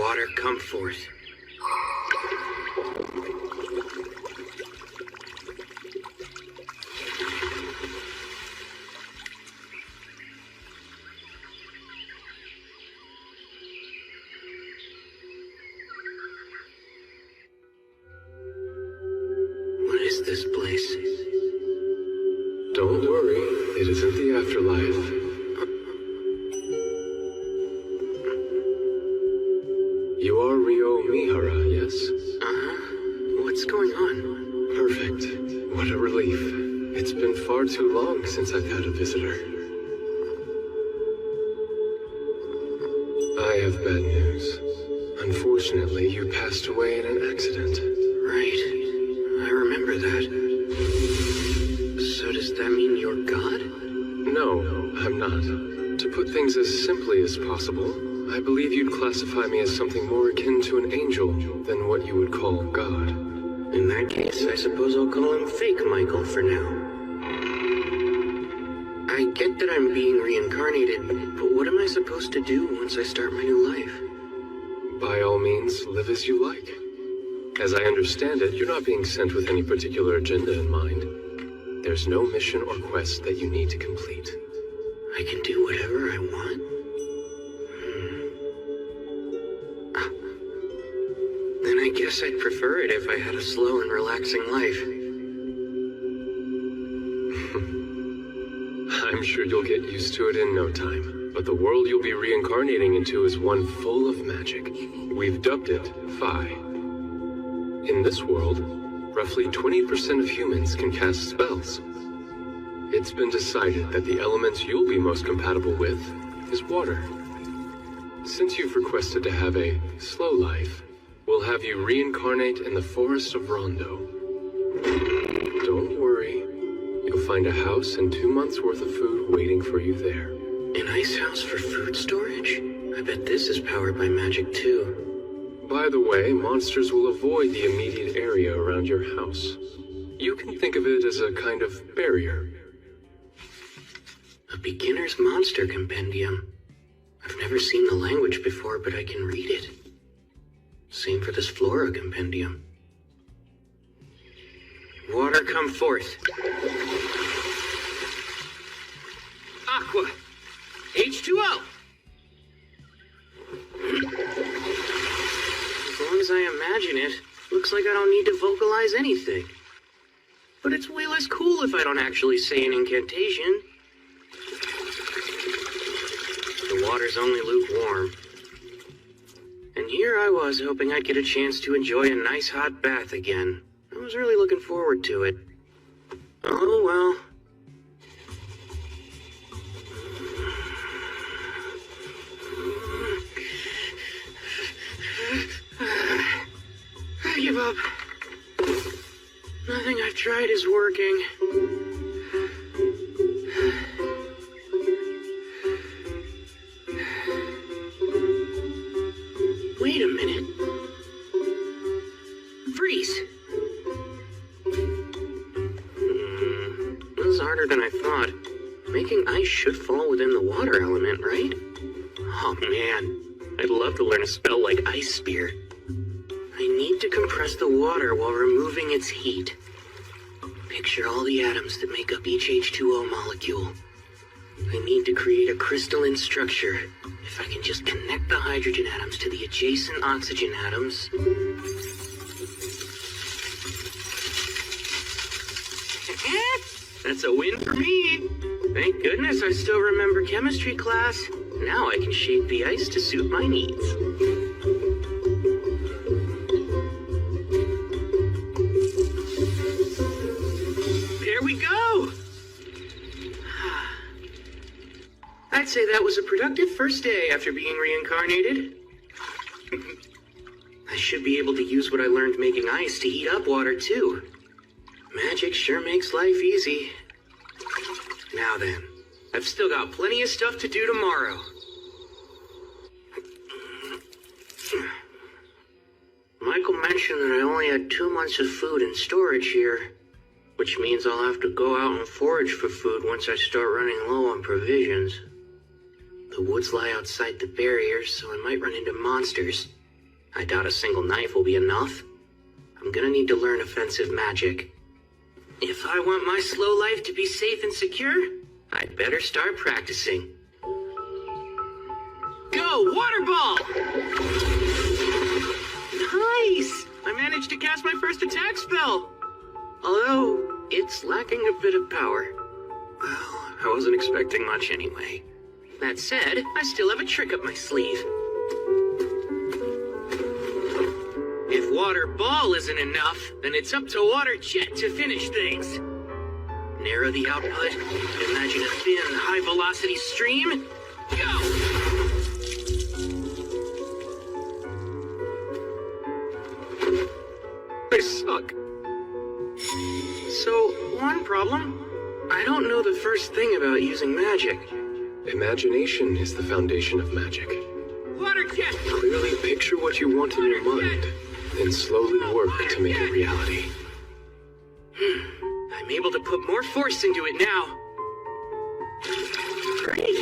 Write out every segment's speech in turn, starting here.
Water, come forth. What is this place? Don't worry, it isn't the afterlife. You are Ryo Mihara, yes? Uh-huh. What's going on? Perfect. What a relief. It's been far too long since I've had a visitor. I have bad news. Unfortunately, you passed away in an accident. Right. I remember that. So does that mean you're God? No, I'm not. To put things as simply as possible, I believe you'd classify me as something more akin to an angel than what you would call God. In that case, I suppose I'll call him Fake Michael for now. I get that I'm being reincarnated, but what am I supposed to do once I start my new life? By all means, live as you like. As I understand it, you're not being sent with any particular agenda in mind. There's no mission or quest that you need to complete. I can do whatever I want? Then I guess I'd prefer it if I had a slow and relaxing life. I'm sure you'll get used to it in no time, but the world you'll be reincarnating into is one full of magic. We've dubbed it Phi. In this world, roughly 20% of humans can cast spells. It's been decided that the element you'll be most compatible with is water. Since you've requested to have a slow life, we'll have you reincarnate in the forest of Rondo. Don't worry. You'll find a house and 2 months' worth of food waiting for you there. An ice house for food storage? I bet this is powered by magic too. By the way, monsters will avoid the immediate area around your house. You can think of it as a kind of barrier. A beginner's monster compendium. I've never seen the language before, but I can read it. Same for this flora compendium. Water, come forth. Aqua. H2O. As long as I imagine it, looks like I don't need to vocalize anything. But it's way less cool if I don't actually say an incantation. The water's only lukewarm. And here I was hoping I'd get a chance to enjoy a nice hot bath again. I was really looking forward to it. Oh well. I give up. Nothing I've tried is working. Wait a minute. Freeze! This is harder than I thought. Making ice should fall within the water element, right? Oh man, I'd love to learn a spell like Ice Spear. I need to compress the water while removing its heat. Picture all the atoms that make up each H2O molecule. I need to create a crystalline structure. If I can just connect the hydrogen atoms to the adjacent oxygen atoms. That's a win for me. Thank goodness I still remember chemistry class. Now I can shape the ice to suit my needs. There we go! I'd say that was a productive first day after being reincarnated. I should be able to use what I learned making ice to heat up water too. Magic sure makes life easy. Now then, I've still got plenty of stuff to do tomorrow. Michael mentioned that I only had 2 months of food in storage here, which means I'll have to go out and forage for food once I start running low on provisions. The woods lie outside the barrier, so I might run into monsters. I doubt a single knife will be enough. I'm gonna need to learn offensive magic. If I want my slow life to be safe and secure, I'd better start practicing. Go, water ball! Nice! I managed to cast my first attack spell. Although, it's lacking a bit of power. Well, I wasn't expecting much anyway. That said, I still have a trick up my sleeve. If water ball isn't enough, then it's up to water jet to finish things. Narrow the output, imagine a thin, high-velocity stream. Go! I suck. So, one problem. I don't know the first thing about using magic. Imagination is the foundation of magic. Water jet! Clearly picture what you want in your mind, then slowly work to make it reality. I'm able to put more force into it now. Great.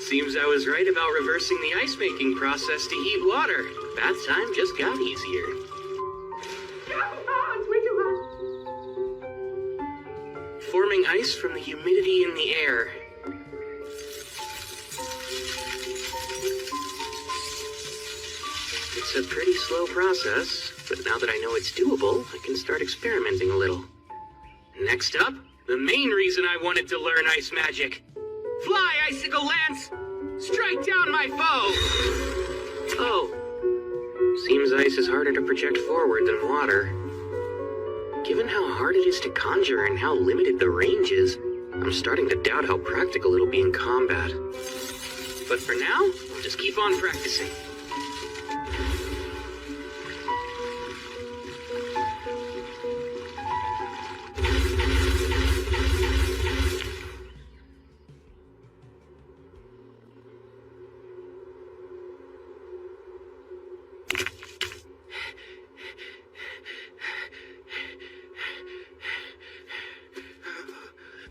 Seems I was right about reversing the ice-making process to heat water. Bath time just got easier. It's way too hot. Forming ice from the humidity in the air. It's a pretty slow process, but now that I know it's doable, I can start experimenting a little. Next up, the main reason I wanted to learn ice magic. Fly, Icicle Lance! Strike down my foe! Oh. Seems ice is harder to project forward than water. Given how hard it is to conjure and how limited the range is, I'm starting to doubt how practical it'll be in combat. But for now, I'll just keep on practicing.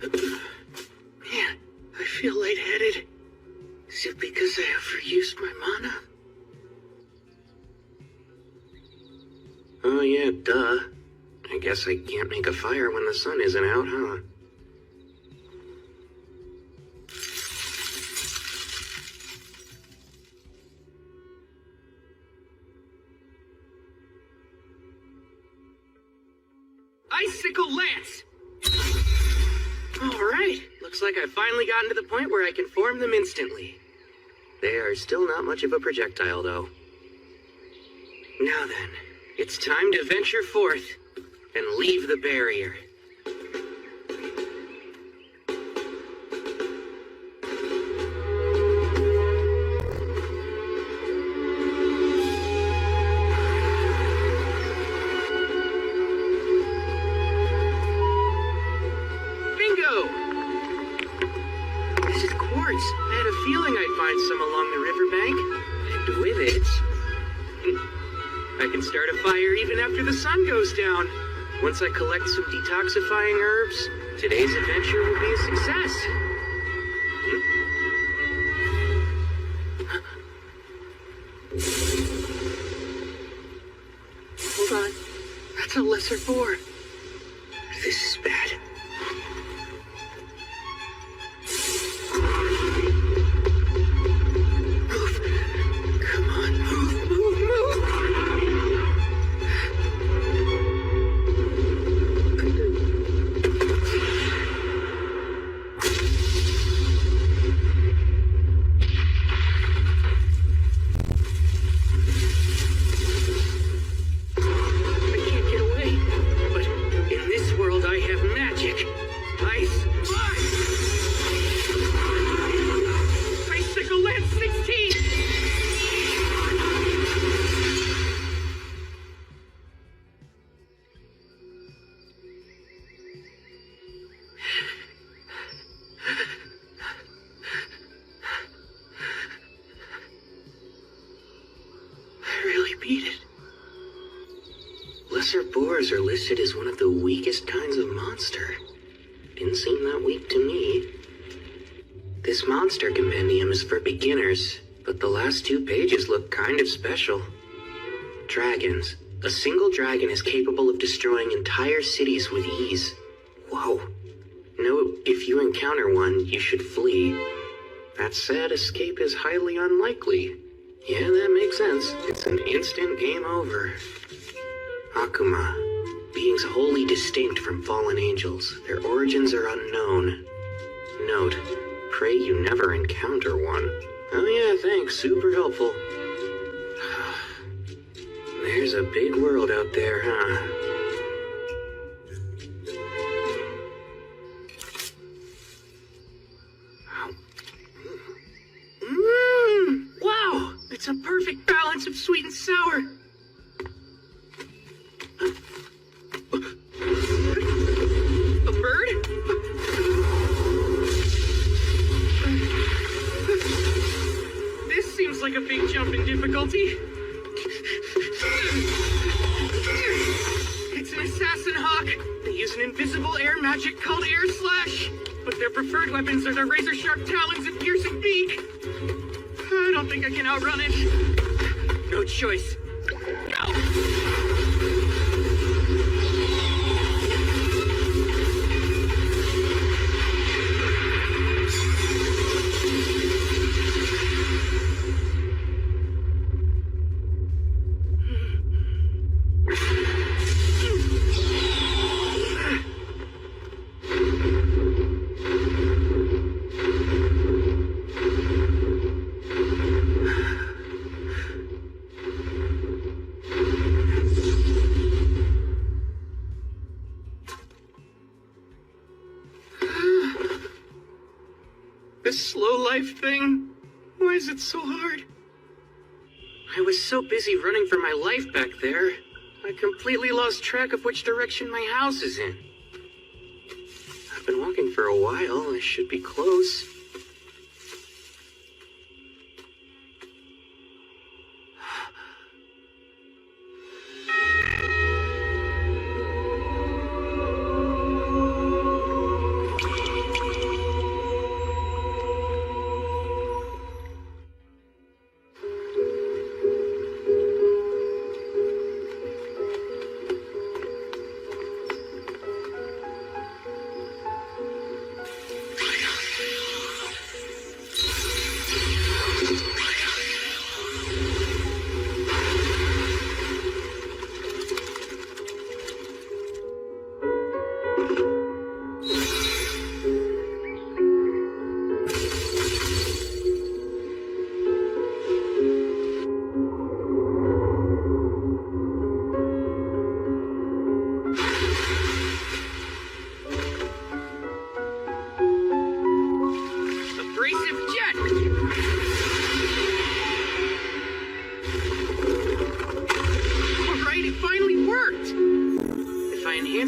Man, I feel lightheaded. Is it because I overused my mana? Oh yeah, duh. I guess I can't make a fire when the sun isn't out, huh? Icicle Lance! Alright, looks like I've finally gotten to the point where I can form them instantly. They are still not much of a projectile, though. Now then, it's time to venture forth and leave the barrier. I had a feeling I'd find some along the riverbank, and with it, I can start a fire even after the sun goes down. Once I collect some detoxifying herbs, today's adventure will be a success. Hold on, that's a lesser boar. This is bad. Lesser boars are listed as one of the weakest kinds of monster. Didn't seem that weak to me. This monster compendium is for beginners, but the last 2 pages look kind of special. Dragons. A single dragon is capable of destroying entire cities with ease. Whoa. Note, if you encounter one, you should flee. That said, escape is highly unlikely. Yeah, that makes sense. It's an instant game over. Akuma. Beings wholly distinct from fallen angels. Their origins are unknown. Note, pray you never encounter one. Oh yeah, thanks. Super helpful. There's a big world out there, huh? Wow! It's a perfect balance of sweet and sour. A bird? This seems like a big jump in difficulty. It's an assassin hawk. They use an invisible air magic called air slash. But their preferred weapons are their razor-sharp talons and piercing beak. I don't think I can outrun it. No choice. This slow life thing? Why is it so hard? I was so busy running for my life back there, I completely lost track of which direction my house is in. I've been walking for a while, I should be close.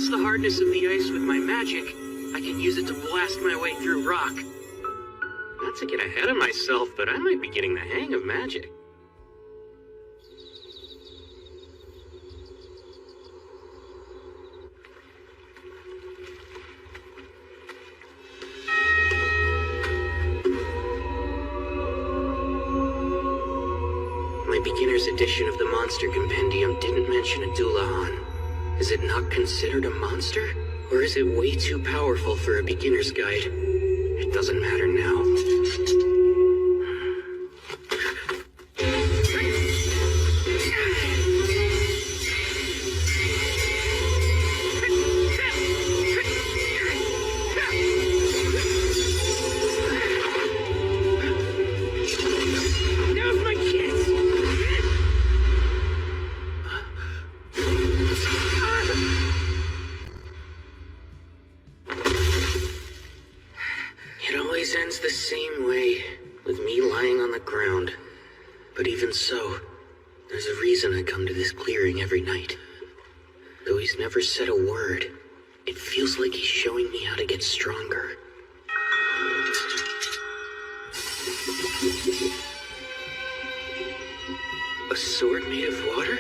The hardness of the ice with my magic, I can use it to blast my way through rock. Not to get ahead of myself, but I might be getting the hang of magic. My beginner's edition of the Monster Compendium didn't mention a Dulahan. Is it not considered a monster? Or is it way too powerful for a beginner's guide? It doesn't matter now. Now's my chance! It always ends the same way, with me lying on the ground. But even so, there's a reason I come to this clearing every night. Though he's never said a word, it feels like he's showing me how to get stronger. A sword made of water?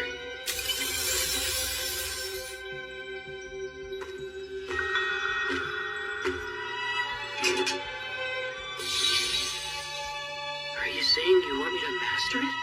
Are you saying you want me to master it?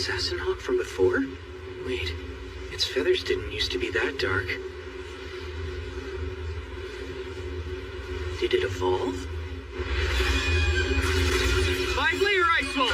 assassin hawk from before? Wait, its feathers didn't used to be that dark. Did it evolve? 5-layer ice wall!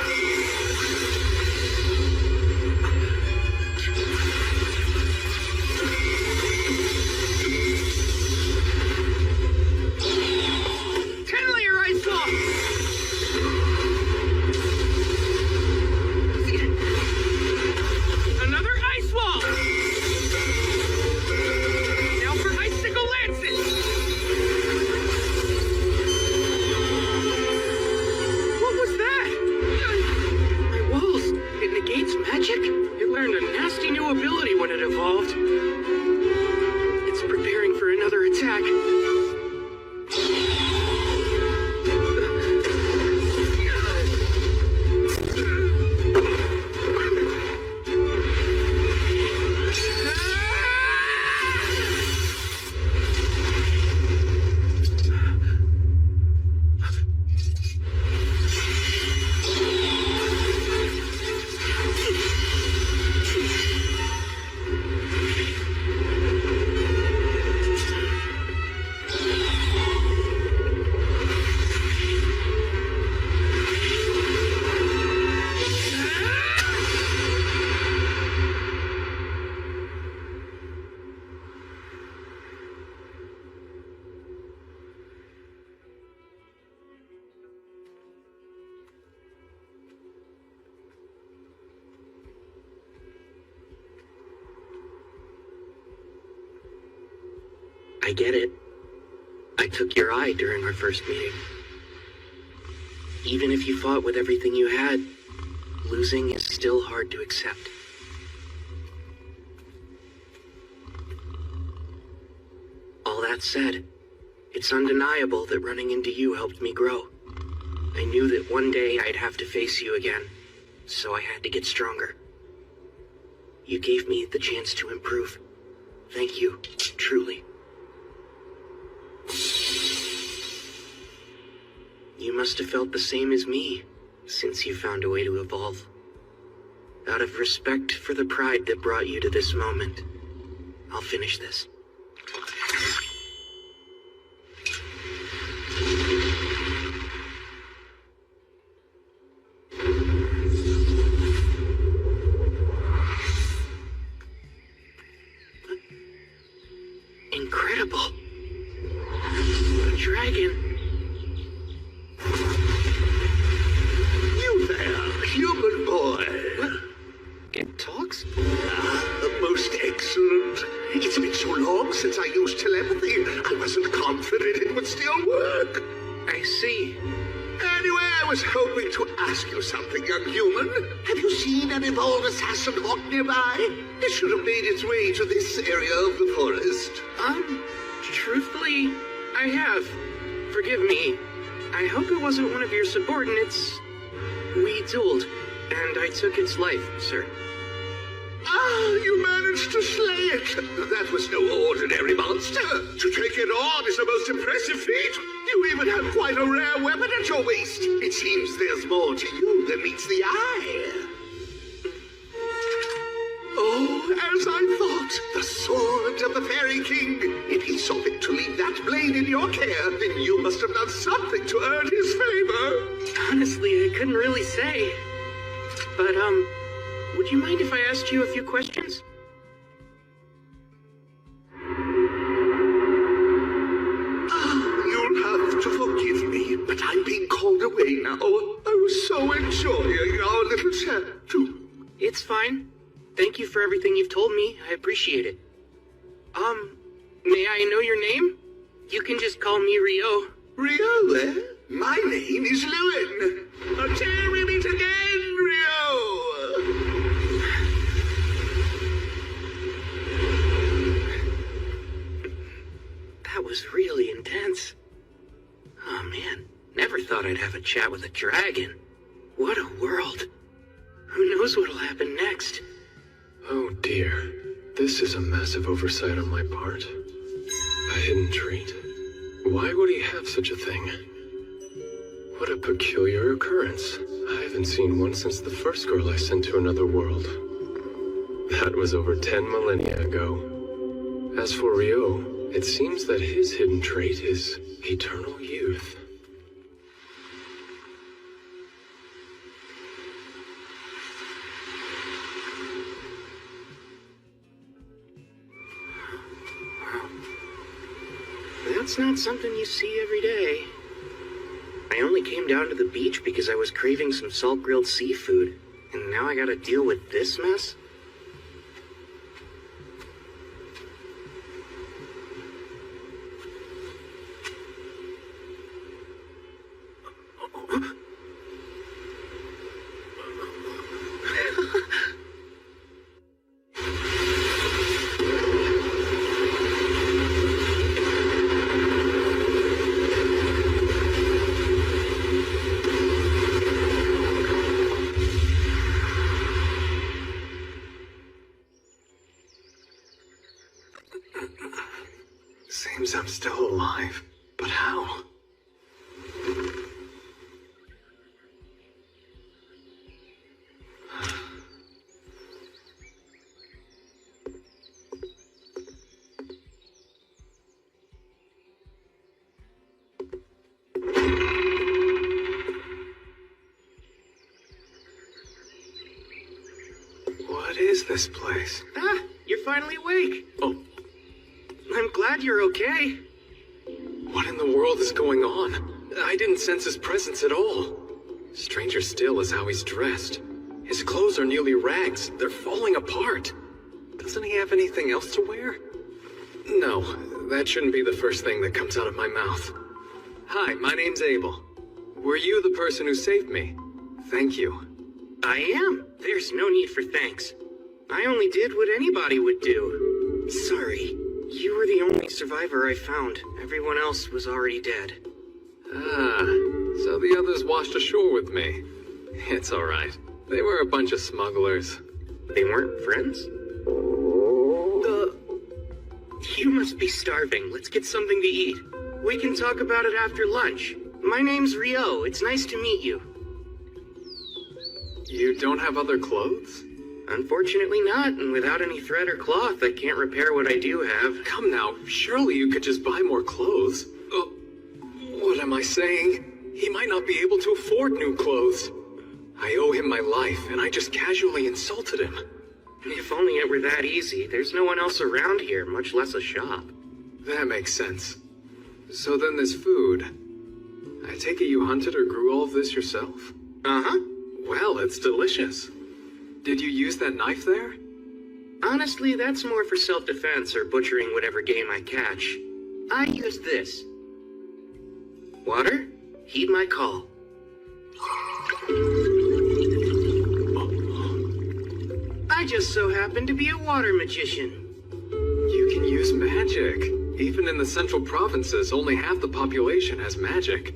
I get it. I took your eye during our first meeting. Even if you fought with everything you had, losing is still hard to accept. All that said, it's undeniable that running into you helped me grow. I knew that one day I'd have to face you again, so I had to get stronger. You gave me the chance to improve. Thank you, truly. You must have felt the same as me, since you found a way to evolve. Out of respect for the pride that brought you to this moment, I'll finish this. Incredible. A dragon. You there, human boy. What? It talks? Most excellent. It's been so long since I used telepathy. I wasn't confident it would still work. I see. Anyway, I was hoping to ask you something, young human. Have you seen an evolved assassin hawk nearby? It should have made its way to this area of the forest. Truthfully, I have. Forgive me. I hope it wasn't one of your subordinates. We dueled, and I took its life, sir. Ah, you managed to slay it. That was no ordinary monster. To take it on is a most impressive feat. You even have quite a rare weapon at your waist. It seems there's more to you than meets the eye. Oh, as I thought, the sword of the Fairy King. If he saw fit to leave that blade in your care, then you must have done something to earn his favor. Honestly, I couldn't really say. But, would you mind if I asked you a few questions? You'll have to forgive me, but I'm being called away now. I was so enjoying our little chat, too. It's fine. Thank you for everything you've told me. I appreciate it. May I know your name? You can just call me Rio. Rio, eh? My name is Lewin. Until we meet again, Rio. That was really intense. Oh man, never thought I'd have a chat with a dragon. What a world. Who knows what'll happen next? Oh dear. This is a massive oversight on my part. A hidden trait. Why would he have such a thing? What a peculiar occurrence. I haven't seen one since the first girl I sent to another world. That was over 10 millennia ago. As for Ryo, it seems that his hidden trait is eternal youth. That's not something you see every day. I only came down to the beach because I was craving some salt-grilled seafood, and now I gotta deal with this mess? Seems I'm still alive, but how? What is this place? Ah, you're finally awake. Oh, I'm glad you're okay. what in the world is going on? I didn't sense his presence at all. Stranger still is how he's dressed. His clothes are nearly rags. They're falling apart. Doesn't he have anything else to wear? No, that shouldn't be the first thing that comes out of my mouth. Hi, my name's Abel. Were you the person who saved me? Thank you. I am. There's no need for thanks. I only did what anybody would do. Sorry. You were the only survivor I found. Everyone else was already dead. Ah, so the others washed ashore with me. It's alright. They were a bunch of smugglers. They weren't friends? You must be starving. Let's get something to eat. We can talk about it after lunch. My name's Ryo. It's nice to meet you. You don't have other clothes? Unfortunately not, and without any thread or cloth, I can't repair what I do have. Come now, surely you could just buy more clothes. What am I saying? He might not be able to afford new clothes. I owe him my life, and I just casually insulted him. If only it were that easy. There's no one else around here, much less a shop. That makes sense. So then this food. I take it you hunted or grew all of this yourself? Uh-huh. Well, it's delicious. Did you use that knife there? Honestly, that's more for self-defense or butchering whatever game I catch. I used this. Water, heed my call. I just so happen to be a water magician. You can use magic. Even in the central provinces, only half the population has magic.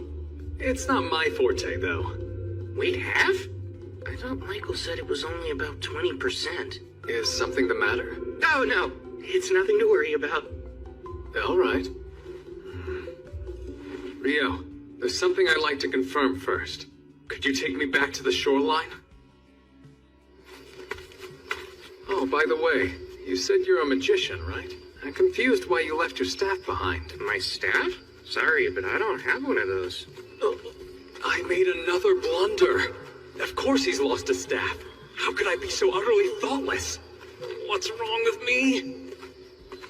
It's not my forte, though. Wait, half? I thought Michael said it was only about 20%. Is something the matter? Oh, no. It's nothing to worry about. All right. Ryo, there's something I'd like to confirm first. Could you take me back to the shoreline? Oh, by the way, you said you're a magician, right? I'm confused why you left your staff behind. My staff? Sorry, but I don't have one of those. Oh, I made another blunder. Of course he's lost his staff. How could I be so utterly thoughtless? What's wrong with me?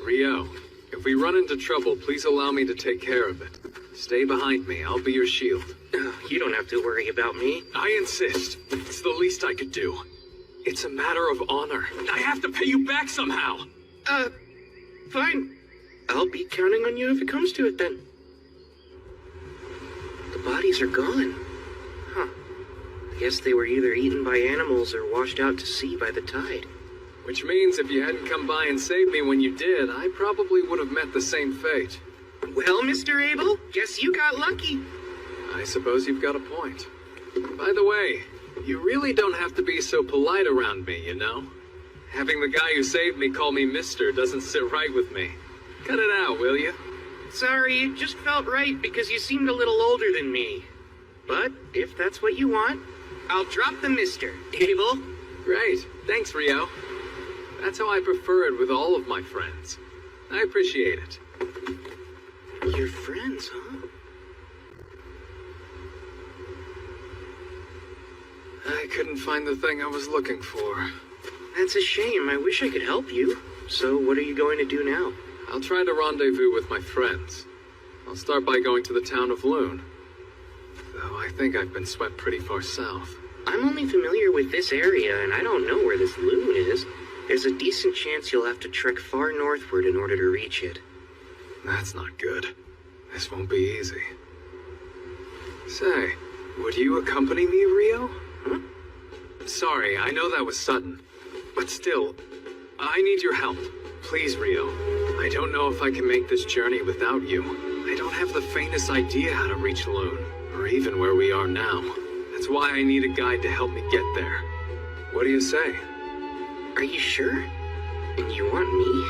Ryo, if we run into trouble, please allow me to take care of it. Stay behind me. I'll be your shield. You don't have to worry about me. I insist. It's the least I could do. It's a matter of honor. I have to pay you back somehow. Fine. I'll be counting on you if it comes to it then. The bodies are gone. Huh. I guess they were either eaten by animals or washed out to sea by the tide. Which means if you hadn't come by and saved me when you did, I probably would have met the same fate. Well, Mr. Abel, guess you got lucky. I suppose you've got a point. By the way, you really don't have to be so polite around me, you know? Having the guy who saved me call me Mister doesn't sit right with me. Cut it out, will you? Sorry, it just felt right because you seemed a little older than me. But if that's what you want, I'll drop the mister. Abel? Great. Thanks, Rio. That's how I prefer it with all of my friends. I appreciate it. Your friends, huh? I couldn't find the thing I was looking for. That's a shame. I wish I could help you. So what are you going to do now? I'll try to rendezvous with my friends. I'll start by going to the town of Loon. Though I think I've been swept pretty far south. I'm only familiar with this area, and I don't know where this Loon is. There's a decent chance you'll have to trek far northward in order to reach it. That's not good. This won't be easy. Say, would you accompany me, Rio? Huh? Sorry, I know that was sudden. But still, I need your help. Please, Rio. I don't know if I can make this journey without you. I don't have the faintest idea how to reach Loon, or even where we are now. That's why I need a guide to help me get there. What do you say? Are you sure? And you want me?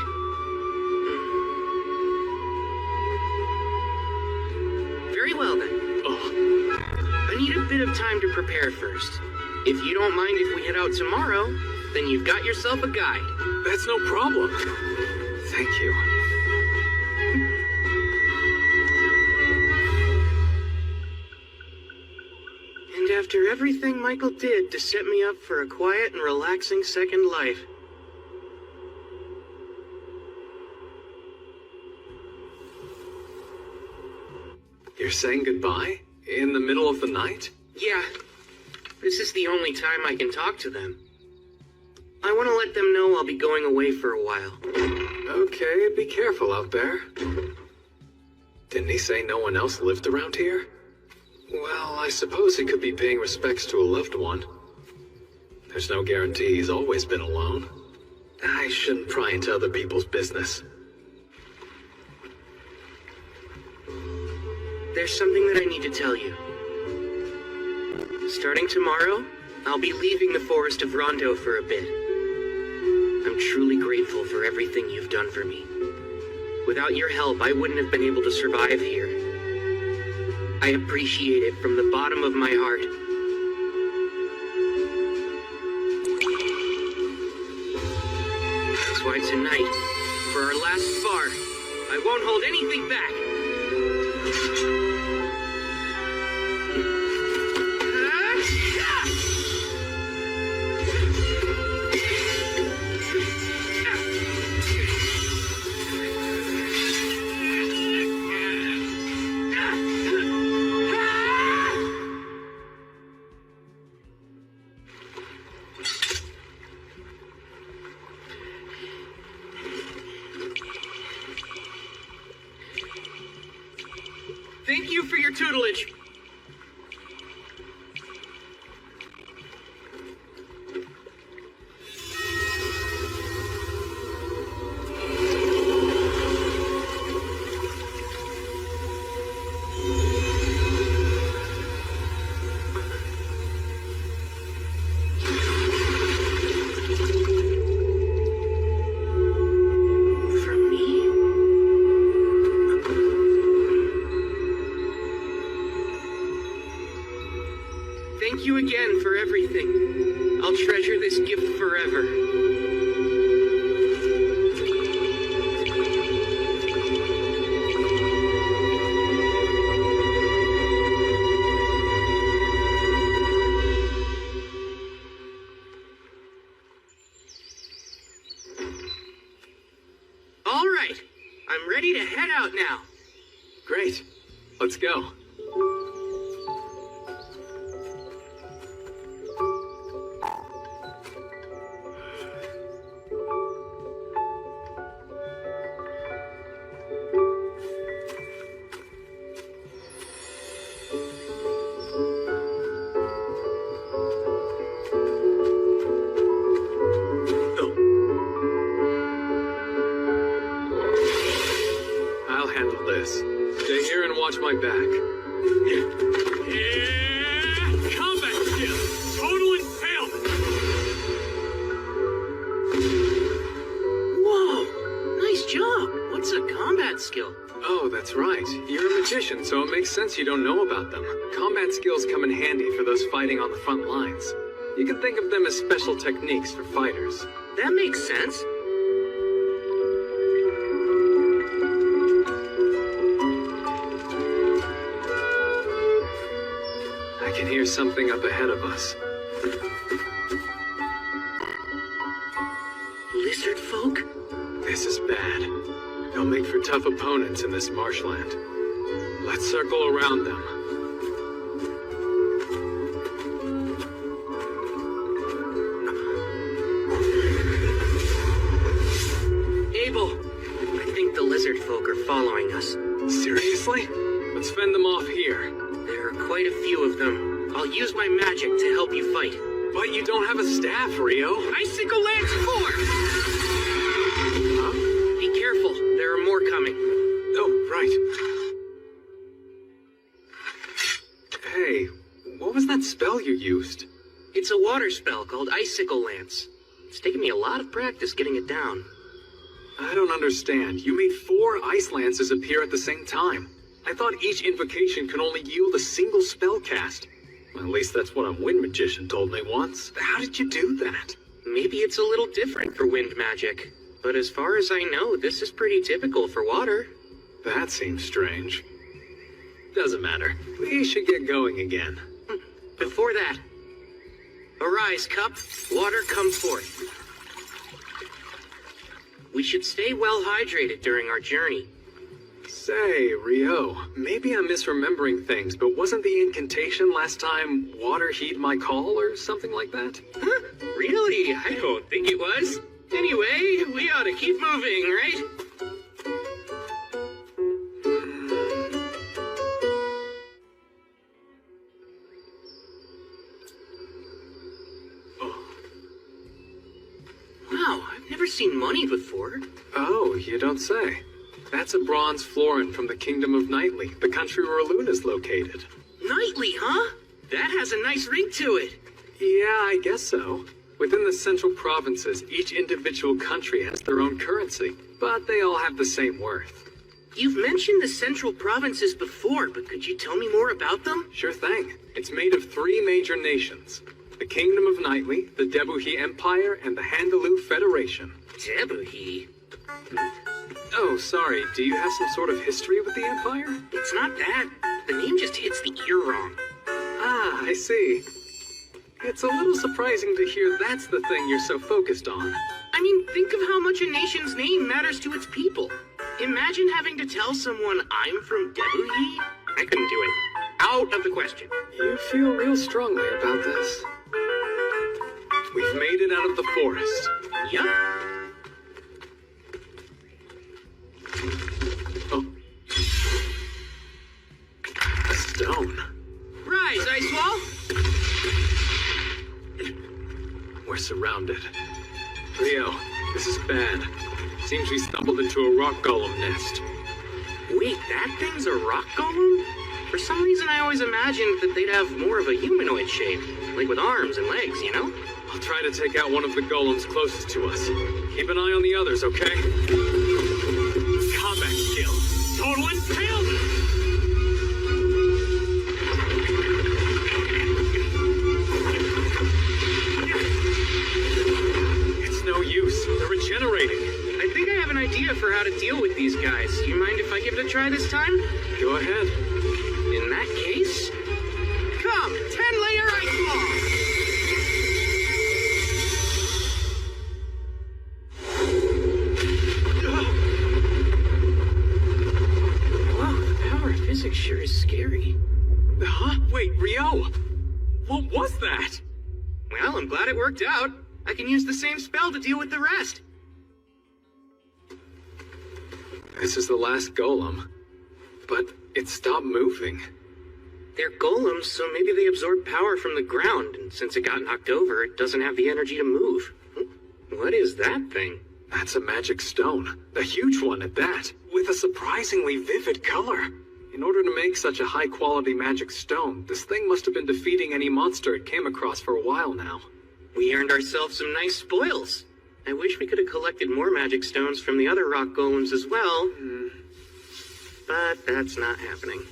Very well then. I need a bit of time to prepare first. If you don't mind if we head out tomorrow, then you've got yourself a guide. That's no problem. Thank you. And after everything Michael did to set me up for a quiet and relaxing second life. You're saying goodbye? In the middle of the night? Yeah, this is the only time I can talk to them. I want to let them know I'll be going away for a while. Okay, be careful out there. Didn't he say no one else lived around here? Well, I suppose he could be paying respects to a loved one. There's no guarantee he's always been alone. I shouldn't pry into other people's business. There's something that I need to tell you. Starting tomorrow, I'll be leaving the forest of Rondo for a bit. I'm truly grateful for everything you've done for me. Without your help, I wouldn't have been able to survive here. I appreciate it from the bottom of my heart. That's why tonight, for our last spar, I won't hold anything back. Thank you for your tutelage. Thank you again for everything. I'll treasure this gift forever. All right, I'm ready to head out now. Great. Let's go. I'll handle this. Stay here and watch my back. Yeah! Combat skill! Total impalement! Whoa, nice job. What's a combat skill? Oh, that's right. You're a magician, so it makes sense you don't know about them. Combat skills come in handy for those fighting on the front lines. You can think of them as special techniques for fighters. That makes sense. I can hear something up ahead of us. Lizard folk? This is bad. They'll make for tough opponents in this marshland. Let's circle around them. Abel, I think the lizard folk are following us. Seriously? Let's fend them off here. There are quite a few of them. I'll use my magic to help you fight. But you don't have a staff, Rio. Icicle Lance 4! Huh? Be careful, there are more coming. Oh, right. Hey, what was that spell you used? It's a water spell called Icicle Lance. It's taken me a lot of practice getting it down. I don't understand. You made 4 ice lances appear at the same time. I thought each invocation could only yield a single spell cast. Well, at least that's what a wind magician told me once. How did you do that? Maybe it's a little different for wind magic. But as far as I know, this is pretty typical for water. That seems strange. Doesn't matter. We should get going again. Before that, arise, cup. Water, come forth. We should stay well hydrated during our journey. Say, Rio, maybe I'm misremembering things, but wasn't the incantation last time water heed my call or something like that? Huh? Really? I don't think it was. Anyway, we ought to keep moving, right? Wow, I've never seen money before. Oh, you don't say. That's a bronze florin from the Kingdom of Knightly, the country where Luna's located. Knightly, huh? That has a nice ring to it. Yeah, I guess so. Within the central provinces, each individual country has their own currency, but they all have the same worth. You've mentioned the central provinces before, but could you tell me more about them? Sure thing. It's made of 3 major nations. The Kingdom of Knightly, the Debuhi Empire, and the Handaloo Federation. Debuhi? Oh, sorry, do you have some sort of history with the Empire? It's not that. The name just hits the ear wrong. Ah, I see. It's a little surprising to hear that's the thing you're so focused on. I mean, think of how much a nation's name matters to its people. Imagine having to tell someone I'm from Debuhi. I couldn't do it. Out of the question. You feel real strongly about this. We've made it out of the forest. Yup. Oh. A stone. Rise, Icewall. We're surrounded. Rio, this is bad. Seems we stumbled into a rock golem nest. Wait, that thing's a rock golem? For some reason I always imagined that they'd have more of a humanoid shape, like with arms and legs, you know? I'll try to take out one of the golems closest to us. Keep an eye on the others, okay? Combat skill. Total impalement. It's no use. They're regenerating. I think I have an idea for how to deal with these guys. You mind if I give it a try this time? Go ahead. In that case, come, 10-layer ice ball! Wow, the power of physics sure is scary. Huh? Wait, Rio! What was that? Well, I'm glad it worked out. I can use the same spell to deal with the rest. This is the last golem. But it stopped moving. They're golems, so maybe they absorb power from the ground, and since it got knocked over, it doesn't have the energy to move. What is that thing? That's a magic stone. A huge one at that. With a surprisingly vivid color. In order to make such a high-quality magic stone, this thing must have been defeating any monster it came across for a while now. We earned ourselves some nice spoils. I wish we could have collected more magic stones from the other rock golems as well. But that's not happening.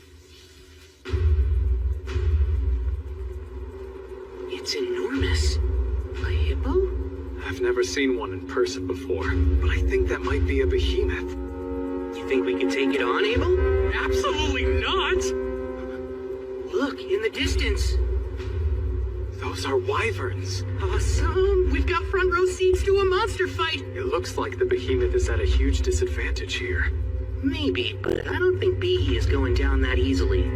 It's enormous. A hippo? I've never seen one in person before, but I think that might be a behemoth. You think we can take it on, Abel? Absolutely not! Look, in the distance. Those are wyverns. Awesome! We've got front row seats to a monster fight! It looks like the behemoth is at a huge disadvantage here. Maybe, but I don't think Behe is going down that easily.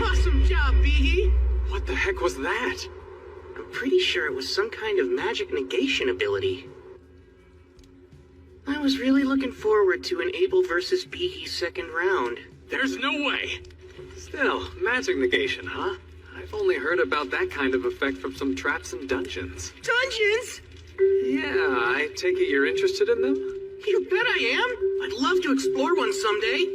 Awesome job, Behe! What the heck was that? I'm pretty sure it was some kind of magic negation ability. I was really looking forward to an Abel versus Behe second round. There's no way! Still, magic negation, huh? I've only heard about that kind of effect from some traps and dungeons. Dungeons? Yeah, I take it you're interested in them? You bet I am! I'd love to explore one someday.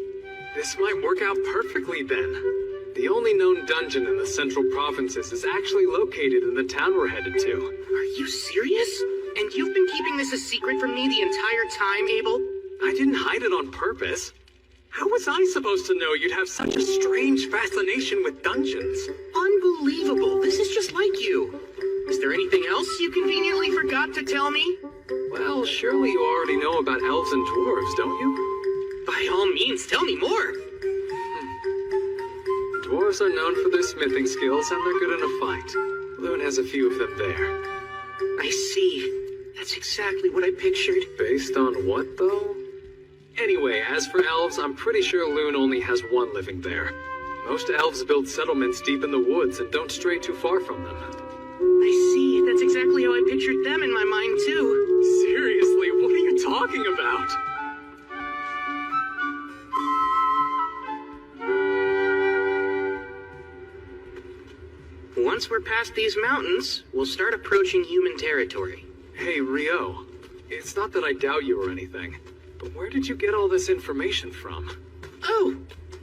This might work out perfectly then. The only known dungeon in the central provinces is actually located in the town we're headed to. Are you serious? And you've been keeping this a secret from me the entire time, Abel? I didn't hide it on purpose. How was I supposed to know you'd have such a strange fascination with dungeons? Unbelievable. This is just like you. Is there anything else you conveniently forgot to tell me? Well, surely you already know about elves and dwarves, don't you? By all means, tell me more. Dwarves are known for their smithing skills, and they're good in a fight. Loon has a few of them there. I see. That's exactly what I pictured. Based on what, though? Anyway, as for elves, I'm pretty sure Loon only has one living there. Most elves build settlements deep in the woods and don't stray too far from them. I see. That's exactly how I pictured them in my mind, too. Seriously, what are you talking about? Once we're past these mountains, we'll start approaching human territory. Hey, Rio. It's not that I doubt you or anything, but where did you get all this information from? Oh,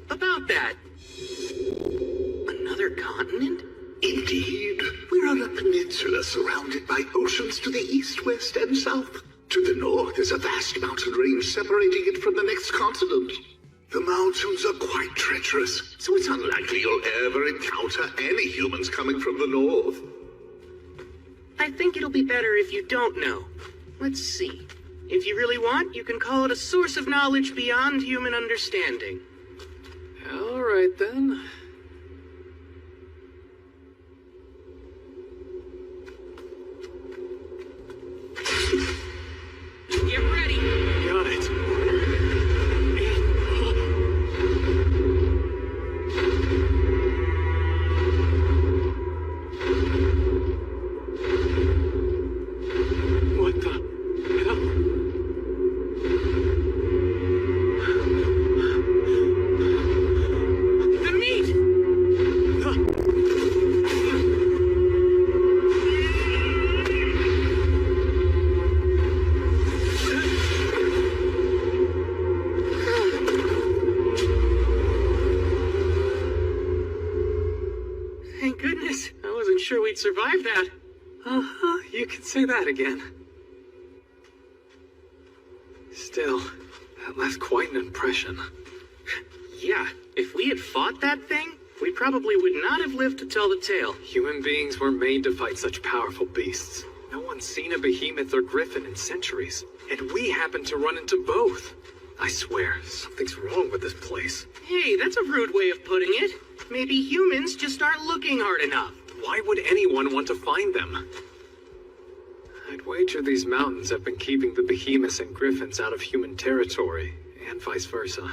about that. Another continent? Indeed. We're on a peninsula surrounded by oceans to the east, west, and south. To the north is a vast mountain range separating it from the next continent. The mountains are quite treacherous, so it's unlikely you'll ever encounter any humans coming from the north. I think it'll be better if you don't know. Let's see. If you really want, you can call it a source of knowledge beyond human understanding. All right, then. Get ready! Got it. What the hell? The meat! Thank goodness. I wasn't sure we'd survive that. Uh-huh, you can say that again. Still, that left quite an impression. Yeah, if we had fought that thing, we probably would not have lived to tell the tale. Human beings were made to fight such powerful beasts. No one's seen a behemoth or griffin in centuries, and we happened to run into both. I swear, something's wrong with this place. Hey, that's a rude way of putting it. Maybe humans just aren't looking hard enough. Why would anyone want to find them? I'd wager these mountains have been keeping the behemoths and griffins out of human territory, and vice versa.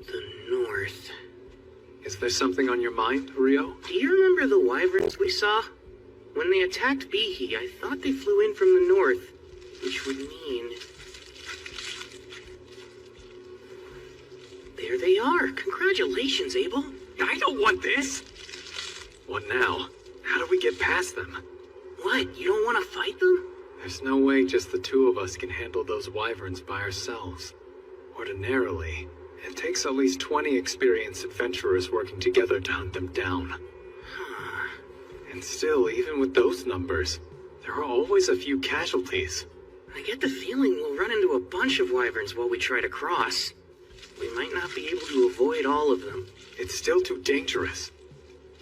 The north. Is there something on your mind, Rio? Do you remember the wyverns we saw? When they attacked Behe, I thought they flew in from the north, which would mean... There they are. Congratulations, Abel. I don't want this! What now? How do we get past them? What, you don't want to fight them? There's no way just the two of us can handle those wyverns by ourselves. Ordinarily, it takes at least 20 experienced adventurers working together to hunt them down. And still, even with those numbers, there are always a few casualties. I get the feeling we'll run into a bunch of wyverns while we try to cross. We might not be able to avoid all of them. It's still too dangerous.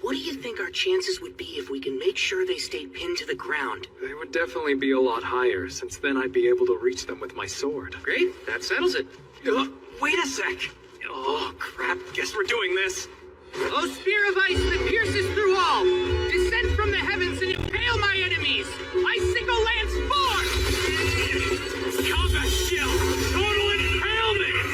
What do you think our chances would be if we can make sure they stay pinned to the ground? They would definitely be a lot higher, since then I'd be able to reach them with my sword. Great, that settles it. Wait a sec! Oh, crap, guess we're doing this. O spear of ice that pierces through all, descend from the heavens and impale my enemies! Icicle lance forth! Combat skill! Total impalement!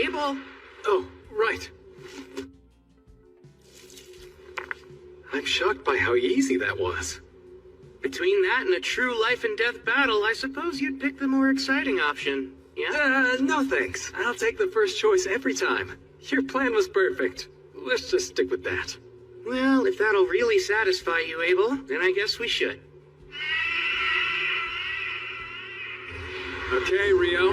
Abel! Oh, right. I'm shocked by how easy that was. Between that and a true life and death battle, I suppose you'd pick the more exciting option, yeah? No thanks. I'll take the first choice every time. Your plan was perfect. Let's just stick with that. Well, if that'll really satisfy you, Abel, then I guess we should. Okay, Rio.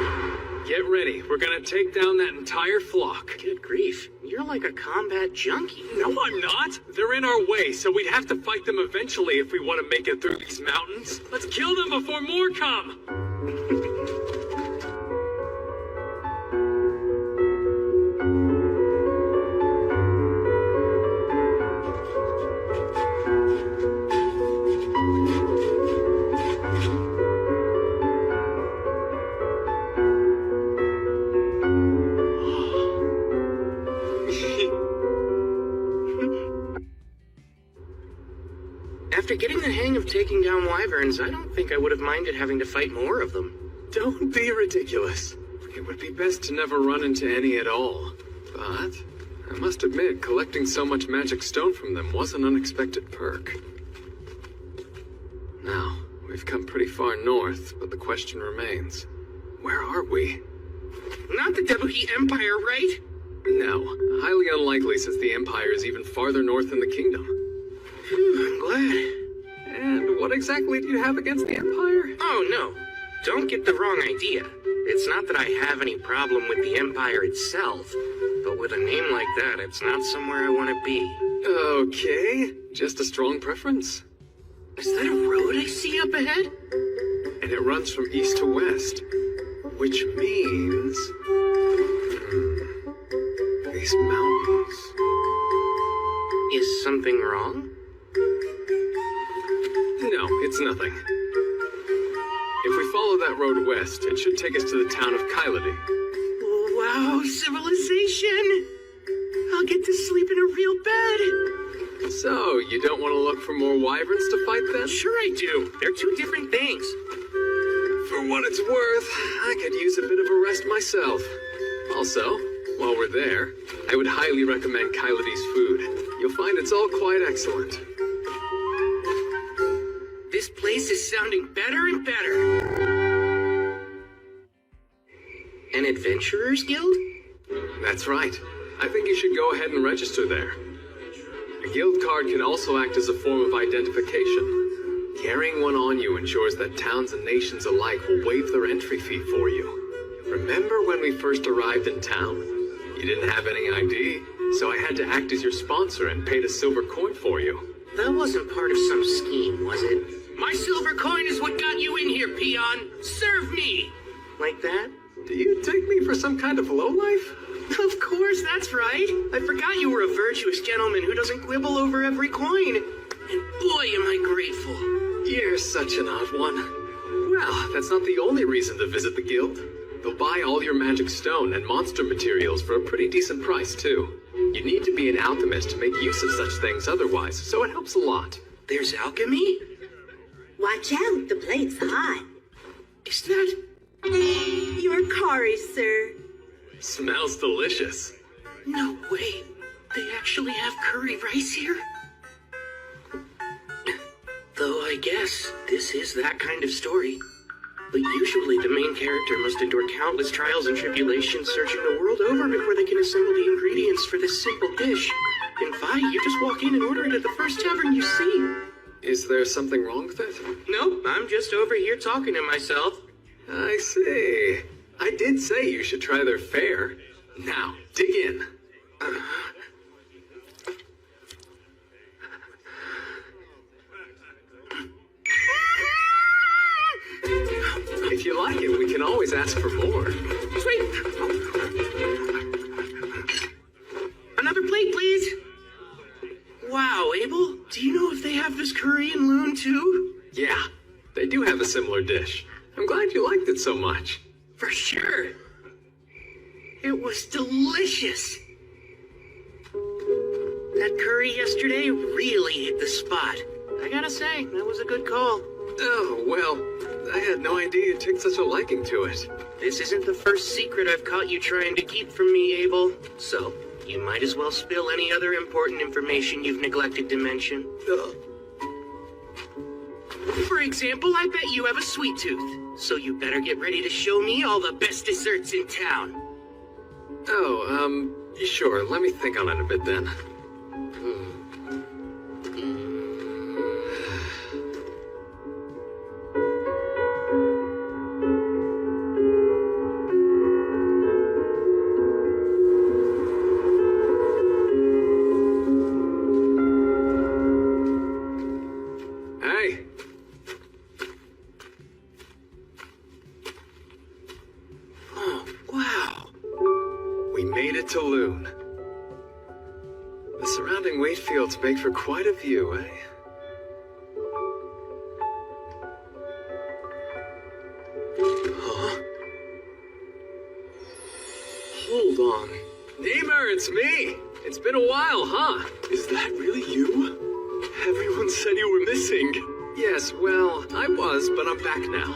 Get ready. We're gonna take down that entire flock. Good grief, you're like a combat junkie. No, I'm not. They're in our way, so we'd have to fight them eventually if we want to make it through these mountains. Let's kill them before more come. After getting the hang of taking down wyverns, I don't think I would have minded having to fight more of them. Don't be ridiculous. It would be best to never run into any at all. But I must admit, collecting so much magic stone from them was an unexpected perk. Now, we've come pretty far north, but the question remains. Where are we? Not the Debuhi Empire, right? No, highly unlikely since the Empire is even farther north in the kingdom. Phew, I'm glad. And what exactly do you have against the Empire? Oh, no. Don't get the wrong idea. It's not that I have any problem with the Empire itself, but with a name like that, it's not somewhere I want to be. Okay, just a strong preference. Is that a road I see up ahead? And it runs from east to west, which means... these mountains... Is something wrong? No, it's nothing. If we follow that road west, it should take us to the town of Kyladi. Wow, civilization! I'll get to sleep in a real bed. So, you don't want to look for more wyverns to fight then? Sure I do. They're two different things. For what it's worth, I could use a bit of a rest myself. Also, while we're there, I would highly recommend Kyladi's food. You'll find it's all quite excellent. This place is sounding better and better. An adventurer's guild? That's right. I think you should go ahead and register there. A guild card can also act as a form of identification. Carrying one on you ensures that towns and nations alike will waive their entry fee for you. Remember when we first arrived in town? You didn't have any ID, so I had to act as your sponsor and paid a silver coin for you. That wasn't part of some scheme, was it? My silver coin is what got you in here, peon. Serve me! Like that? Do you take me for some kind of lowlife? Of course, that's right. I forgot you were a virtuous gentleman who doesn't quibble over every coin. And boy, am I grateful. You're such an odd one. Well, that's not the only reason to visit the guild. They'll buy all your magic stone and monster materials for a pretty decent price, too. You need to be an alchemist to make use of such things otherwise, so it helps a lot. There's alchemy? Watch out, the plate's hot. Is that... Your curry, sir. Smells delicious. No way. They actually have curry rice here? Though I guess this is that kind of story. But usually the main character must endure countless trials and tribulations searching the world over before they can assemble the ingredients for this simple dish. In Vi, you just walk in and order it at the first tavern you see. Is there something wrong with it? Nope, I'm just over here talking to myself. I see. I did say you should try their fare. Now, dig in. If you like it, we can always ask for more. Sweet. Another plate, please. Wow, Abel, do you know if they have this curry and loon too? Yeah, they do have a similar dish. I'm glad you liked it so much. For sure. It was delicious. That curry yesterday really hit the spot. I gotta say, that was a good call. Oh, well, I had no idea you took such a liking to it. This isn't the first secret I've caught you trying to keep from me, Abel. So, you might as well spill any other important information you've neglected to mention. For example, I bet you have a sweet tooth. So you better get ready to show me all the best desserts in town. Oh, sure, let me think on it a bit then. Make for quite a view, eh? Huh? Hold on. Neighbor, it's me! It's been a while, huh? Is that really you? Everyone said you were missing. Yes, well, I was, but I'm back now.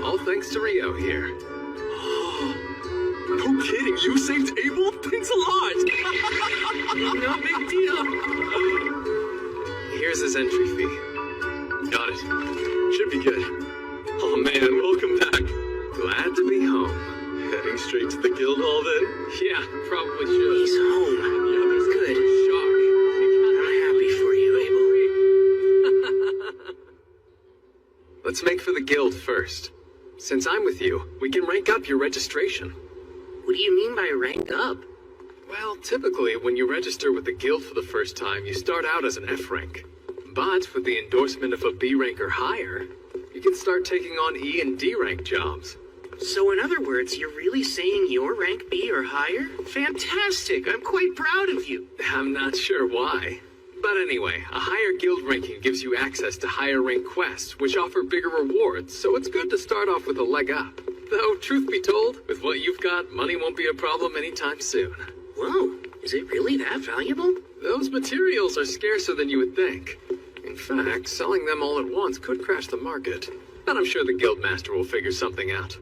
All thanks to Rio here. No kidding, you saved Abel? Thanks a lot! No big deal. Here's his entry fee. Got it. Should be good. Oh man, welcome back. Glad to be home. Heading straight to the guild hall then? Yeah, probably should. He's home. The others Good. Shock. I'm happy for you, Abel. Let's make for the guild first. Since I'm with you, we can rank up your registration. What do you mean by rank up? Well, typically, when you register with the guild for the first time, you start out as an F rank. But with the endorsement of a B rank or higher, you can start taking on E and D rank jobs. So in other words, you're really saying you're rank B or higher? Fantastic! I'm quite proud of you. I'm not sure why. But anyway, a higher guild ranking gives you access to higher rank quests, which offer bigger rewards, so it's good to start off with a leg up. Though, truth be told, with what you've got, money won't be a problem anytime soon. Whoa, is it really that valuable? Those materials are scarcer than you would think. In fact, selling them all at once could crash the market. But I'm sure the guildmaster will figure something out.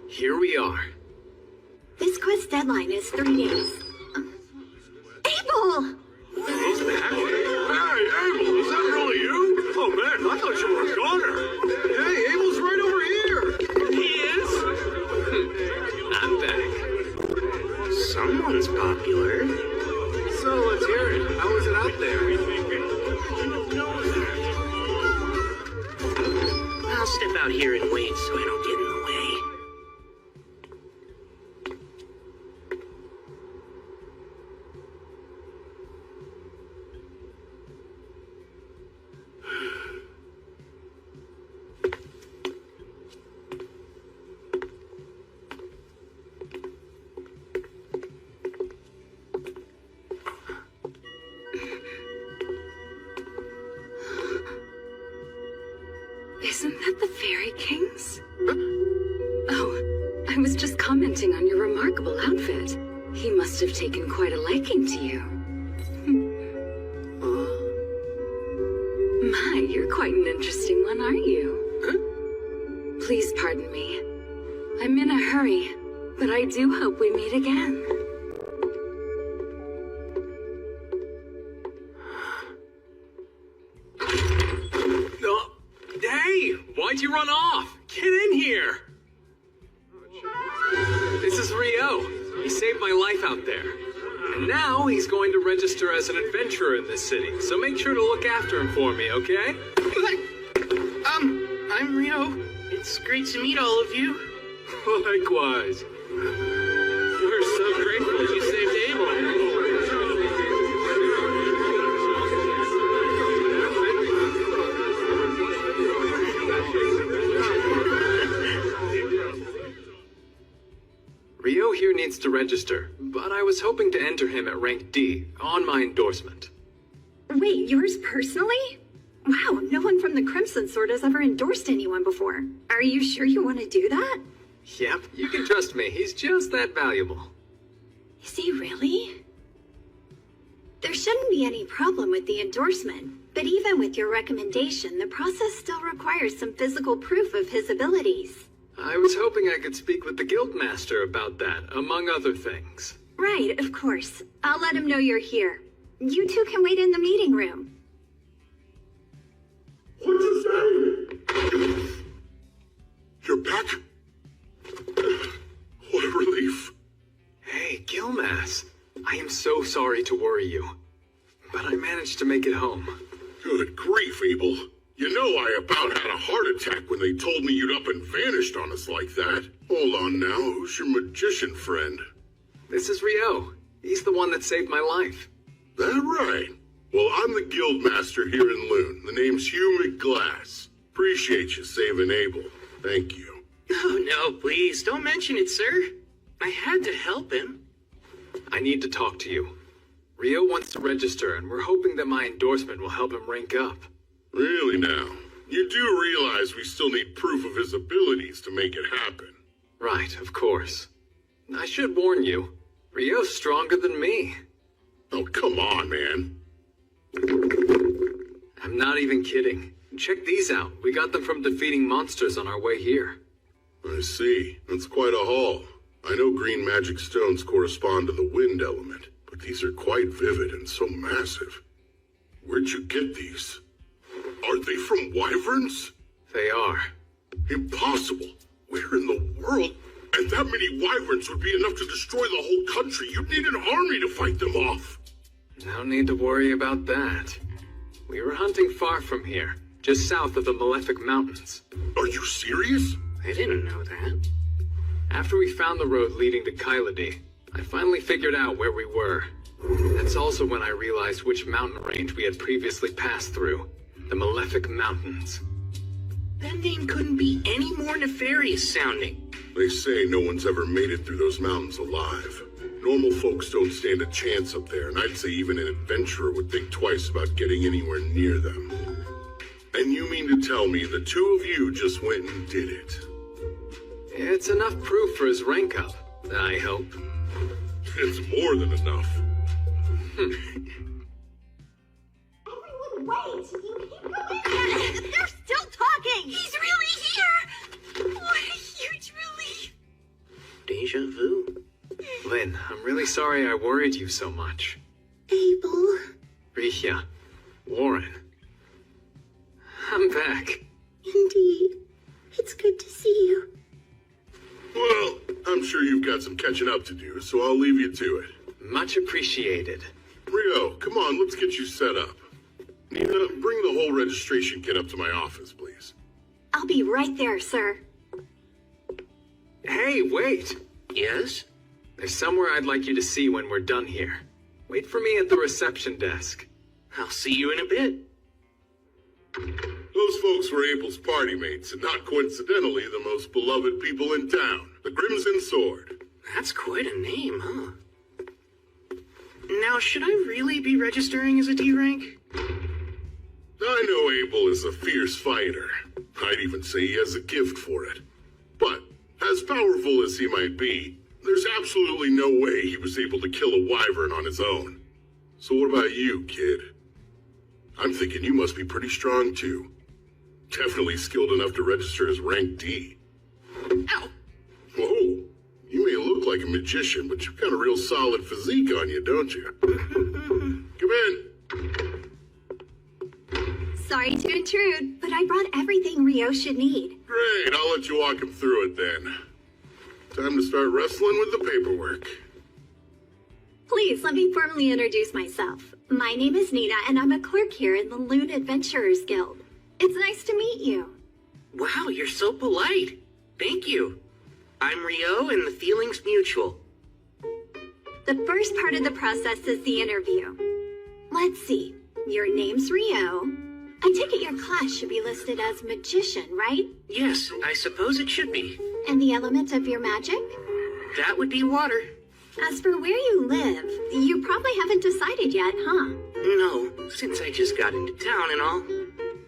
Here we are. This quest deadline is 3 days. Abel! He's back. Hey, Abel, is that really you? Oh man, I thought you were a goner. Hey, Abel's right over here. He is? I'm back. Someone's popular. So, let's hear it. How was it out there? I'll step out here and wait so I don't get in the way. Isn't that the Fairy Kings? Oh, I was just commenting on your remarkable outfit. He must have taken quite a liking to you. My, you're quite an interesting one, aren't you? Please pardon me. I'm in a hurry, but I do hope we meet again. Why'd you run off? Get in here! This is Rio. He saved my life out there. And now he's going to register as an adventurer in this city, so make sure to look after him for me, okay? I'm Rio. It's great to meet all of you. Likewise. We're so grateful you saved Abel. Rio here needs to register, but I was hoping to enter him at rank D on my endorsement. Wait, yours personally? Wow, no one from the Crimson Sword has ever endorsed anyone before. Are you sure you want to do that? Yep, you can trust me. He's just that valuable. Is he really? There shouldn't be any problem with the endorsement, but even with your recommendation, the process still requires some physical proof of his abilities. I was hoping I could speak with the Guildmaster about that, among other things. Right, of course. I'll let him know you're here. You two can wait in the meeting room. What'd you say? You're back? What a relief. Hey, Gilmas. I am so sorry to worry you, but I managed to make it home. Good grief, Abel. You know I about had a heart attack when they told me you'd up and vanished on us like that. Hold on now, who's your magician friend? This is Rio. He's the one that saved my life. That right. Well, I'm the Guildmaster here in Loon. The name's Hugh McGlass. Appreciate you saving Abel. Thank you. Oh, no, please, don't mention it, sir. I had to help him. I need to talk to you. Rio wants to register, and we're hoping that my endorsement will help him rank up. Really now? You do realize we still need proof of his abilities to make it happen. Right, of course. I should warn you, Rio's stronger than me. Oh, come on, man. I'm not even kidding. Check these out. We got them from defeating monsters on our way here. I see. That's quite a haul. I know green magic stones correspond to the wind element, but these are quite vivid and so massive. Where'd you get these? Are they from wyverns? They are. Impossible. Where in the world? And that many wyverns would be enough to destroy the whole country. You'd need an army to fight them off. No need to worry about that. We were hunting far from here, just south of the Malefic Mountains. Are you serious? I didn't know that. After we found the road leading to Kyladi, I finally figured out where we were. That's also when I realized which mountain range we had previously passed through. The Malefic Mountains. That name couldn't be any more nefarious sounding. They say no one's ever made it through those mountains alive. Normal folks don't stand a chance up there, and I'd say even an adventurer would think twice about getting anywhere near them. And you mean to tell me the two of you just went and did it? It's enough proof for his rank up, I hope. It's more than enough. Everyone wait! You keep going! They're still talking! He's really here! What a huge relief! Deja vu. Lynn, I'm really sorry I worried you so much. Abel. Rihya. Warren. I'm back. Indeed. It's good to see you. Well, I'm sure you've got some catching up to do, so I'll leave you to it. Much appreciated. Rio, come on, let's get you set up. Nina, bring the whole registration kit up to my office, please. I'll be right there, sir. Hey, wait! Yes? There's somewhere I'd like you to see when we're done here. Wait for me at the reception desk. I'll see you in a bit. Those folks were Abel's party mates, and not coincidentally the most beloved people in town, the Crimson Sword. That's quite a name, huh? Now, should I really be registering as a D rank? I know Abel is a fierce fighter. I'd even say he has a gift for it. But, as powerful as he might be, there's absolutely no way he was able to kill a wyvern on his own. So what about you, kid? I'm thinking you must be pretty strong, too. Definitely skilled enough to register as rank D. Ow! Whoa, you may look like a magician, but you've got a real solid physique on you, don't you? Come in. Sorry to intrude, but I brought everything Rio should need. Great, I'll let you walk him through it then. Time to start wrestling with the paperwork. Please, let me formally introduce myself. My name is Nina, and I'm a clerk here in the Loon Adventurers Guild. It's nice to meet you. Wow, you're so polite. Thank you. I'm Rio, and the feeling's mutual. The first part of the process is the interview. Let's see. Your name's Rio. I take it your class should be listed as magician, right? Yes, I suppose it should be. And the element of your magic? That would be water. As for where you live, you probably haven't decided yet, huh? No, since I just got into town and all.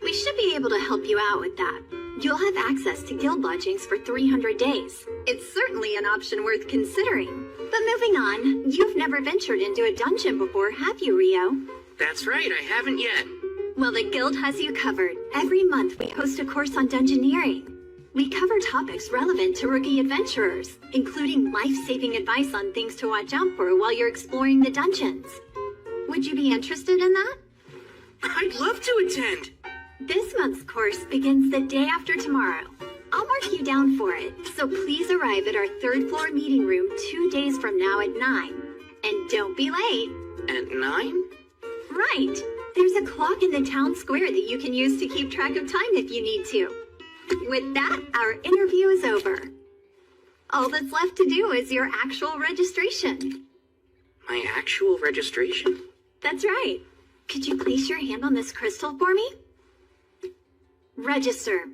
We should be able to help you out with that. You'll have access to guild lodgings for 300 days. It's certainly an option worth considering. But moving on, you've never ventured into a dungeon before, have you, Rio? That's right, I haven't yet. Well, the guild has you covered. Every month we host a course on dungeoneering. We cover topics relevant to rookie adventurers, including life-saving advice on things to watch out for while you're exploring the dungeons. Would you be interested in that? I'd love to attend. This month's course begins the day after tomorrow. I'll mark you down for it, so please arrive at our third floor meeting room 2 days from now at 9. And don't be late. At 9? Right. There's a clock in the town square that you can use to keep track of time if you need to. With that, our interview is over. All that's left to do is your actual registration. My actual registration? That's right. Could you place your hand on this crystal for me? Register.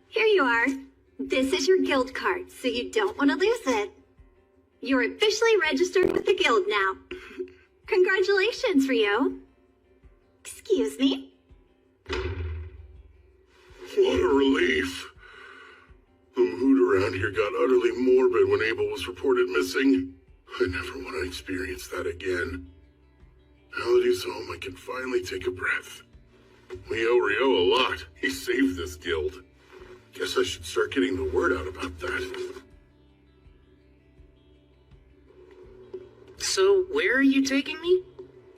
Here you are. This is your guild card, so you don't want to lose it. You're officially registered with the guild now. Congratulations, Rio. Excuse me? What a relief. The mood around here got utterly morbid when Abel was reported missing. I never want to experience that again. Now that he's home, I can finally take a breath. We owe Rio a lot. He saved this guild. Guess I should start getting the word out about that. So, where are you taking me?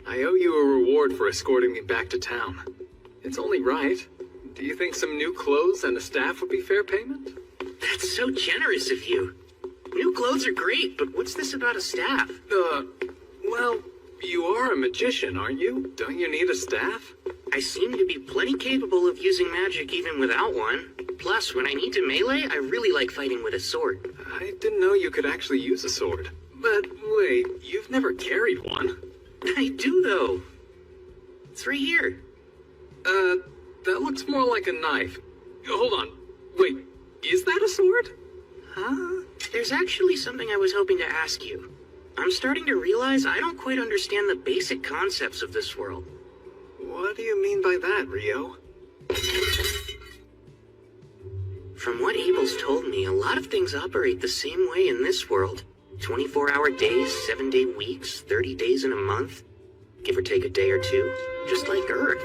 I owe you a reward for escorting me back to town. It's only right. Do you think some new clothes and a staff would be fair payment? That's so generous of you. New clothes are great, but what's this about a staff? Well, you are a magician, aren't you? Don't you need a staff? I seem to be plenty capable of using magic even without one. Plus, when I need to melee, I really like fighting with a sword. I didn't know you could actually use a sword. But wait, you've never carried one. I do, though. It's right here. That looks more like a knife. Hold on. Wait, is that a sword? Huh? There's actually something I was hoping to ask you. I'm starting to realize I don't quite understand the basic concepts of this world. What do you mean by that, Rio? From what Abel's told me, a lot of things operate the same way in this world. 24-hour days, 7-day weeks, 30 days in a month. Give or take a day or two. Just like Earth.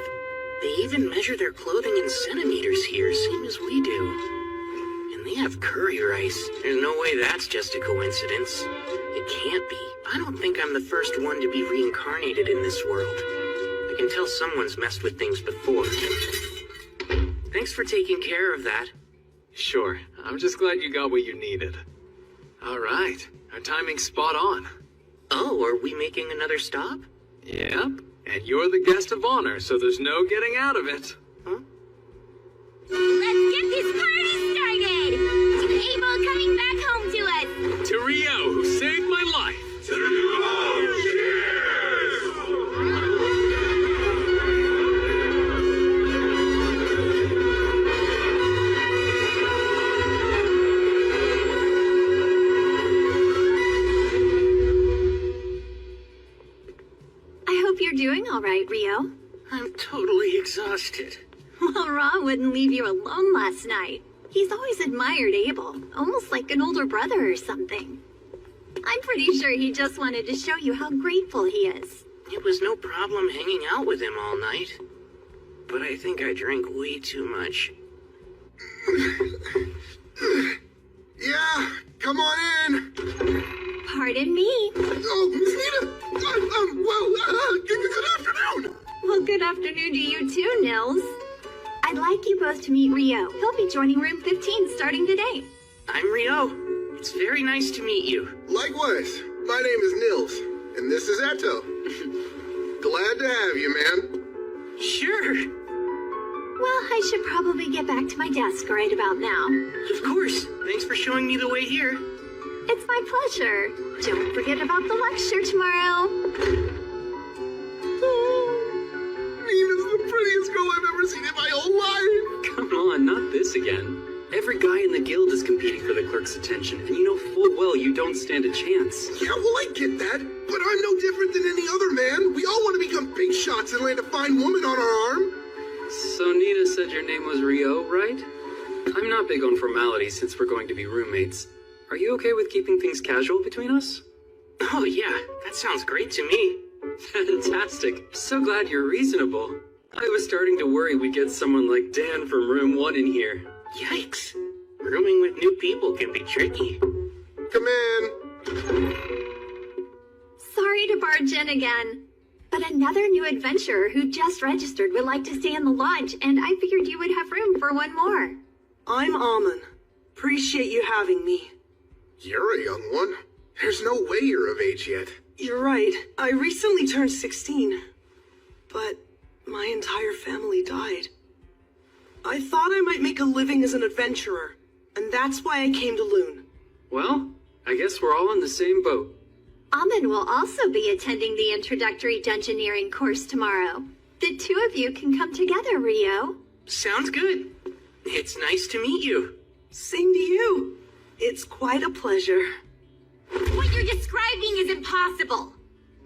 They even measure their clothing in centimeters here, same as we do. And they have courier ice. There's no way that's just a coincidence. It can't be. I don't think I'm the first one to be reincarnated in this world. I can tell someone's messed with things before. Thanks for taking care of that. Sure. I'm just glad you got what you needed. All right. Our timing's spot on. Oh, are we making another stop? Yep. And you're the guest of honor, so there's no getting out of it. Huh? Let's get this party started! To Abel coming back home to us! To Rio, who saved my life! To you! Cheers! I hope you're doing all right, Rio. I'm totally exhausted. Well, Ra wouldn't leave you alone last night. He's always admired Abel, almost like an older brother or something. I'm pretty sure he just wanted to show you how grateful he is. It was no problem hanging out with him all night. But I think I drank way too much. Yeah, come on in. Pardon me. Oh, Miss Nina. Good afternoon. Well, good afternoon to you too, Nils. I'd like like you both to meet Rio. He'll be joining room 15 starting today. I'm Rio. It's very nice to meet you. Likewise. My name is Nils, and this is Eto. Glad to have you, man. Sure. Well, I should probably get back to my desk right about now. Of course. Thanks for showing me the way here. It's my pleasure. Don't forget about the lecture tomorrow. Nina's the prettiest girl I've ever seen in my whole life. Come on, not this again. Every guy in the guild is competing for the clerk's attention, and you know full well you don't stand a chance. Yeah, well, I get that, but I'm no different than any other man. We all want to become big shots and land a fine woman on our arm. So Nina said your name was Rio, right? I'm not big on formalities since we're going to be roommates. Are you okay with keeping things casual between us? Oh yeah, that sounds great to me. Fantastic. So glad you're reasonable. I was starting to worry we'd get someone like Dan from room 1 in here. Yikes. Rooming with new people can be tricky. Come in. Sorry to barge in again, but another new adventurer who just registered would like to stay in the lodge, and I figured you would have room for one more. I'm Amon. Appreciate you having me. You're a young one. There's no way you're of age yet. You're right. I recently turned 16. But my entire family died. I thought I might make a living as an adventurer, and that's why I came to Loon. Well, I guess we're all in the same boat. Amin will also be attending the introductory dungeoneering course tomorrow. The two of you can come together, Rio. Sounds good. It's nice to meet you. Same to you. It's quite a pleasure. What you're describing is impossible.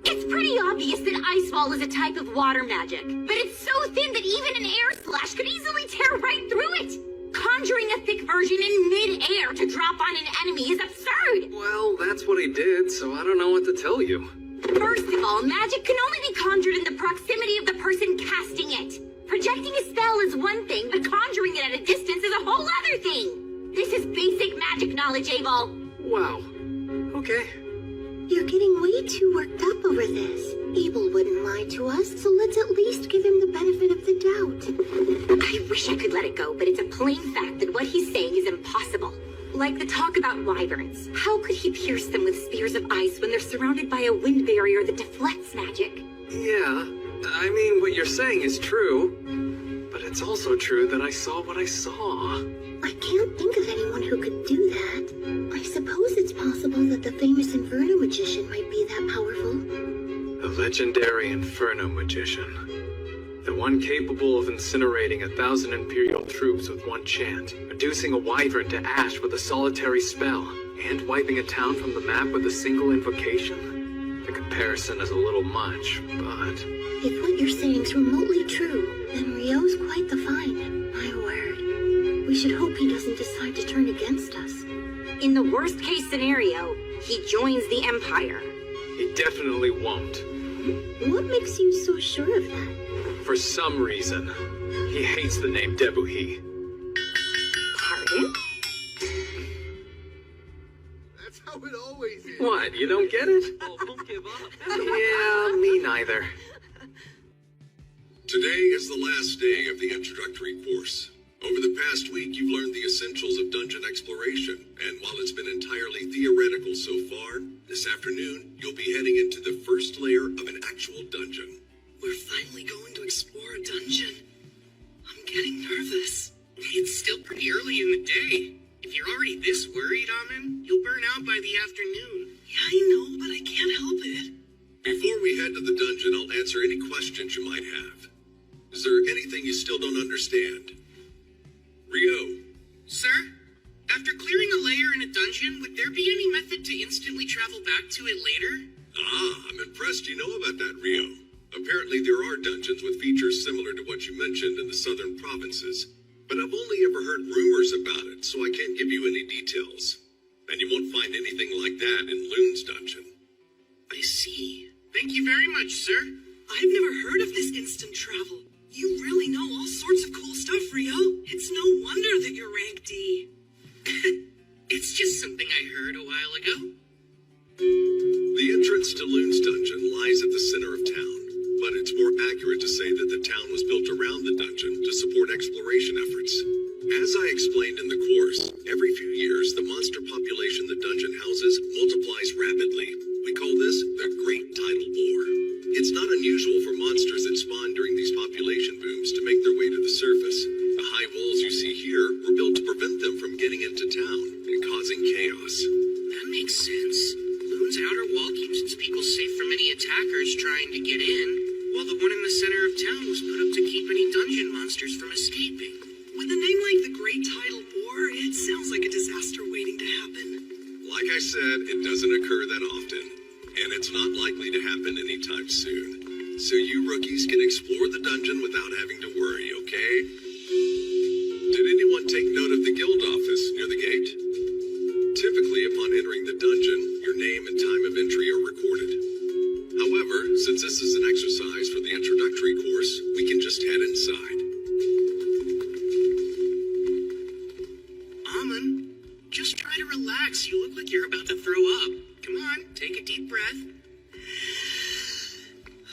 It's pretty obvious that ice wall is a type of water magic, but it's so thin that even an air slash could easily tear right through it. Conjuring a thick version in mid-air to drop on an enemy is absurd. Well, that's what he did, so I don't know what to tell you. First of all, magic can only be conjured in the proximity of the person casting it. Projecting a spell is one thing, but conjuring it at a distance is a whole other thing. This is basic magic knowledge, Abel. Wow. Okay. You're getting way too worked up over this. Abel wouldn't lie to us, so let's at least give him the benefit of the doubt. I wish I could let it go, but it's a plain fact that what he's saying is impossible. Like the talk about wyverns. How could he pierce them with spears of ice when they're surrounded by a wind barrier that deflects magic? Yeah, I mean, what you're saying is true. But it's also true that I saw what I saw. I can't think of anyone who could do that. I suppose it's possible that the famous Inferno magician might be that powerful. The legendary Inferno magician. The one capable of incinerating 1,000 Imperial troops with one chant, reducing a wyvern to ash with a solitary spell, and wiping a town from the map with a single invocation. The comparison is a little much, but... If what you're saying's remotely true, then Rio's quite the find. My word. We should hope he doesn't decide to turn against us. In the worst case scenario, he joins the Empire. He definitely won't. What makes you so sure of that? For some reason, he hates the name Debuhi. Pardon? That's how it always is. What, you don't get it? Oh, don't give up. Yeah, me neither. Today is the last day of the introductory course. Over the past week, you've learned the essentials of dungeon exploration, and while it's been entirely theoretical so far, this afternoon, you'll be heading into the first layer of an actual dungeon. We're finally going to explore a dungeon. I'm getting nervous. It's still pretty early in the day. If you're already this worried, Amin, you'll burn out by the afternoon. Yeah, I know, but I can't help it. Before we head to the dungeon, I'll answer any questions you might have. Is there anything you still don't understand? Rio. Sir, after clearing a layer in a dungeon, would there be any method to instantly travel back to it later? I'm impressed you know about that, Rio. Apparently there are dungeons with features similar to what you mentioned in the southern provinces, but I've only ever heard rumors about it, so I can't give you any details. And you won't find anything like that in Loon's dungeon. I see. Thank you very much, sir. I've never heard of this instant travel. You really know all sorts of cool stuff, Rio. It's no wonder that you're rank D. It's just something I heard a while ago. The entrance to Loon's dungeon lies at the center of town. but it's more accurate to say that the town was built around the dungeon to support exploration efforts. As I explained in the course, every few years the monster population the dungeon houses multiplies rapidly. We call this the Great Tidal War. It's not unusual for monsters that spawn during these population booms to make their way to the surface. The high walls you see here were built to prevent them from getting into town and causing chaos. That makes sense. Loon's outer wall keeps its people safe from any attackers trying to get in, while the one in the center of town was put up to keep any dungeon monsters from escaping. With a name like the Great Tidal War, it sounds like a disaster waiting to happen. Like I said, it doesn't occur that often, and it's not likely to happen anytime soon. So you rookies can explore the dungeon without having to worry, okay? Did anyone take note of the guild office near the gate? Typically, upon entering the dungeon, your name and time of entry are recorded. However, since this is an exercise for the introductory course, we can just head inside. Almond, just try to relax. You look like you're about to throw up. Come on, take a deep breath.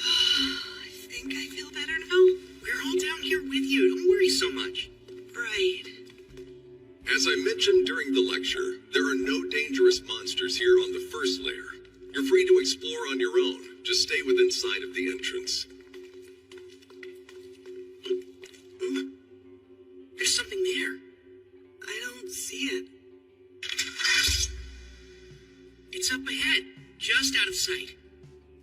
I think I feel better now. We're all down here with you. Don't worry so much. Right. As I mentioned during the lecture, there are no dangerous monsters here on the first layer. You're free to explore on your own. Just stay within sight of the entrance. There's something there. I don't see it. It's up ahead, just out of sight.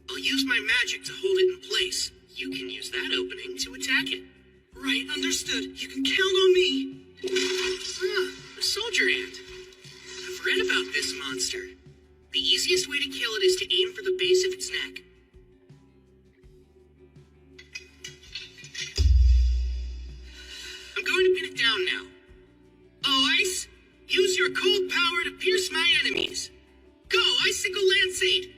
I'll use my magic to hold it in place. You can use that opening to attack it. Right, understood. You can count on me. Ah, a soldier ant. I've read about this monster. The easiest way to kill it is to aim for the base of its neck. I'm going to pin it down now. Oh, Ice! Use your cold power to pierce my enemies. Go, Icicle Lanceade!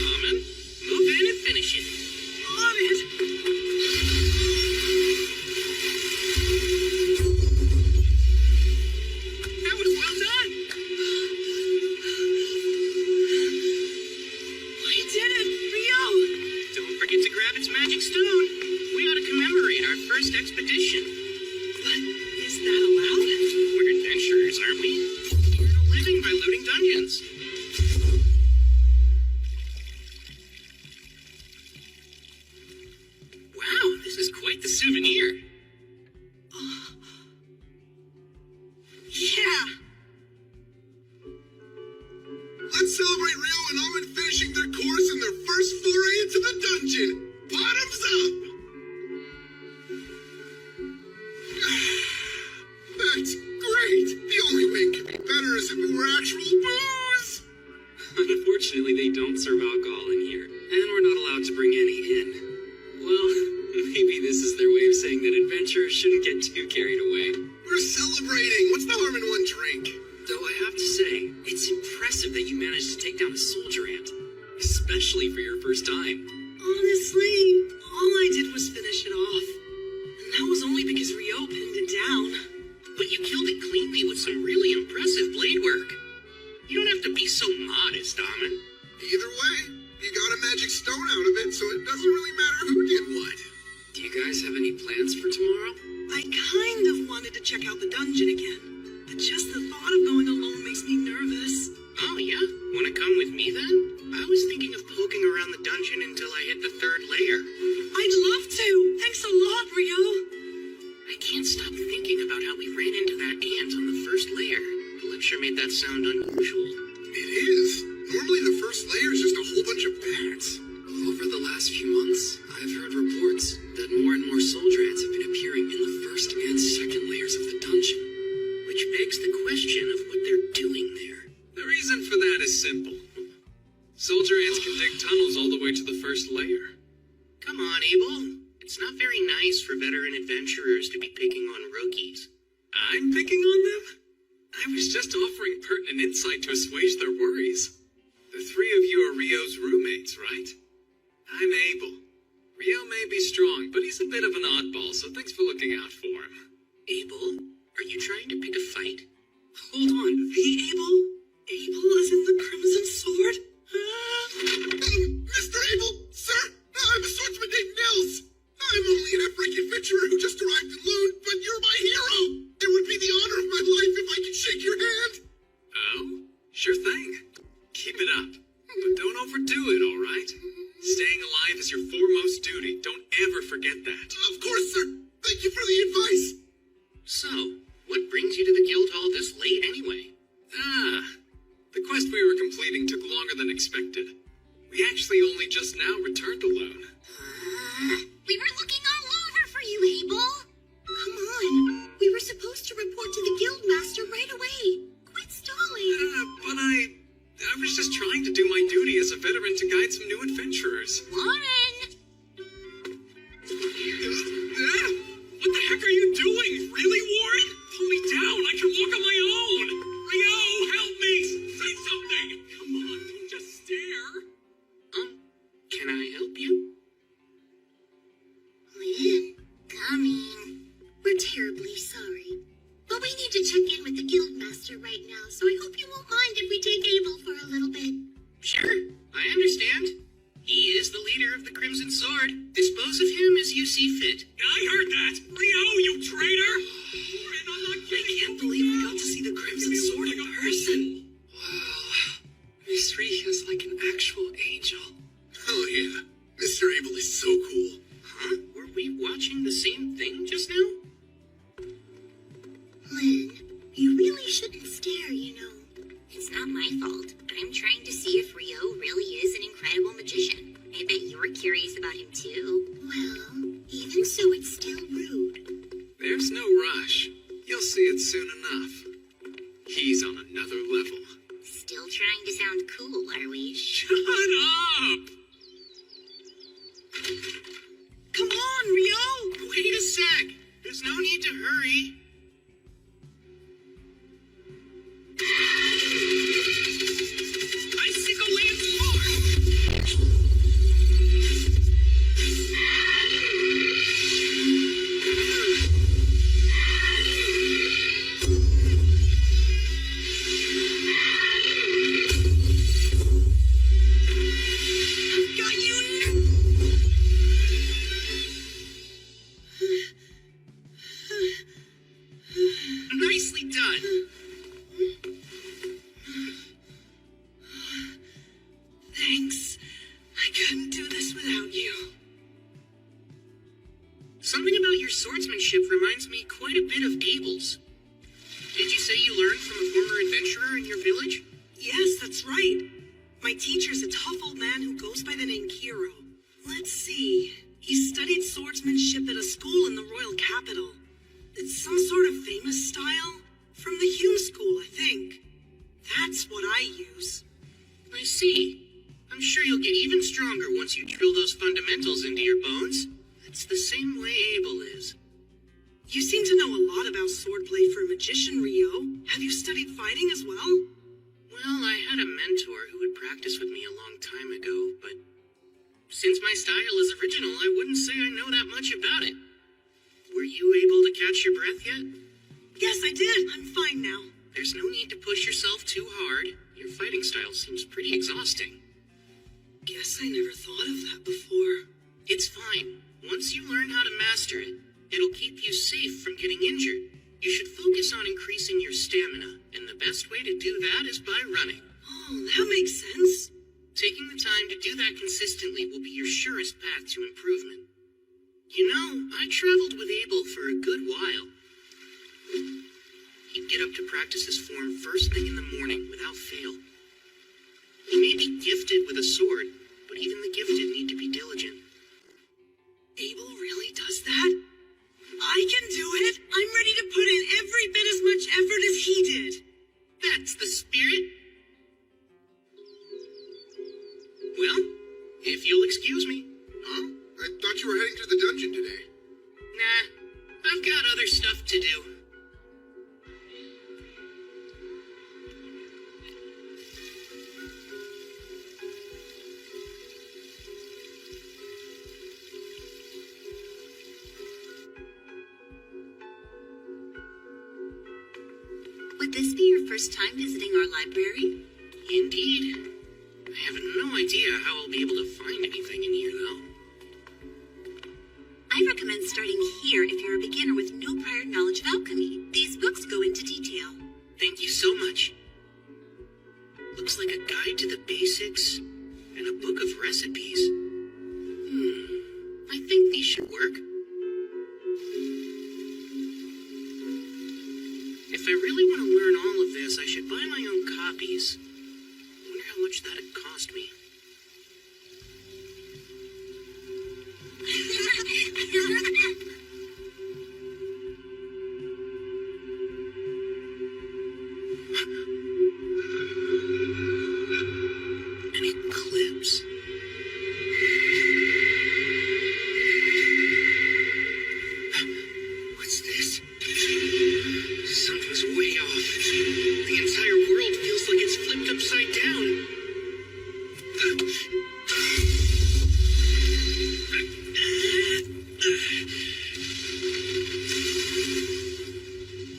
Common, move in and finish it. On it! That was well done. We did it! Rio! Don't forget to grab its magic stone. We ought to commemorate our first expedition. But is that allowed? We're adventurers, aren't we? We're a living by looting dungeons. Wow, this is quite the souvenir. Yeah! Let's celebrate Rio and Almond finishing their course in their first foray into the dungeon. Bottoms up! That's great! The only way it could be better is if it were actual booze! Unfortunately, they don't serve alcohol in here, and we're not allowed to bring any in. Well, maybe this is their way of saying that adventurers shouldn't get too carried away. We're celebrating! What's the harm in one drink? Though I have to say, it's impressive that you managed to take down a soldier ant, especially for your first time. Honestly, all I did was finish it off. And that was only because Rio pinned it down. But you killed it cleanly with some really impressive blade work. You don't have to be so modest, Amon. Either way, you got a magic stone out of it, so it doesn't really matter who did what. Do you guys have any plans for tomorrow? I kind of wanted to check out the dungeon again. But just the thought of going alone makes me nervous. Oh, yeah? Wanna come with me then? I was thinking of poking around the dungeon until I hit the third layer. I'd love to. Thanks a lot, Rio. I can't stop thinking about how we ran into that ant on the first layer. The lecture made that sound unusual. It is. Normally the first layer is just a whole bunch of bats. Over the last few months, I've heard reports that more and more soldier ants have been appearing in the first and second layers of the dungeon. Which begs the question of what they're doing there. The reason for that is simple. Soldier ants can dig tunnels all the way to the first layer. Come on, Abel. It's not very nice for veteran adventurers to be picking on rookies. I'm picking on them? I was just offering pertinent insight to assuage their worries. The three of you are Rio's roommates, right? I'm Abel. Rio may be strong, but he's a bit of an oddball, so thanks for looking out for him. Abel, are you trying to pick a fight? Hold on, The Abel? Abel is in the Crimson Sword? galactic loon, but you're my hero! It would be the honor of my life if I could shake your hand! Oh? Sure thing. Keep it up. But don't overdo it, all right? Staying alive is your foremost duty. Don't ever forget that. Of course, sir! Thank you for the advice! So, what brings you to the guild hall this late anyway? The quest we were completing took longer than expected. We actually only just now returned alone. We were looking all over for you, Abel. Come on. We were supposed to report to the guildmaster right away. Quit stalling. But I was just trying to do my duty as a veteran to guide some new adventurers. Lauren! What the heck are you doing? Really, Warren? Pull me down. I can walk on my own. Rio, help me. Say something. Come on, don't just stare. Can I help you? Lynn, coming. We're terribly sorry. But we need to check in with the guildmaster right now, so I hope you won't mind if we take Abel for a little bit. Sure, I understand. He is the leader of the Crimson Sword. Dispose of him as you see fit. I heard that. Rio, you traitor. Warren, I'm not kidding. I can't believe we got to see the Crimson Sword in person. Wow. Miss Ree is like an actual angel. Oh yeah, Mr. Abel is so cool. Huh? Were we watching the same thing just now? Lynn, you really shouldn't stare, you know. It's not my fault. I'm trying to see if Rio really is an incredible magician. I bet you're curious about him too. Well, even so, it's still rude. There's no rush. You'll see it soon enough. He's on another level. Still trying to sound cool, are we? Shut up! Come on, Rio! Wait a sec. There's no need to hurry. Icicle Lance Force! Got you! Nicely done. Thanks. I couldn't do this without you. Something about your swordsmanship reminds me quite a bit of Abel's. Did you say you learned from a former adventurer in your village? Yes, that's right. My teacher's a tough old man who goes by the name Kiro. Let's see. He studied swordsmanship at a school in the royal capital. It's some sort of famous style. From the Hume School, I think. That's what I use. I see. I'm sure you'll get even stronger once you drill those fundamentals into your bones. That's the same way Abel is. You seem to know a lot about swordplay for a magician, Rio. Have you studied fighting as well? Well, I had a mentor who would practice with me a long time ago, but since my style is original, I wouldn't say I know that much about it. Were you able to catch your breath yet? Yes, I did. I'm fine now. There's no need to push yourself too hard. Your fighting style seems pretty exhausting. Guess I never thought of that before. It's fine. Once you learn how to master it, it'll keep you safe from getting injured. You should focus on increasing your stamina, and the best way to do that is by running. Oh, that makes sense. Taking the time to do that consistently will be your surest path to improvement. You know, I traveled with Abel for a good while. He'd get up to practice his form first thing in the morning without fail. He may be gifted with a sword, but even the gifted need to be diligent. Abel really does that? I can do it! I'm ready to put in every bit as much effort as he did! That's the spirit! Well, if you'll excuse me. Huh? I thought you were heading to the dungeon today. Nah, I've got other stuff to do. Would this be your first time visiting our library? Indeed. I have no idea how I'll be able to find anything in here, though. I recommend starting here if you're a beginner with no prior knowledge of alchemy. These books go into detail. Thank you so much. Looks like a guide to the basics and a book of recipes. I think these should work. If I really want to learn all of this, I should buy my own copies. I wonder how much that'd cost me. An eclipse. What's this? Something's way off. The entire world feels like it's flipped upside down.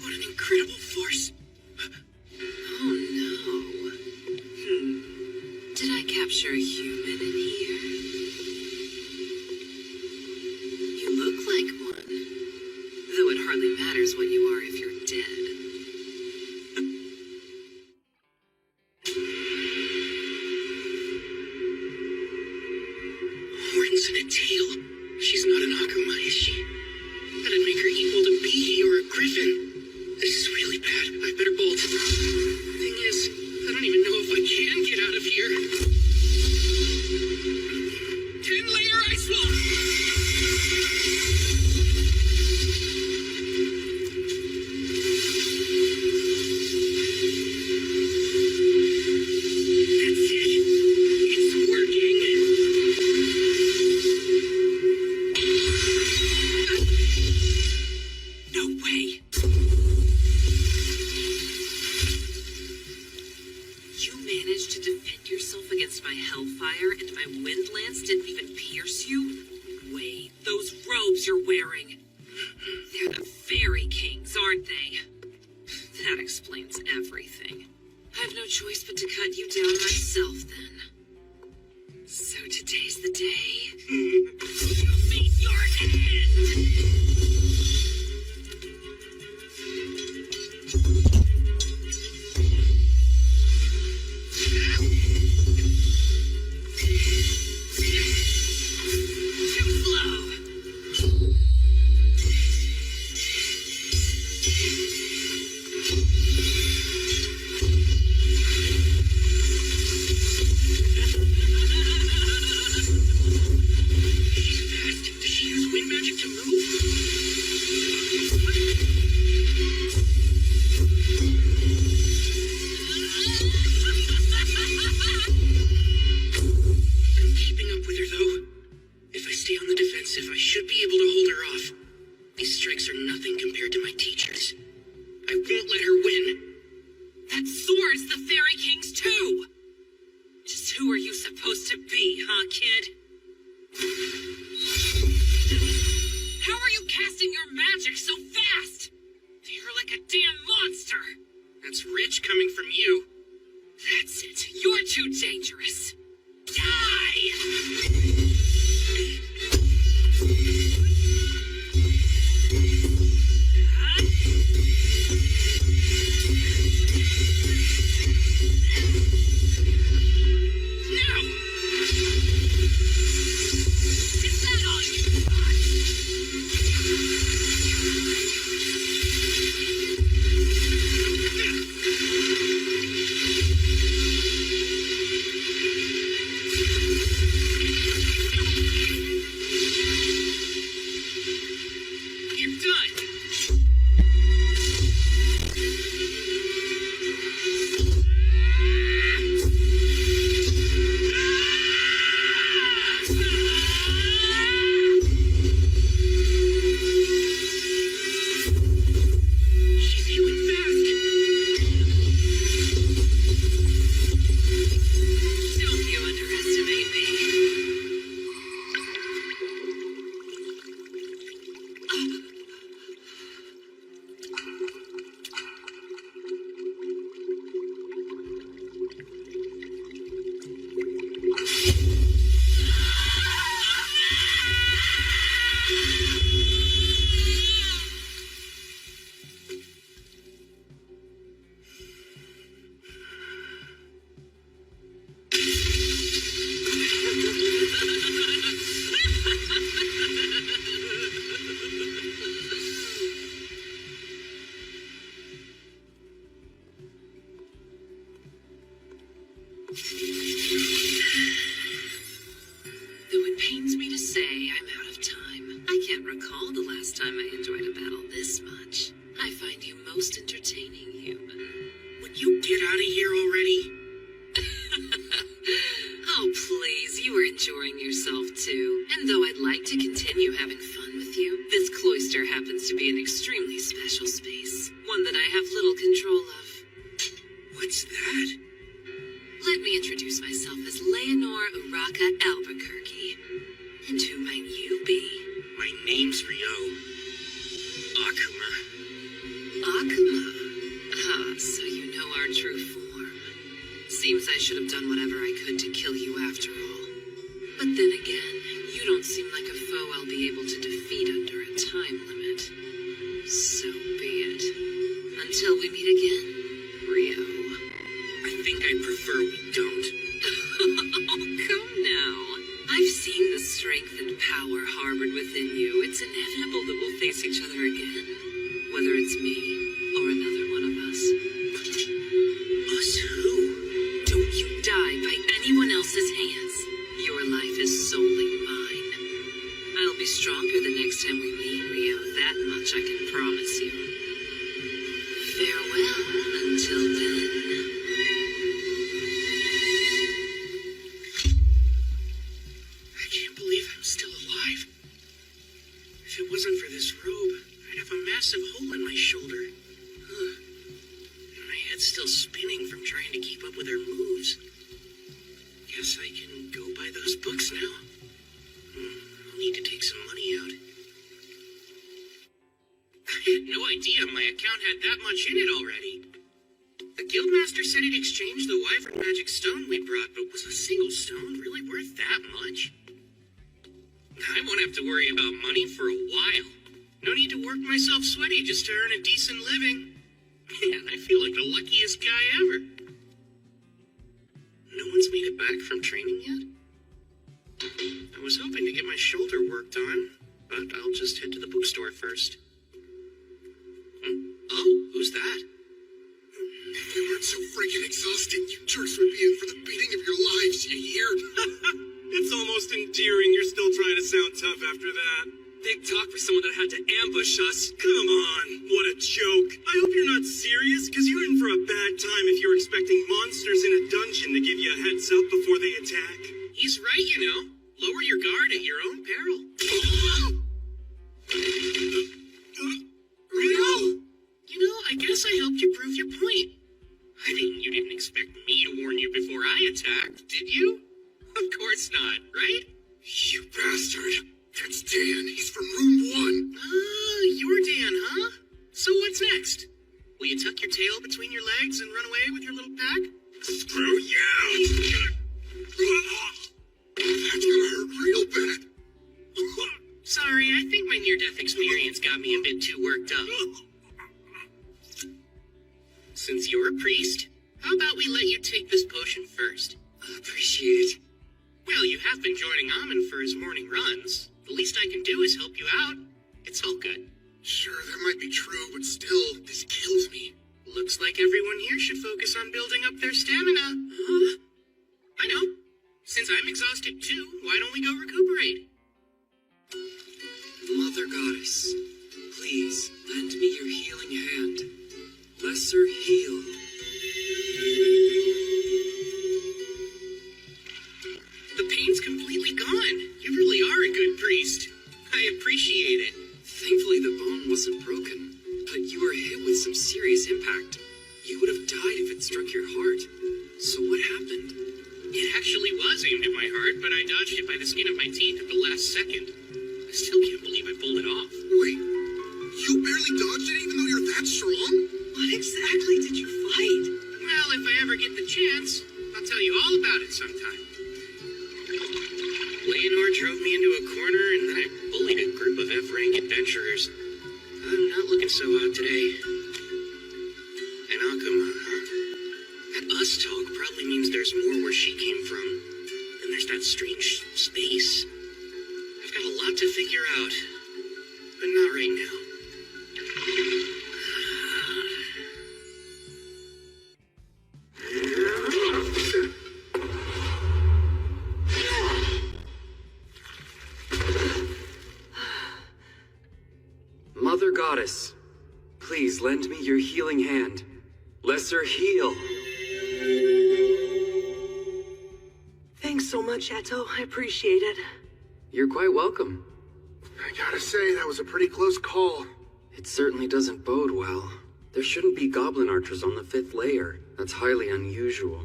What an incredible force. Oh no. Did I capture a human in here? You look like one. Though it hardly matters what you are if you're dead. Horns and a tail. She's not an Akuma, is she? That'd make her equal to Bee or a griffin. This is really bad. I better bolt. Thing is, I don't even know if I can get out of here. 10-layer ice wall! That's it. It's working. No way. You managed to defend yourself against my hellfire, and my wind lance didn't even pierce you? Wait, those robes you're wearing. They're the Fairy Kings, aren't they? That explains everything. I have no choice but to cut you down myself, then. So today's the day. Meet your end! Too slow! She's fast. Does she use wind magic to I'm keeping up with her, though. If I stay on the defensive, I should be able to hold her off. These strikes are nothing compared to my teachers. I won't let her win. That sword's the Fairy King's too! Just who are you supposed to be, huh, kid? How are you casting your magic so fast? You're like a damn monster! That's rich coming from you. That's it. You're too dangerous. Die! Now! Is that all you got? Though it pains me to say, I'm out of time. I can't recall the last time I enjoyed a battle this much. I find you most entertaining, human. Would you get out of here already? Oh, please, you were enjoying yourself too. And though I'd like to continue having fun with you, this cloister happens to be an extremely special space. One that I have little control of. What's that? Let me introduce myself as Leonore Uraka Albuquerque. And who might you be? My name's Rio. Akuma. Akuma? Ah, so you know our true form. Seems I should have done whatever I could to kill you after all. But then again, you don't seem like a foe I'll be able to defeat under a time limit. So be it. Until we meet again, Rio. I think I prefer we don't. Oh, come now. I've seen the strength and power harbored within you. It's inevitable that we'll face each other again. Whether it's me or another one of us. Us who? Don't you die by anyone else's hands. Your life is solely mine. I'll be stronger the next time we meet, Rio. That much I can promise you. Farewell until then. I can't believe I'm still alive. If it wasn't for this robe, I'd have a massive hole in my shoulder. Ugh. And my head's still spinning from trying to keep up with her moves. Guess I can go buy those books now. I'll need to take some money out. I had no idea my account had that much in it already. The guildmaster said he'd exchange the wyvern magic stone we brought, but was a single stone really worth that much? I won't have to worry about money for a while. No need to work myself sweaty just to earn a decent living. Man, I feel like the luckiest guy ever. No one's made it back from training yet? I was hoping to get my shoulder worked on, but I'll just head to the bookstore first. Oh, who's that? If you weren't so freaking exhausted, you jerks would be in for the beating of your lives, you hear? It's almost endearing you're still trying to sound tough after that. Big talk for someone that had to ambush us. Come on, what a joke. I hope you're not serious, because you're in for a bad time if you're expecting monsters in a dungeon to give you a heads up before they attack. He's right, you know. Lower your guard at your own peril. Rio! You know, I guess I helped you prove your point. I mean, you didn't expect me to warn you before I attacked, did you? Of course not, right? You bastard. That's Dan. He's from room 1. Ah, you're Dan, huh? So what's next? Will you tuck your tail between your legs and run away with your little pack? Screw you! That's gonna hurt real bad. Sorry, I think my near-death experience got me a bit too worked up. Since you're a priest, how about we let you take this potion first? Appreciate it. Well, you have been joining Amin for his morning runs. The least I can do is help you out. It's all good. Sure, that might be true, but still, this kills me. Looks like everyone here should focus on building up their stamina. Huh? I know. Since I'm exhausted too, why don't we go recuperate? Mother Goddess, please lend me your healing hand. Lesser heal. The pain's completely gone. You really are a good priest. I appreciate it. Thankfully the bone wasn't broken, but you were hit with some serious impact. You would have died if it struck your heart. So what happened? It actually was aimed at my heart, but I dodged it by the skin of my teeth at the last second. I still can't believe I pulled it off. Wait, you barely dodged it even though you're that strong? What exactly did you fight? Well, if I ever get the chance, I'll tell you all about it sometime. Leonore drove me into a corner, and then I bullied a group of F-rank adventurers. I'm not looking so hot today. And Akuma, huh? That us talk probably means there's more where she came from. And there's that strange space. I've got a lot to figure out. But not right now. goddess, please lend me your healing hand. Lesser heal. Thanks so much, Eto. I appreciate it. You're quite welcome. I gotta say, that was a pretty close call. It certainly doesn't bode well. There shouldn't be goblin archers on the 5th layer. That's highly unusual.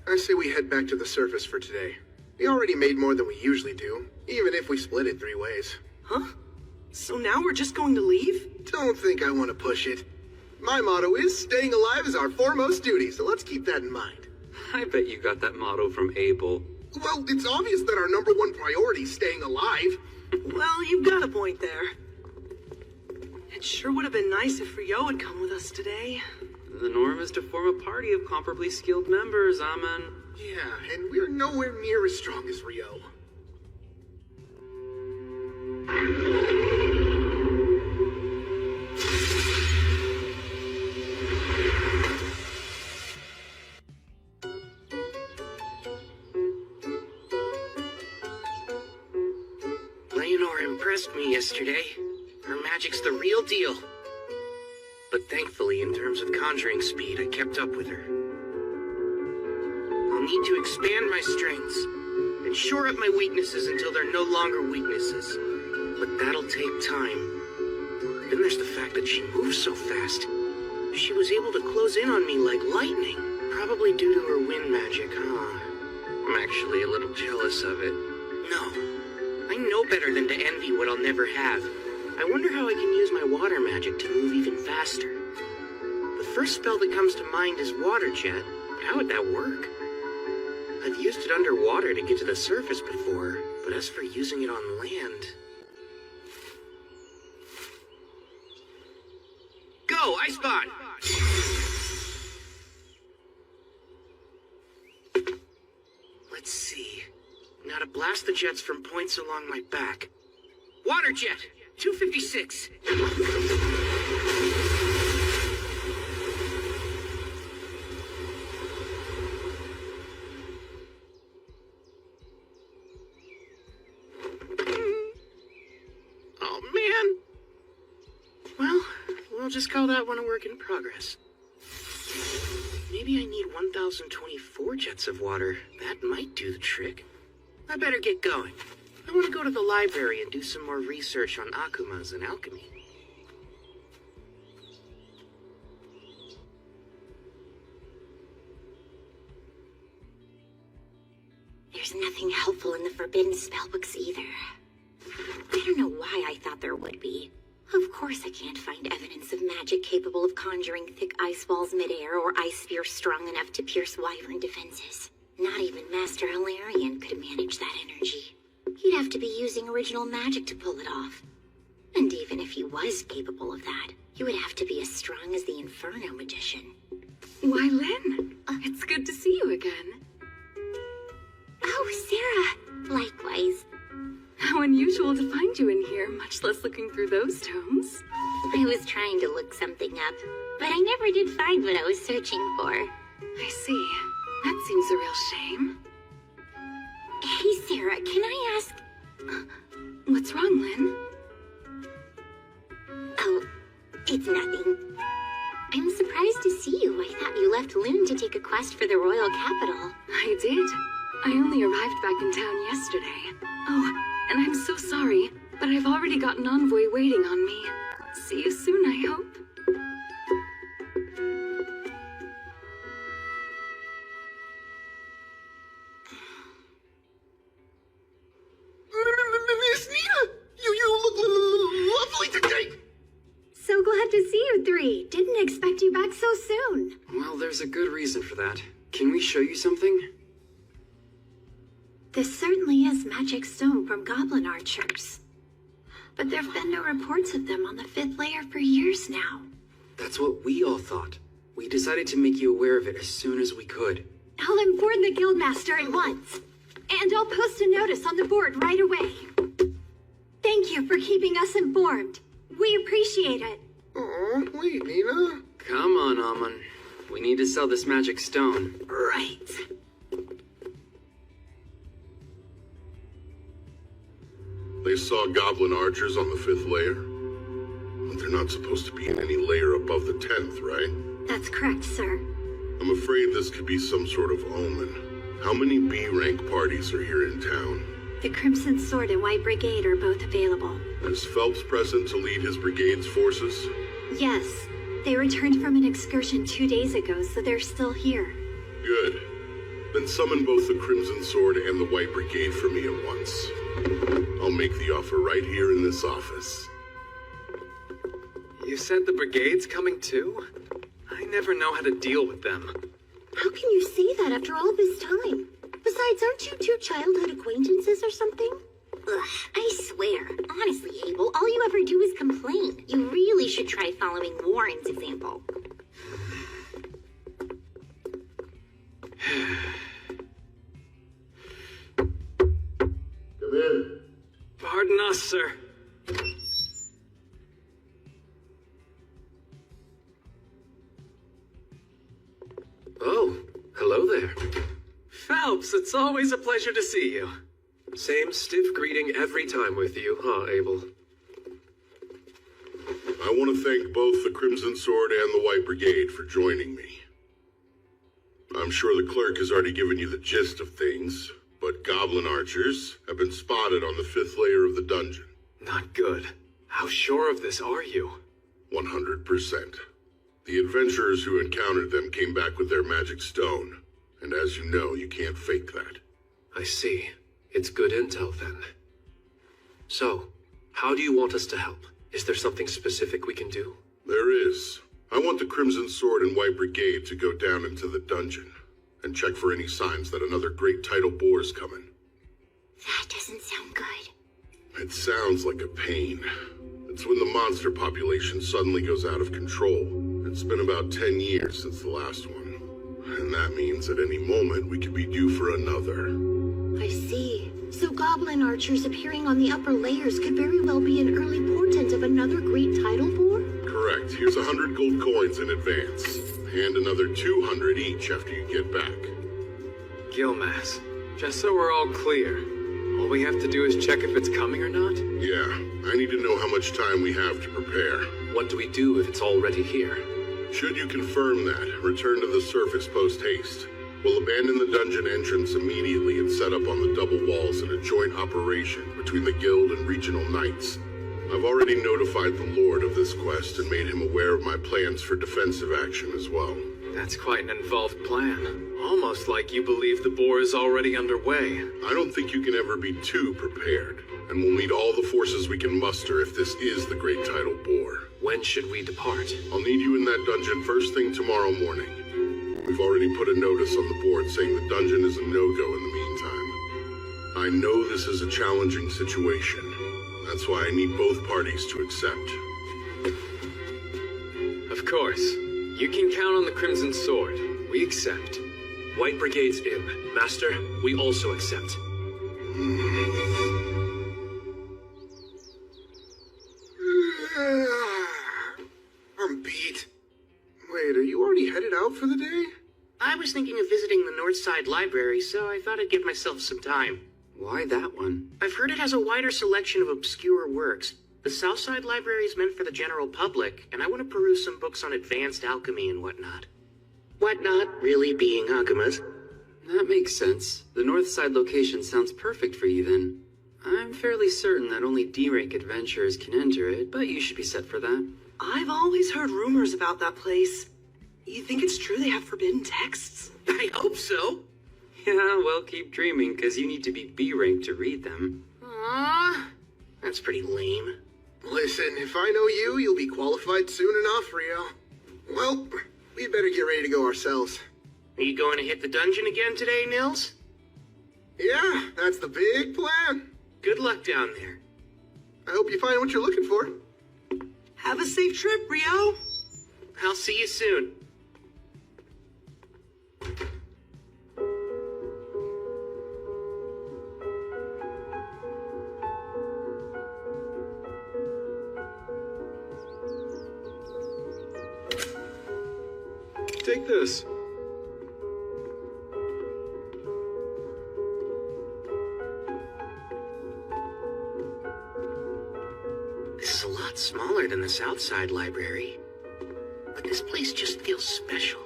I say we head back to the surface for today. We already made more than we usually do, even if we split it 3 ways. Huh? So now we're just going to leave? Don't think I want to push it. My motto is, staying alive is our foremost duty, so let's keep that in mind. I bet you got that motto from Abel. Well, it's obvious that our #1 priority is staying alive. Well, you've got a point there. It sure would have been nice if Rio had come with us today. The norm is to form a party of comparably skilled members, Amen. Yeah, and we're nowhere near as strong as Rio. Leonore impressed me yesterday. Her magic's the real deal. But thankfully, in terms of conjuring speed, I kept up with her. I'll need to expand my strengths and shore up my weaknesses until they're no longer weaknesses. But that'll take time. Then there's the fact that she moves so fast. She was able to close in on me like lightning, probably due to her wind magic, huh? I'm actually a little jealous of it. No, I know better than to envy what I'll never have. I wonder how I can use my water magic to move even faster. The first spell that comes to mind is Water Jet, but how would that work? I've used it underwater to get to the surface before, but as for using it on land... Go, Icebot! Let's see. Now to blast the jets from points along my back. Water Jet! 256. Oh, man. Well, we'll just call that one a work in progress. Maybe I need 1,024 jets of water. That might do the trick. I better get going. I want to go to the library and do some more research on akumas and alchemy. There's nothing helpful in the forbidden spellbooks either. I don't know why I thought there would be. Of course I can't find evidence of magic capable of conjuring thick ice walls midair or ice spears strong enough to pierce wyvern defenses. Not even Master Hilarion could manage that energy. He'd have to be using original magic to pull it off. And even if he was capable of that, he would have to be as strong as the Inferno magician. Why, Lynn, it's good to see you again. Oh, Sarah, likewise. How unusual to find you in here, much less looking through those tomes. I was trying to look something up, but I never did find what I was searching for. I see. That seems a real shame. Hey, Sarah, can I ask... What's wrong, Lynn? Oh, it's nothing. I'm surprised to see you. I thought you left Loon to take a quest for the royal capital. I did. I only arrived back in town yesterday. Oh, and I'm so sorry, but I've already got an envoy waiting on me. See you soon, I hope. Miss Nina! You look lovely today! So glad to see you three. Didn't expect you back so soon. Well, there's a good reason for that. Can we show you something? This certainly is magic stone from goblin archers. But there've been no reports of them on the 5th layer for years now. That's what we all thought. We decided to make you aware of it as soon as we could. I'll inform the guildmaster at once. And I'll post a notice on the board right away. Thank you for keeping us informed. We appreciate it. Aw, wait, Nina. Come on, Amon. We need to sell this magic stone. Right. They saw goblin archers on the 5th layer. They're not supposed to be in any layer above the 10th, right? That's correct, sir. I'm afraid this could be some sort of omen. How many B-rank parties are here in town? The Crimson Sword and White Brigade are both available. Is Phelps present to lead his brigade's forces? Yes. They returned from an excursion 2 days ago, so they're still here. Good. Then summon both the Crimson Sword and the White Brigade for me at once. I'll make the offer right here in this office. You said the brigade's coming too? I never know how to deal with them. How can you say that after all this time? Besides, aren't you two childhood acquaintances or something? Ugh, I swear. Honestly, Abel, all you ever do is complain. You really should try following Warren's example. Come in. Pardon us, sir. Oh, hello there. Phelps, it's always a pleasure to see you. Same stiff greeting every time with you, huh, Abel? I want to thank both the Crimson Sword and the White Brigade for joining me. I'm sure the clerk has already given you the gist of things, but goblin archers have been spotted on the 5th layer of the dungeon. Not good. How sure of this are you? 100%. The adventurers who encountered them came back with their magic stone, and as you know, you can't fake that. I see. It's good intel, then. So, how do you want us to help? Is there something specific we can do? There is. I want the Crimson Sword and White Brigade to go down into the dungeon and check for any signs that another great tidal boar is coming. That doesn't sound good. It sounds like a pain. It's when the monster population suddenly goes out of control. It's been about 10 years since the last one. And that means at any moment we could be due for another. I see. So goblin archers appearing on the upper layers could very well be an early portent of another great tidal boar? Correct. Here's 100 gold coins in advance. And another 200 each after you get back. Gilmas, just so we're all clear, all we have to do is check if it's coming or not? Yeah, I need to know how much time we have to prepare. What do we do if it's already here? Should you confirm that, return to the surface post-haste. We'll abandon the dungeon entrance immediately and set up on the double walls in a joint operation between the guild and regional knights. I've already notified the Lord of this quest and made him aware of my plans for defensive action as well. That's quite an involved plan. Almost like you believe the boar is already underway. I don't think you can ever be too prepared, and we'll need all the forces we can muster if this is the great tidal boar. When should we depart? I'll need you in that dungeon first thing tomorrow morning. We've already put a notice on the board saying the dungeon is a no-go in the meantime. I know this is a challenging situation. That's why I need both parties to accept. Of course. You can count on the Crimson Sword. We accept. White Brigade's in. Master, we also accept. I'm beat. Wait, are you already headed out for the day? I was thinking of visiting the North Side Library, so I thought I'd give myself some time. Why that one? I've heard it has a wider selection of obscure works. The South Side Library is meant for the general public, and I want to peruse some books on advanced alchemy and whatnot. Whatnot really being Akamas. That makes sense. The North Side location sounds perfect for you then. I'm fairly certain that only D-rank adventurers can enter it, but you should be set for that. I've always heard rumors about that place. You think it's true they have forbidden texts? I hope so. Yeah, well, keep dreaming, because you need to be B-rank to read them. Aww, that's pretty lame. Listen, if I know you, you'll be qualified soon enough, Rio. Well, we better get ready to go ourselves. Are you going to hit the dungeon again today, Nils? Yeah, that's the big plan. Good luck down there. I hope you find what you're looking for. Have a safe trip, Rio. I'll see you soon. Take this. This is a lot smaller smaller than the Southside Library, but this place just feels special.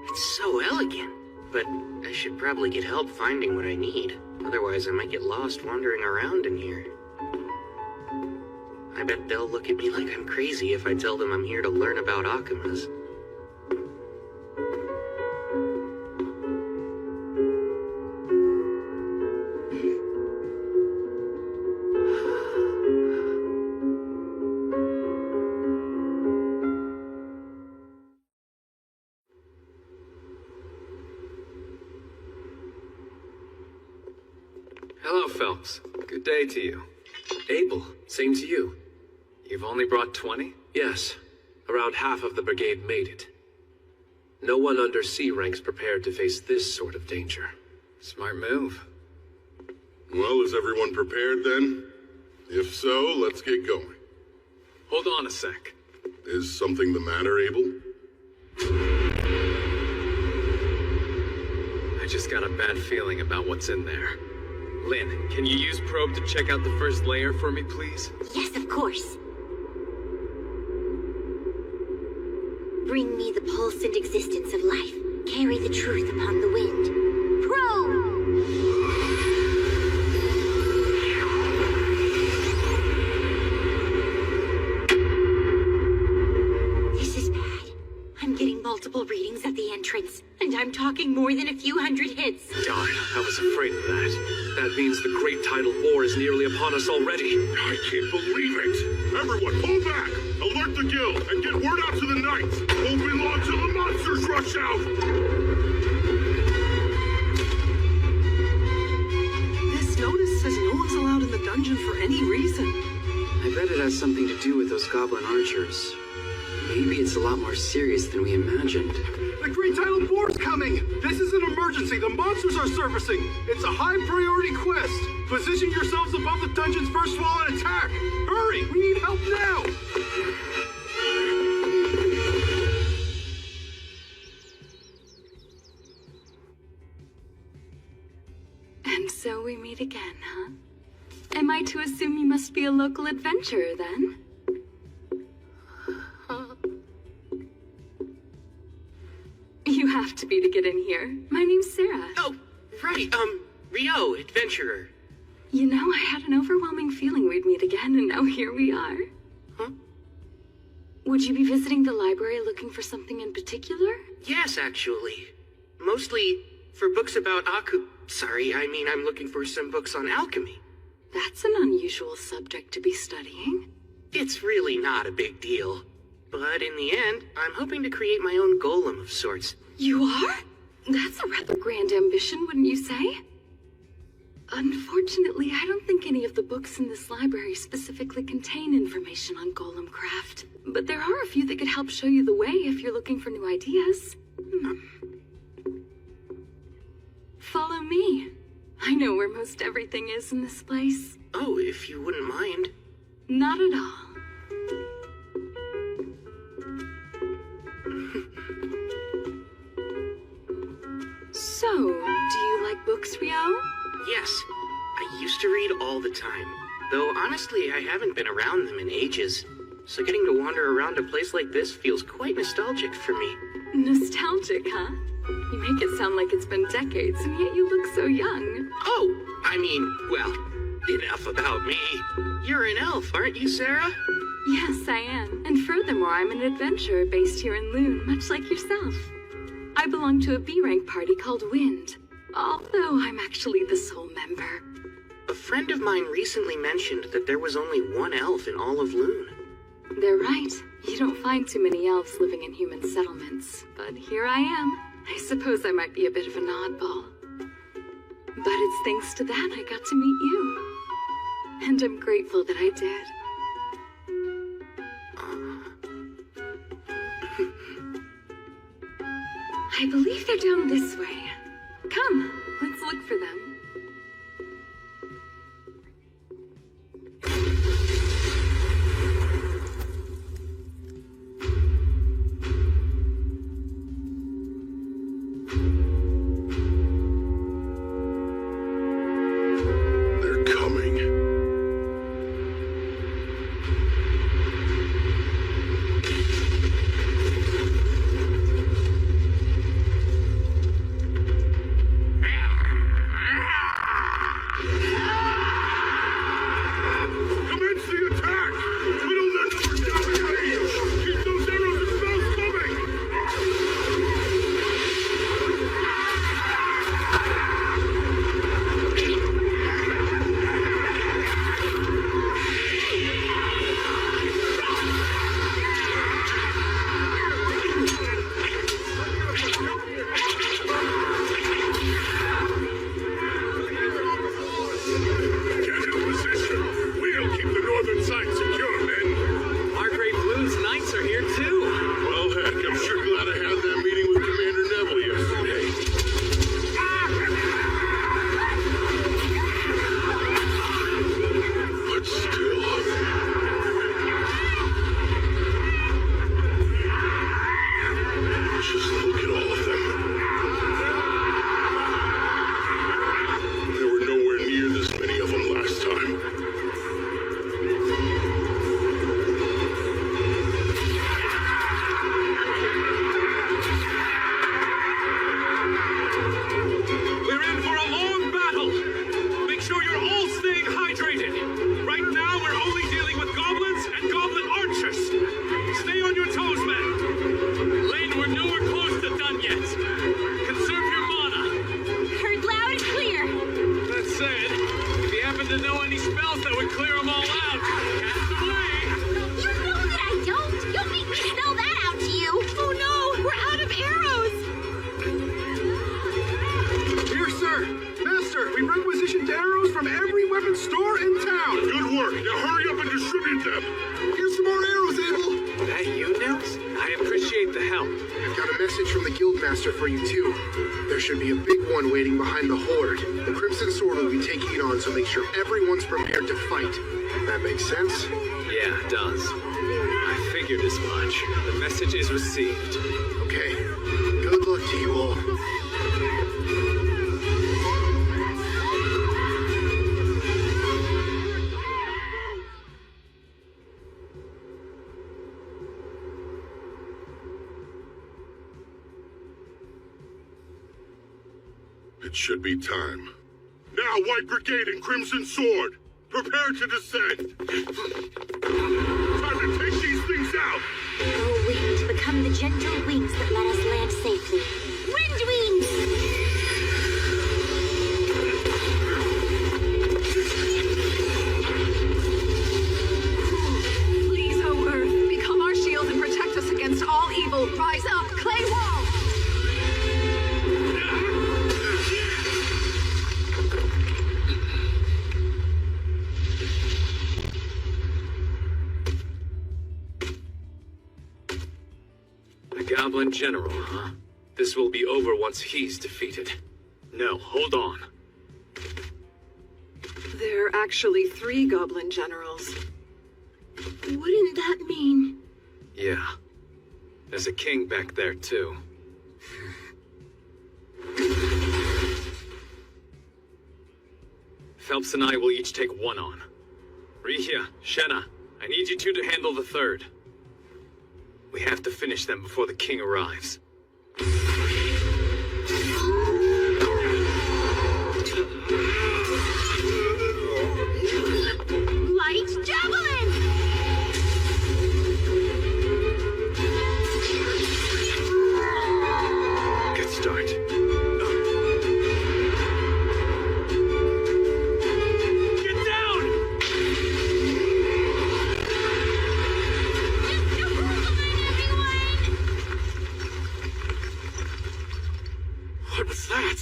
It's so elegant, but I should probably get help finding what I need. Otherwise, I might get lost wandering around in here. I bet they'll look at me like I'm crazy if I tell them I'm here to learn about Akumas. Hello, Phelps. Good day to you. Abel, same to you. You've only brought 20? Yes, around half of the brigade made it. No one under C rank's prepared to face this sort of danger. Smart move. Well, is everyone prepared then? If so, let's get going. Hold on a sec. Is something the matter, Abel? I just got a bad feeling about what's in there. Lynn, can you use probe to check out the first layer for me, please? Yes, of course. Bring me the pulse and existence of life. Carry the truth upon the wind. Probe! This is bad. I'm getting multiple readings at the entrance, and I'm talking more than a few hundred hits. Darn, I was afraid of that. That means the Great Tidal War is nearly upon us already. I can't believe it! Everyone, pull back! Alert the guild and get word out to the knights! Won't be long till the monsters rush out! This notice says no one's allowed in the dungeon for any reason. I bet it has something to do with those goblin archers. Maybe it's a lot more serious than we imagined. The Great Tidal War's coming! This is an emergency. The monsters are surfacing. It's a high priority quest. Position yourselves above the dungeon's first wall and attack. Hurry! We need help now! And so we meet again, huh? Am I to assume you must be a local adventurer, then? You have to be to get in here. My name's Sarah. Oh, right, Rio, adventurer. You know, I had an overwhelming feeling we'd meet again, and now here we are. Huh? Would you be visiting the library looking for something in particular? Yes, actually. Mostly for books about I'm looking for some books on alchemy. That's an unusual subject to be studying. It's really not a big deal. But in the end, I'm hoping to create my own golem of sorts. You are? That's a rather grand ambition, wouldn't you say? Unfortunately, I don't think any of the books in this library specifically contain information on golem craft. But there are a few that could help show you the way if you're looking for new ideas. Follow me. I know where most everything is in this place. Oh, if you wouldn't mind. Not at all. So, do you like books, Rio? Yes, I used to read all the time. Though honestly, I haven't been around them in ages. So getting to wander around a place like this feels quite nostalgic for me. Nostalgic, huh? You make it sound like it's been decades, and yet you look so young. Oh, enough about me. You're an elf, aren't you, Sarah? Yes, I am. And furthermore, I'm an adventurer based here in Loon, much like yourself. I belong to a B-rank party called Wind, although I'm actually the sole member. A friend of mine recently mentioned that there was only one elf in all of Loon. They're right. You don't find too many elves living in human settlements. But here I am. I suppose I might be a bit of an oddball. But it's thanks to that I got to meet you. And I'm grateful that I did. I believe they're down this way. Come, let's look for them. They're distribute them. Here's some more arrows, Abel. Hey, you, Nils? I appreciate the help. I've got a message from the Guildmaster for you, too. There should be a big one waiting behind the Horde. The Crimson Sword will be taking it on, so make sure everyone's prepared to fight. That makes sense? Yeah, it does. I figured as much. The message is received. Okay. Good luck to you all. It should be time. Now, White Brigade and Crimson Sword, prepare to descend. Time to take these things out. Go wings, become the gentle wings that let us land safely. Wind wings! Please, O Earth, become our shield and protect us against all evil. Rise up, clay wall! Goblin General, huh? This will be over once he's defeated. No, hold on. There are actually 3 goblin generals. Wouldn't that mean? Yeah. There's a king back there, too. Phelps and I will each take one on. Rihia, Shenna, I need you two to handle the third. We have to finish them before the king arrives. Light javelin! Good start. Get down! What was that?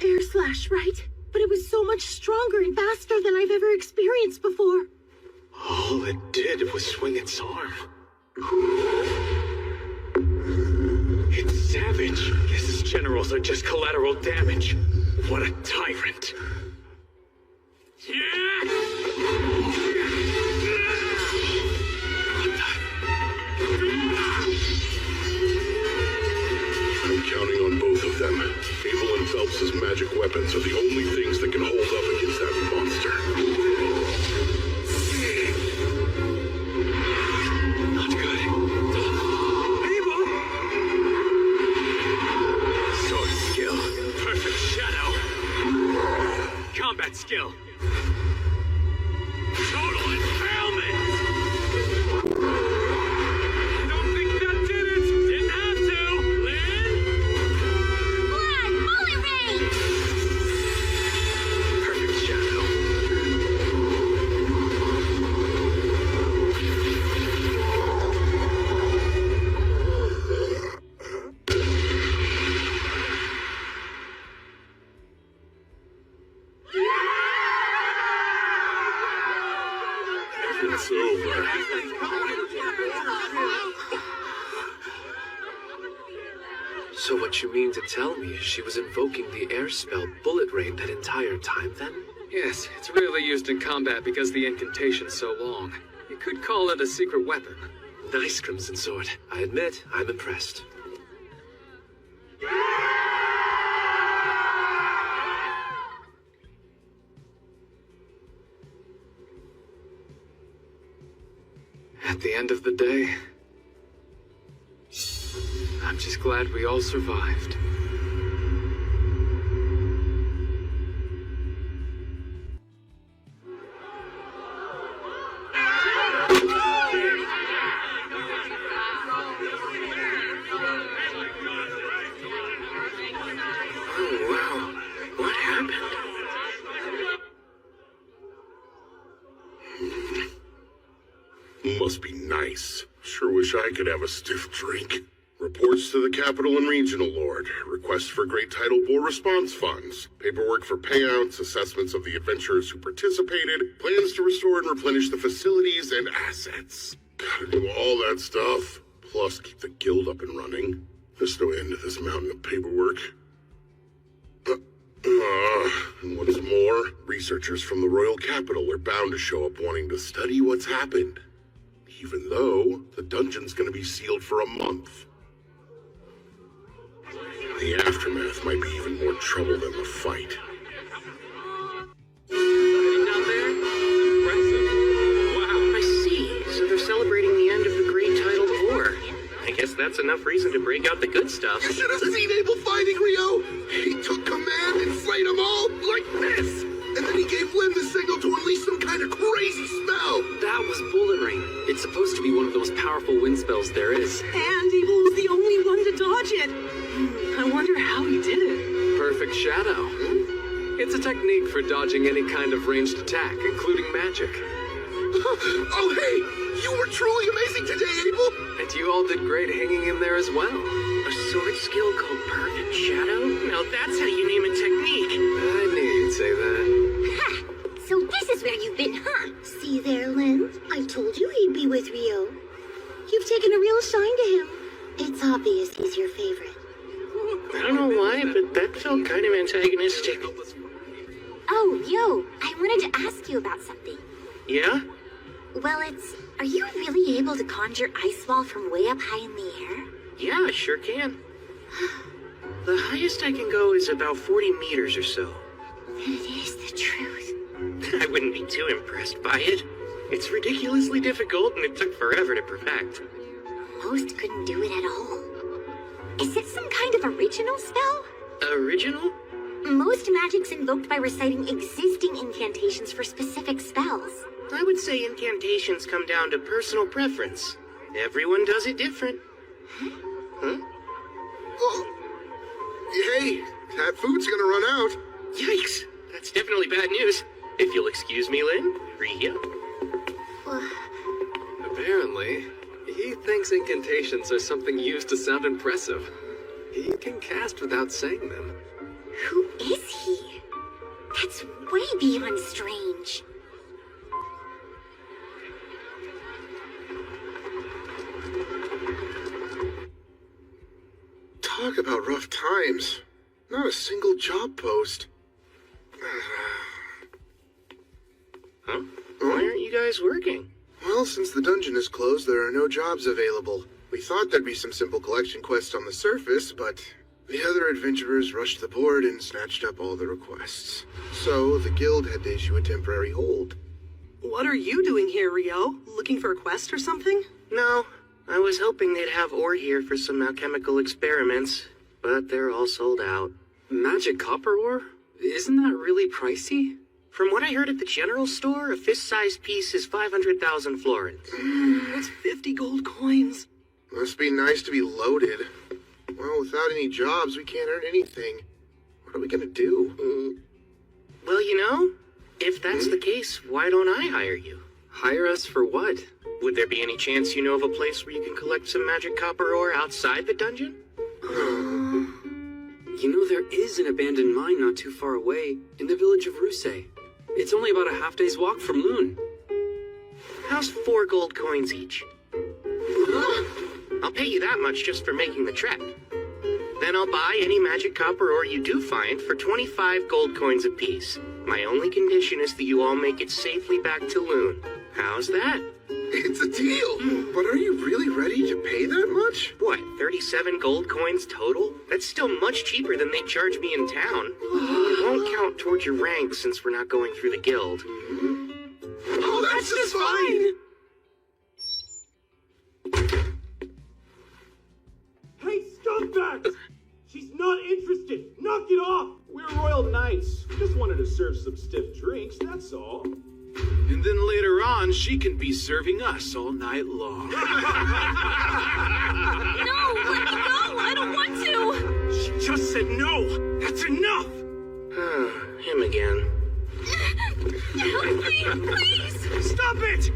Air slash, right? But it was so much stronger and faster than I've ever experienced before. All it did was swing its arm. It's savage. His generals are just collateral damage. What a tyrant. I'm counting on both of them. Abel and Phelps' magic weapons are the only things that can hold up against that monster. Not good. Abel! Sword skill. Perfect shadow. Combat skill. Total impalement! Don't think that did it! Didn't have to! Lynn? Blood, bullet rain! Perfect shadow. It's over. So what you mean to tell me is she was invoking the air spell Bullet Rain that entire time then? Yes, it's rarely used in combat because the incantation's so long. You could call it a secret weapon. Nice, Crimson Sword. I admit, I'm impressed. At the end of the day, I'm just glad we all survived. Oh, wow. What happened? Must be nice. Sure wish I could have a stiff drink. Reports to the Capital and Regional Lord. Requests for Great Tidal Bore response funds. Paperwork for payouts. Assessments of the adventurers who participated. Plans to restore and replenish the facilities and assets. Gotta do all that stuff. Plus keep the guild up and running. There's no end to this mountain of paperwork. And what's more, researchers from the Royal Capital are bound to show up wanting to study what's happened. Even though the dungeon's gonna be sealed for a month. The aftermath might be even more trouble than the fight. Down there? Impressive. Wow, I see. So they're celebrating the end of the Great Tidal Bore. I guess that's enough reason to break out the good stuff. You should have seen Abel fighting, Rio! He took command and slayed them all like this! And then he gave Lynn the signal to unleash some kind of crazy spell! That was Bullet Rain. It's supposed to be one of the most powerful wind spells there is. And Abel was the only one to dodge it. I wonder how he did it. Perfect shadow. It's a technique for dodging any kind of ranged attack, including magic. Oh, hey! You were truly amazing today, Abel! And you all did great hanging in there as well. A sword skill called Perfect Shadow? Now that's how you name a technique. I knew you'd say that. Ha! So this is where you've been, huh? See there, Lynn? I told you he'd be with Rio. You've taken a real shine to him. It's obvious he's your favorite. I don't know why, but that felt kind of antagonistic. Oh, yo, I wanted to ask you about something. Yeah? Well, are you really able to conjure ice wall from way up high in the air? Yeah, I sure can. The highest I can go is about 40 meters or so. Then it is the truth. I wouldn't be too impressed by it. It's ridiculously difficult and it took forever to perfect. Most couldn't do it at all. Is it some kind of original spell? Original? Most magic's invoked by reciting existing incantations for specific spells. I would say incantations come down to personal preference. Everyone does it different. Huh? Oh, hey, that food's gonna run out. Yikes! That's definitely bad news. If you'll excuse me, Lynn. Rio. Apparently, he thinks incantations are something used to sound impressive. He can cast without saying them. Who is he? That's way beyond strange. Talk about rough times. Not a single job post. Huh? Why aren't you guys working? Well, since the dungeon is closed, there are no jobs available. We thought there'd be some simple collection quests on the surface, but the other adventurers rushed the board and snatched up all the requests. So the guild had to issue a temporary hold. What are you doing here, Rio? Looking for a quest or something? No. I was hoping they'd have ore here for some alchemical experiments, but they're all sold out. Magic copper ore? Isn't that really pricey? From what I heard at the general store, a fist-sized piece is 500,000 florins. That's 50 gold coins. Must be nice to be loaded. Well, without any jobs, we can't earn anything. What are we gonna do? Well, you know, if that's the case, why don't I hire you? Hire us for what? Would there be any chance you know of a place where you can collect some magic copper ore outside the dungeon? You know, there is an abandoned mine not too far away, in the village of Ruse. It's only about a half-day's walk from Loon. How's 4 gold coins each? I'll pay you that much just for making the trek. Then I'll buy any magic copper ore you do find for 25 gold coins apiece. My only condition is that you all make it safely back to Loon. How's that? It's a deal! But are you really ready to pay that much? What, 37 gold coins total? That's still much cheaper than they charge me in town. It won't count towards your rank since we're not going through the guild. Oh, that's just fine! Hey, scumbags! She's not interested! Knock it off! We're royal knights. We just wanted to serve some stiff drinks, that's all. And then later on, she can be serving us all night long. No, let me go! I don't want to! She just said no! That's enough! Him again. Help me, please! Stop it!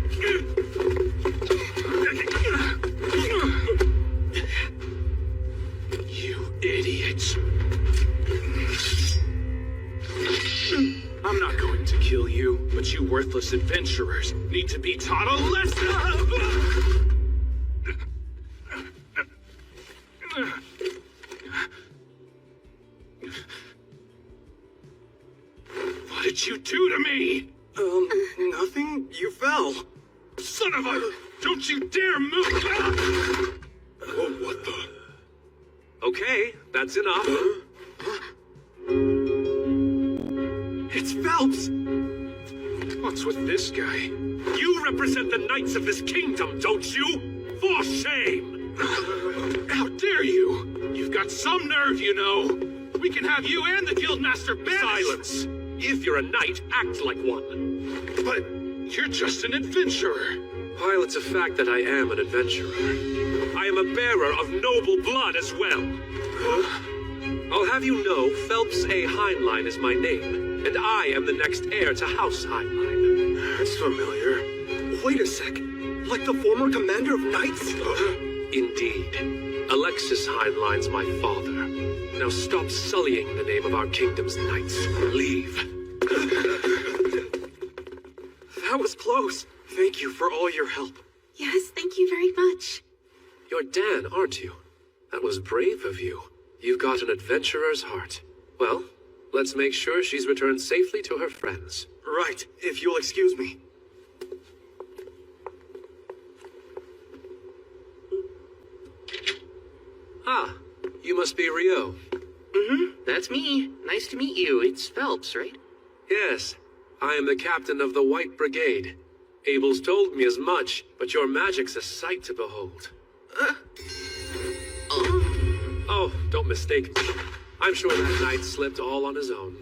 worthless adventurers need to be taught a lesson. What did you do to me? Nothing. You fell. Son of a... Don't you dare move! Oh, what the? Okay, that's enough. It's Phelps! What's with this guy? You represent the knights of this kingdom, don't you? For shame! How dare you! You've got some nerve, you know. We can have you and the Guildmaster banished. Silence! If you're a knight, act like one. But you're just an adventurer. While it's a fact that I am an adventurer, I am a bearer of noble blood as well. I'll have you know, Phelps A. Heinlein is my name, and I am the next heir to House Heinlein. That's familiar. Wait a sec. Like the former commander of knights? Indeed. Alexis Heinlein's my father. Now stop sullying the name of our kingdom's knights. Leave. That was close. Thank you for all your help. Yes, thank you very much. You're Dan, aren't you? That was brave of you. You've got an adventurer's heart. Well, let's make sure she's returned safely to her friends. Right, if you'll excuse me. Ah, you must be Rio. That's me. Nice to meet you. It's Phelps, right? Yes, I am the captain of the White Brigade. Abel's told me as much, but your magic's a sight to behold. Oh, don't mistake me. I'm sure that knight slipped all on his own.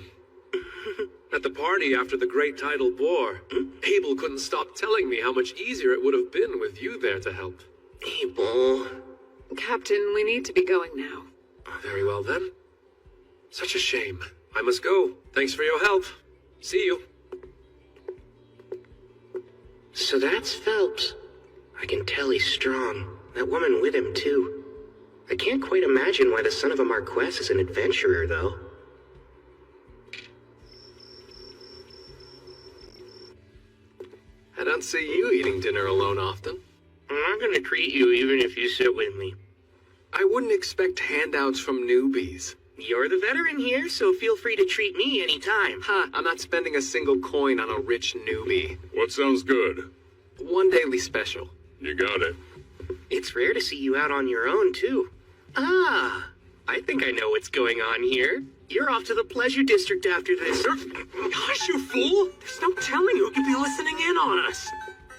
At the party after the Great Tidal War, Abel couldn't stop telling me how much easier it would have been with you there to help. Abel. Captain, we need to be going now. Very well then. Such a shame. I must go. Thanks for your help. See you. So that's Phelps. I can tell he's strong. That woman with him, too. I can't quite imagine why the son of a Marquess is an adventurer, though. I don't see you eating dinner alone often. I'm not gonna treat you even if you sit with me. I wouldn't expect handouts from newbies. You're the veteran here, so feel free to treat me anytime. Ha, I'm not spending a single coin on a rich newbie. What sounds good? One daily special. You got it. It's rare to see you out on your own, too. Ah, I think I know what's going on here. You're off to the Pleasure District after this. Gosh, you fool! There's no telling who could be listening in on us.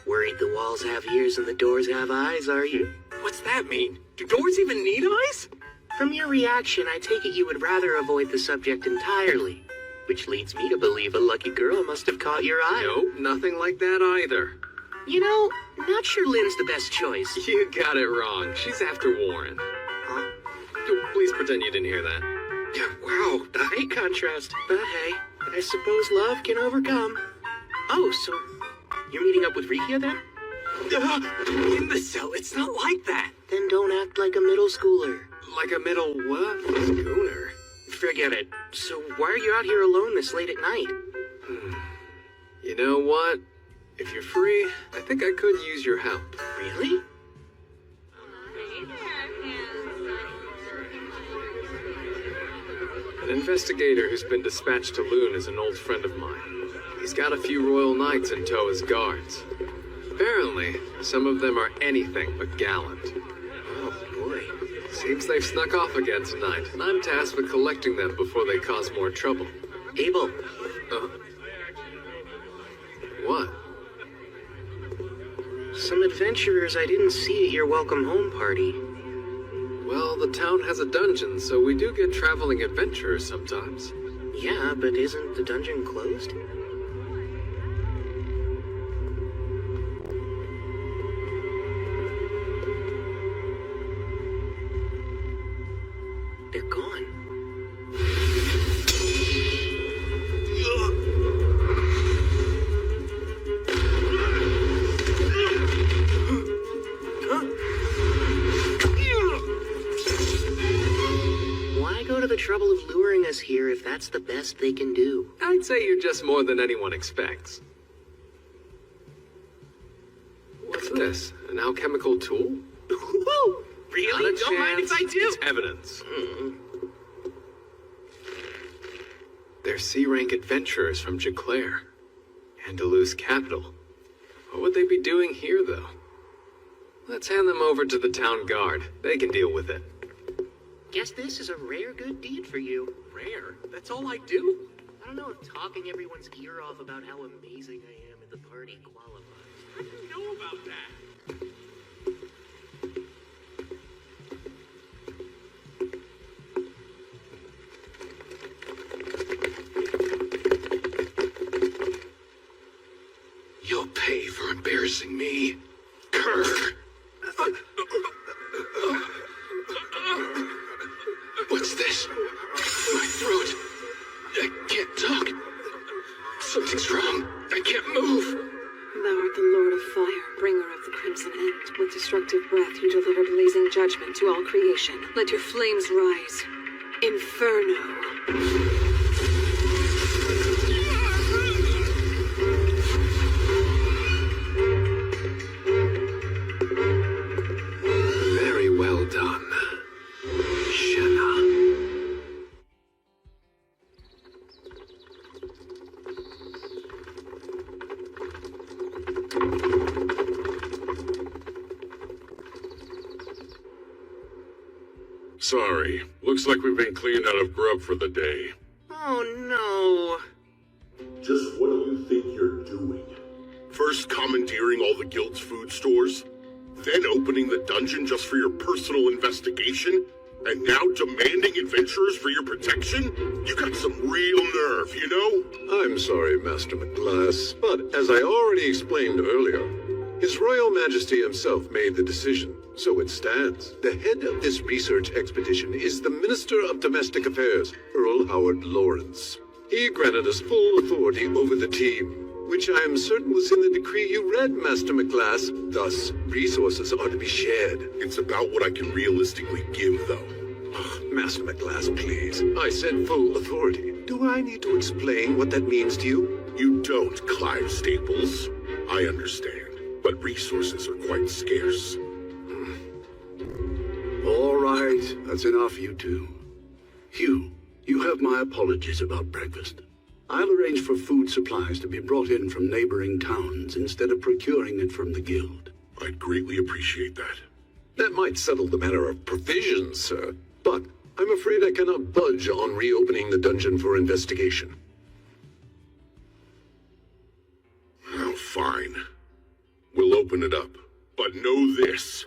Worried the walls have ears and the doors have eyes, are you? What's that mean? Do doors even need eyes? From your reaction, I take it you would rather avoid the subject entirely. Which leads me to believe a lucky girl must have caught your eye. Nope, nothing like that either. You know, not sure Lynn's the best choice. You got it wrong. She's after Warren. Huh? Please pretend you didn't hear that. Yeah, wow, the height contrast. But hey, I suppose love can overcome. Oh, so you're meeting up with Rikia then? Imbecile, it's not like that. Then don't act like a middle schooler. Like a middle what? Schooner. Forget it. So why are you out here alone this late at night? You know what? If you're free, I think I could use your help. Really? An investigator who's been dispatched to Loon is an old friend of mine. He's got a few royal knights in tow as guards. Apparently, some of them are anything but gallant. Oh, boy. Seems they've snuck off again tonight, and I'm tasked with collecting them before they cause more trouble. Abel. What? Some adventurers I didn't see at your welcome home party. Well, the town has a dungeon, so we do get traveling adventurers sometimes. Yeah, but isn't the dungeon closed? They're gone. Why go to the trouble of luring us here if that's the best they can do? I'd say you're just more than anyone expects. this? An alchemical tool? Really? Not a Don't mind if I chance. do. It's evidence. They're C-rank adventurers from Jaclaire. Andalus capital. What would they be doing here, though? Let's hand them over to the town guard. They can deal with it. Guess this is a rare good deed for you. Rare? That's all I do? I don't know if talking everyone's ear off about how amazing I am at the party qualifies. How do you know about that? You'll pay for embarrassing me. Grr. What's this? My throat. I can't talk. Something's wrong. I can't move. Thou art the Lord of Fire, bringer of the Crimson End. With destructive breath you deliver blazing judgment to all creation. Let your flames rise. Inferno. Very well done, Shenna. Sorry. Looks like we've been cleaned out of grub for the day. Oh no. Just what do you think you're doing? First commandeering all the guild's food stores, then opening the dungeon just for your personal investigation, and now demanding adventurers for your protection? You got some real nerve, you know? I'm sorry, Master McGlass, but as I already explained earlier, His Royal Majesty himself made the decision, so it stands. The head of this research expedition is the Minister of Domestic Affairs, Earl Howard Lawrence. He granted us full authority over the team, which I am certain was in the decree you read, Master McGlass. Thus, resources are to be shared. It's about what I can realistically give, though. Master McGlass, please. I said full authority. Do I need to explain what that means to you? You don't, Clive Staples. I understand, but resources are quite scarce. All right, that's enough, you two. Hugh, you have my apologies about breakfast. I'll arrange for food supplies to be brought in from neighboring towns instead of procuring it from the guild. I'd greatly appreciate that. That might settle the matter of provisions, sir. But I'm afraid I cannot budge on reopening the dungeon for investigation. Oh, fine. We'll open it up. But know this.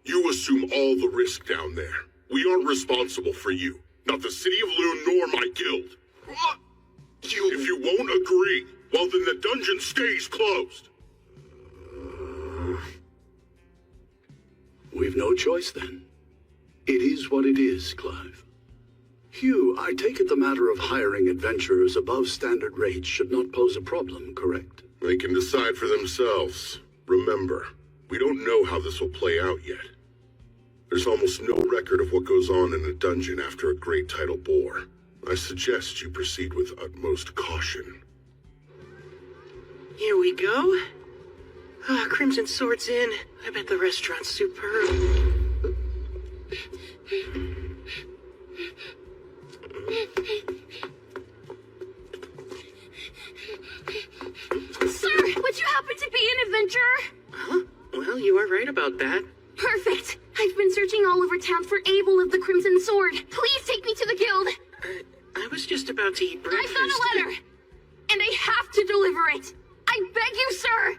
You assume all the risk down there. We aren't responsible for you. Not the City of Loon nor my guild. What? If you won't agree, well then the dungeon stays closed. We've no choice then. It is what it is, Clive. Hugh, I take it the matter of hiring adventurers above standard rates should not pose a problem, correct? They can decide for themselves. Remember, we don't know how this will play out yet. There's almost no record of what goes on in a dungeon after a great tidal bore. I suggest you proceed with utmost caution. Here we go. Crimson Sword's in. I bet the restaurant's superb. Sir, would you happen to be an adventurer? Huh? Well, you are right about that. Perfect. I've been searching all over town for Abel of the Crimson Sword. Please take me to the guild. I was just about to eat breakfast. I found a letter, and I have to deliver it. I beg you, sir.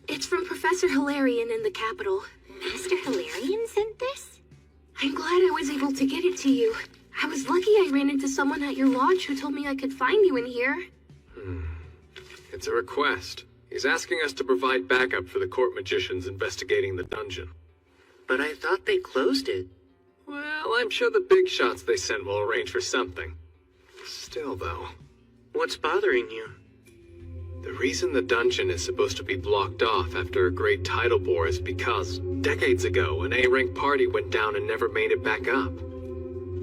It's from Professor Hilarion in the capital. Master Hilarion sent this? I'm glad I was able to get it to you. I was lucky I ran into someone at your lodge who told me I could find you in here. It's a request. He's asking us to provide backup for the court magicians investigating the dungeon. But I thought they closed it. Well, I'm sure the big shots they send will arrange for something. Still, though. What's bothering you? The reason the dungeon is supposed to be blocked off after a great tidal bore is because, decades ago, an A-rank party went down and never made it back up.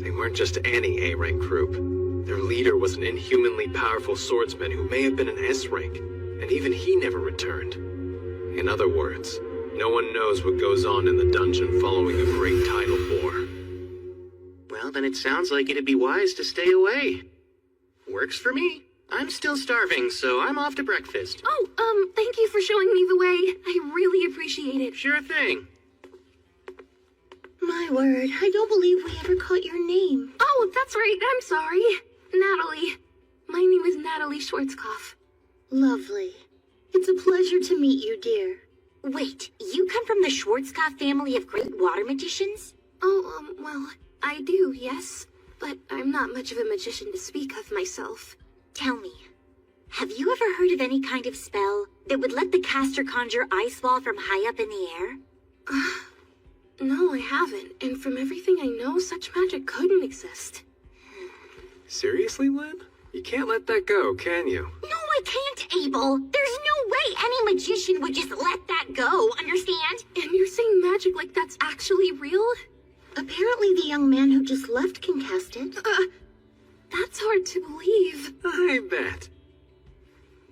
They weren't just any A-rank group. Their leader was an inhumanly powerful swordsman who may have been an S rank, and even he never returned. In other words, no one knows what goes on in the dungeon following a great tidal bore. Well, then it sounds like it'd be wise to stay away. Works for me. I'm still starving, so I'm off to breakfast. Oh, thank you for showing me the way. I really appreciate it. Sure thing. My word, I don't believe we ever caught your name. Oh, that's right. I'm sorry. Natalie. My name is Natalie Schwarzkopf. Lovely. It's a pleasure to meet you, dear. Wait, you come from the Schwarzkopf family of great water magicians? Oh, well, I do, yes. But I'm not much of a magician to speak of myself. Tell me, have you ever heard of any kind of spell that would let the caster conjure ice wall from high up in the air? No, I haven't. And from everything I know, such magic couldn't exist. Seriously, Lynn? You can't let that go, can you? No, I can't, Abel. There's no way any magician would just let that go, understand? And you're saying magic like that's actually real? Apparently the young man who just left can cast it. That's hard to believe. I bet.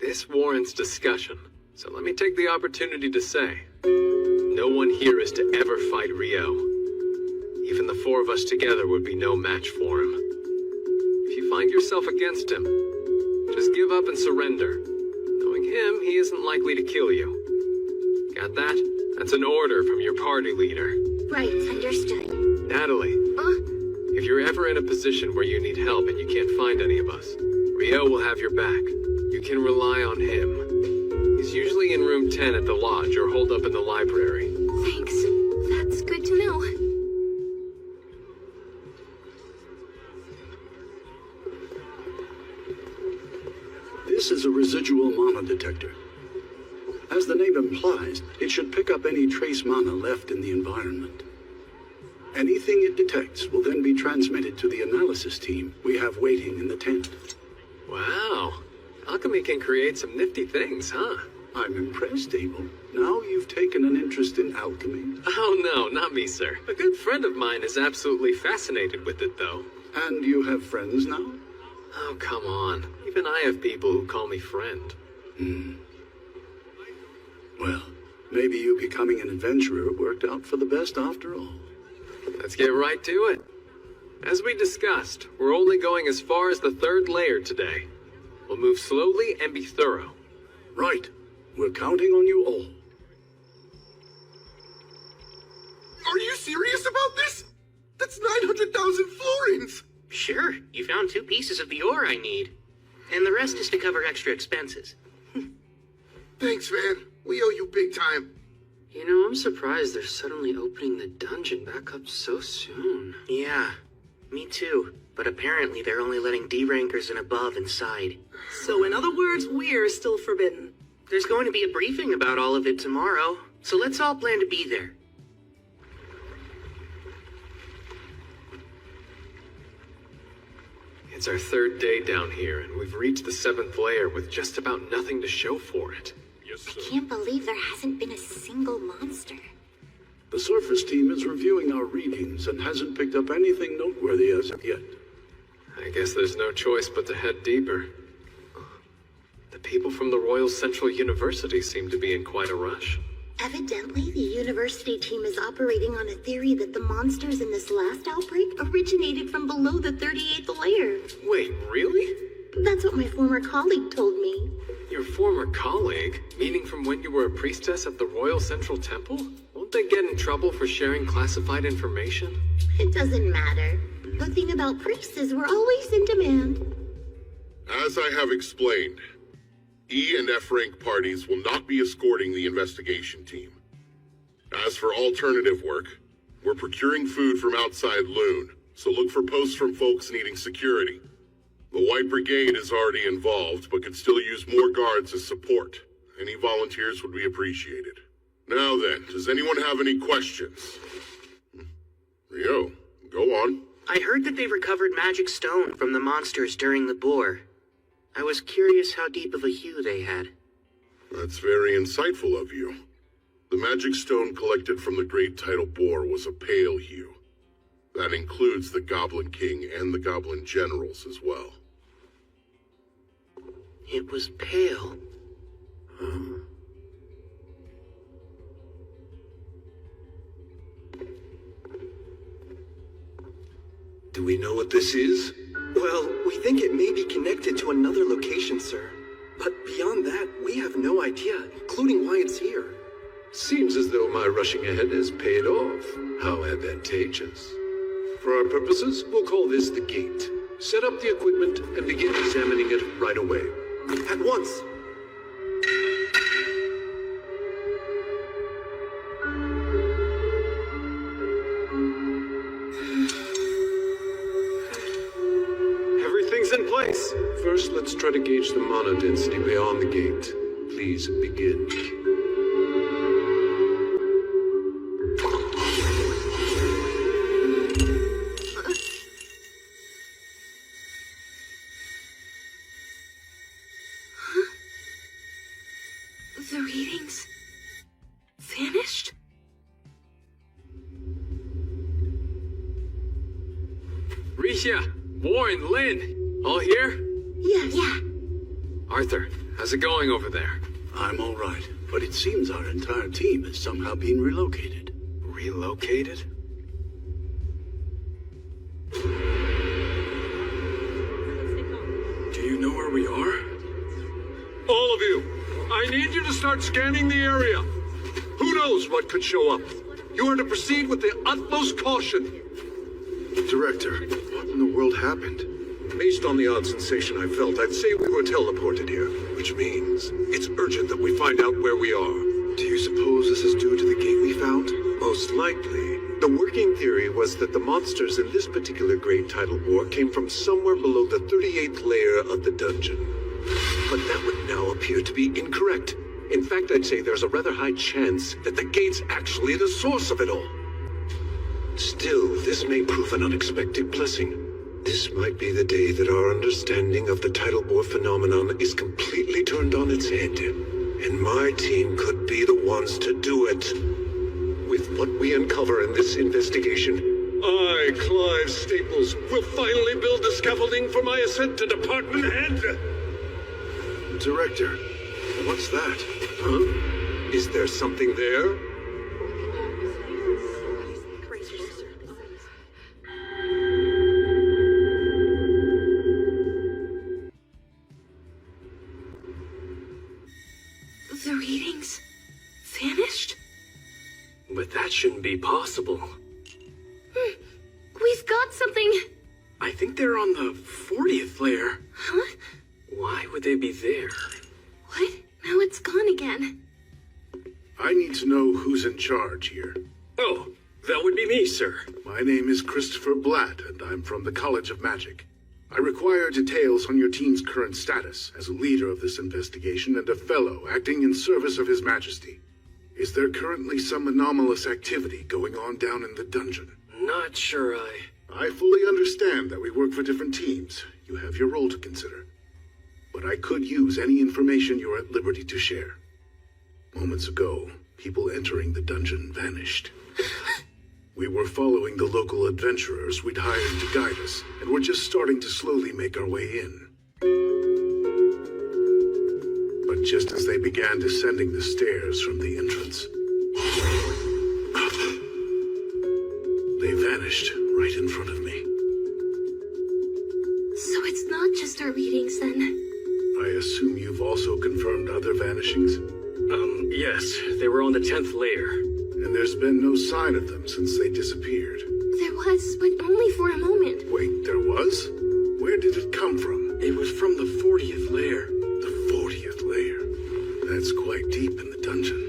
This warrants discussion, so let me take the opportunity to say, no one here is to ever fight Rio. Even the four of us together would be no match for him. If you find yourself against him, just give up and surrender. Knowing him, he isn't likely to kill you. Got that? That's an order from your party leader. Right, understood. Natalie, if you're ever in a position where you need help and you can't find any of us, Rio will have your back. You can rely on him. He's usually in room 10 at the lodge or holed up in the library. Thanks. That's good to know. This is a residual mana detector. As the name implies, it should pick up any trace mana left in the environment. Anything it detects will then be transmitted to the analysis team we have waiting in the tent. Wow. Alchemy can create some nifty things, huh? I'm impressed, Abel. Now you've taken an interest in alchemy. Oh no, not me, sir. A good friend of mine is absolutely fascinated with it, though. And you have friends now? Oh, come on. Even I have people who call me friend. Well, maybe you becoming an adventurer worked out for the best after all. Let's get right to it. As we discussed, we're only going as far as the third layer today. We'll move slowly and be thorough. Right. We're counting on you all. Are you serious about this? That's 900,000 florins! Sure, you found 2 pieces of the ore I need. And the rest is to cover extra expenses. Thanks, Van. We owe you big time. You know, I'm surprised they're suddenly opening the dungeon back up so soon. Yeah, me too. But apparently they're only letting D-rankers and above inside. So in other words, we're still forbidden. There's going to be a briefing about all of it tomorrow, so let's all plan to be there. It's our third day down here, and we've reached the 7th layer with just about nothing to show for it. I can't believe there hasn't been a single monster. The surface team is reviewing our readings and hasn't picked up anything noteworthy as of yet. I guess there's no choice but to head deeper. The people from the Royal Central University seem to be in quite a rush. Evidently, the university team is operating on a theory that the monsters in this last outbreak originated from below the 38th layer. Wait, really? That's what my former colleague told me. Your former colleague? Meaning from when you were a priestess at the Royal Central Temple? Won't they get in trouble for sharing classified information? It doesn't matter. The thing about priests is we're always in demand. As I have explained, E and F rank parties will not be escorting the investigation team. As for alternative work, we're procuring food from outside Loon, so look for posts from folks needing security. The White Brigade is already involved, but could still use more guards as support. Any volunteers would be appreciated. Now then, does anyone have any questions? Rio, go on. I heard that they recovered magic stone from the monsters during the bore. I was curious how deep of a hue they had. That's very insightful of you. The magic stone collected from the Great Tidal Bore was a pale hue. That includes the Goblin King and the Goblin Generals as well. It was pale. Do we know what this is? Well, we think it may be connected to another location, sir. But beyond that, we have no idea, including why it's here. Seems as though my rushing ahead has paid off. How advantageous. For our purposes, we'll call this the gate. Set up the equipment and begin examining it right away. At once! Everything's in place. First, let's try to gauge the mana density beyond the gate. Please begin. The readings vanished? Risha, Warren, Lynn, all here? Yeah. Arthur, how's it going over there? I'm all right, but it seems our entire team has somehow been relocated. Relocated? Do you know where we are? All of you, I need you to start scanning the area. Who knows what could show up? You are to proceed with the utmost caution. Director, what in the world happened? Based on the odd sensation I felt, I'd say we were teleported here, which means it's urgent that we find out where we are. Do you suppose this is due to the gate we found? Most likely. The working theory was that the monsters in this particular great tidal bore came from somewhere below the 38th layer of the dungeon. But that would now appear to be incorrect. In fact, I'd say there's a rather high chance that the gate's actually the source of it all. Still, this may prove an unexpected blessing. This might be the day that our understanding of the tidal bore phenomenon is completely turned on its head. And my team could be the ones to do it. With what we uncover in this investigation, I, Clive Staples, will finally build the scaffolding for my ascent to department head. Director, what's that? Huh? Is there something there? The readings vanished? But that shouldn't be possible. We've got something. I think they're on the 40th layer. Huh? Why would they be there? What? Now it's gone again. I need to know who's in charge here. Oh, that would be me, sir. My name is Christopher Blatt, and I'm from the College of Magic. I require details on your team's current status as a leader of this investigation and a fellow acting in service of His Majesty. Is there currently some anomalous activity going on down in the dungeon? Not sure I fully understand that we work for different teams. You have your role to consider. But I could use any information you're at liberty to share. Moments ago, people entering the dungeon vanished. We were following the local adventurers we'd hired to guide us, and we're just starting to slowly make our way in. But just as they began descending the stairs from the entrance, they vanished right in front of me. So it's not just our readings then. I assume you've also confirmed other vanishings? Yes, they were on the 10th layer. And there's been no sign of them since they disappeared. There was, but only for a moment. Wait, there was? Where did it come from? It was from the 40th layer. The 40th layer? That's quite deep in the dungeon.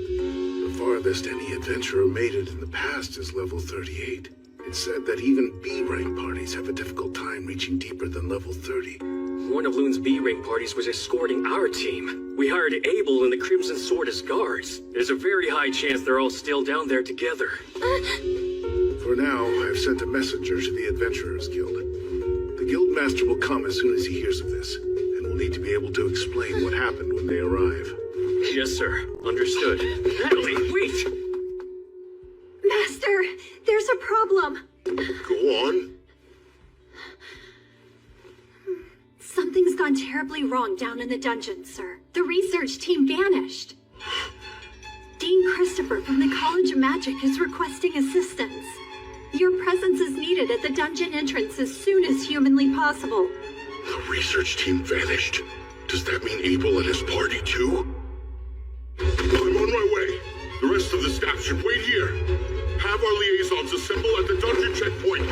The farthest any adventurer made it in the past is level 38. It's said that even B-rank parties have a difficult time reaching deeper than level 30. One of Loon's B-rank parties was escorting our team. We hired Abel and the Crimson Sword as guards. There's a very high chance they're all still down there together. For now, I've sent a messenger to the Adventurers Guild. The Guildmaster will come as soon as he hears of this, and will need to be able to explain what happened when they arrive. Yes, sir. Understood. Natalie, wait! Master, there's a problem. Go on. Something's gone terribly wrong down in the dungeon, sir. The research team vanished. Dean Christopher from the College of Magic is requesting assistance. Your presence is needed at the dungeon entrance as soon as humanly possible. The research team vanished? Does that mean Abel and his party too? I'm on my way. The rest of the staff should wait here. Have our liaisons assemble at the dungeon checkpoint.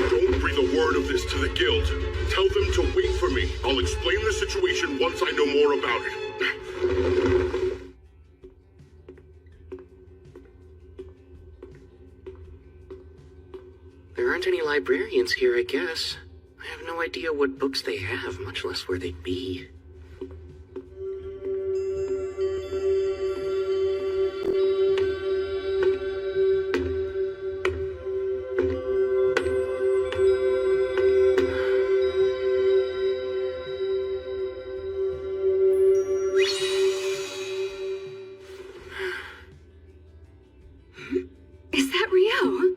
Don't breathe a word of this to the guild. Tell them to wait for me. I'll explain the situation once I know more about it. There aren't any librarians here, I guess. I have no idea what books they have, much less where they'd be. Is that Rio?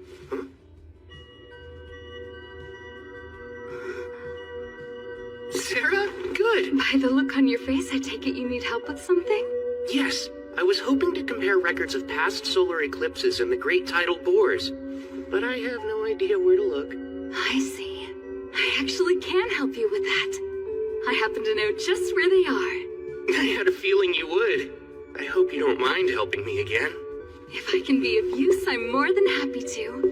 Sarah? Good. By the look on your face, I take it you need help with something? Yes, I was hoping to compare records of past solar eclipses and the great tidal bores, but I have no idea where to look. I see. I actually can help you with that. I happen to know just where they are. I had a feeling you would. I hope you don't mind helping me again. If I can be of use, I'm more than happy to.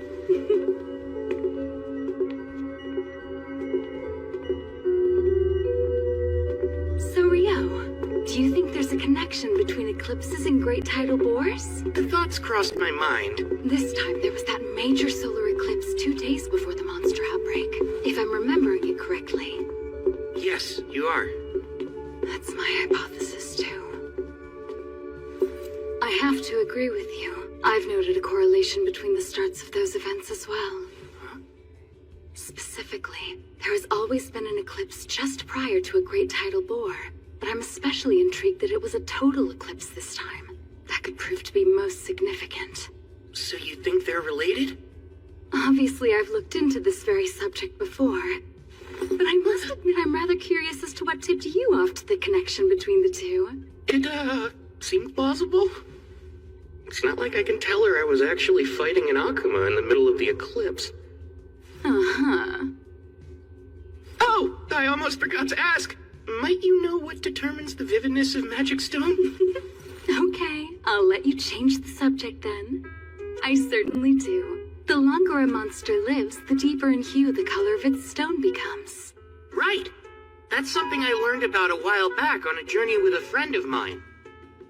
So, Rio, do you think there's a connection between eclipses and great tidal bores? The thoughts crossed my mind. This time there was that major solar eclipse 2 days before the monster outbreak, if I'm remembering it correctly. Yes, you are. That's my hypothesis, too. I have to agree with you. I've noted a correlation between the starts of those events as well. Specifically, there has always been an eclipse just prior to a great tidal bore, but I'm especially intrigued that it was a total eclipse this time. That could prove to be most significant. So you think they're related? Obviously, I've looked into this very subject before, but I must admit I'm rather curious as to what tipped you off to the connection between the two. It, seemed plausible. It's not like I can tell her I was actually fighting an Akuma in the middle of the eclipse. Uh-huh. Oh, I almost forgot to ask. Might you know what determines the vividness of magic stone? Okay, I'll let you change the subject then. I certainly do. The longer a monster lives, the deeper in hue the color of its stone becomes. Right. That's something I learned about a while back on a journey with a friend of mine.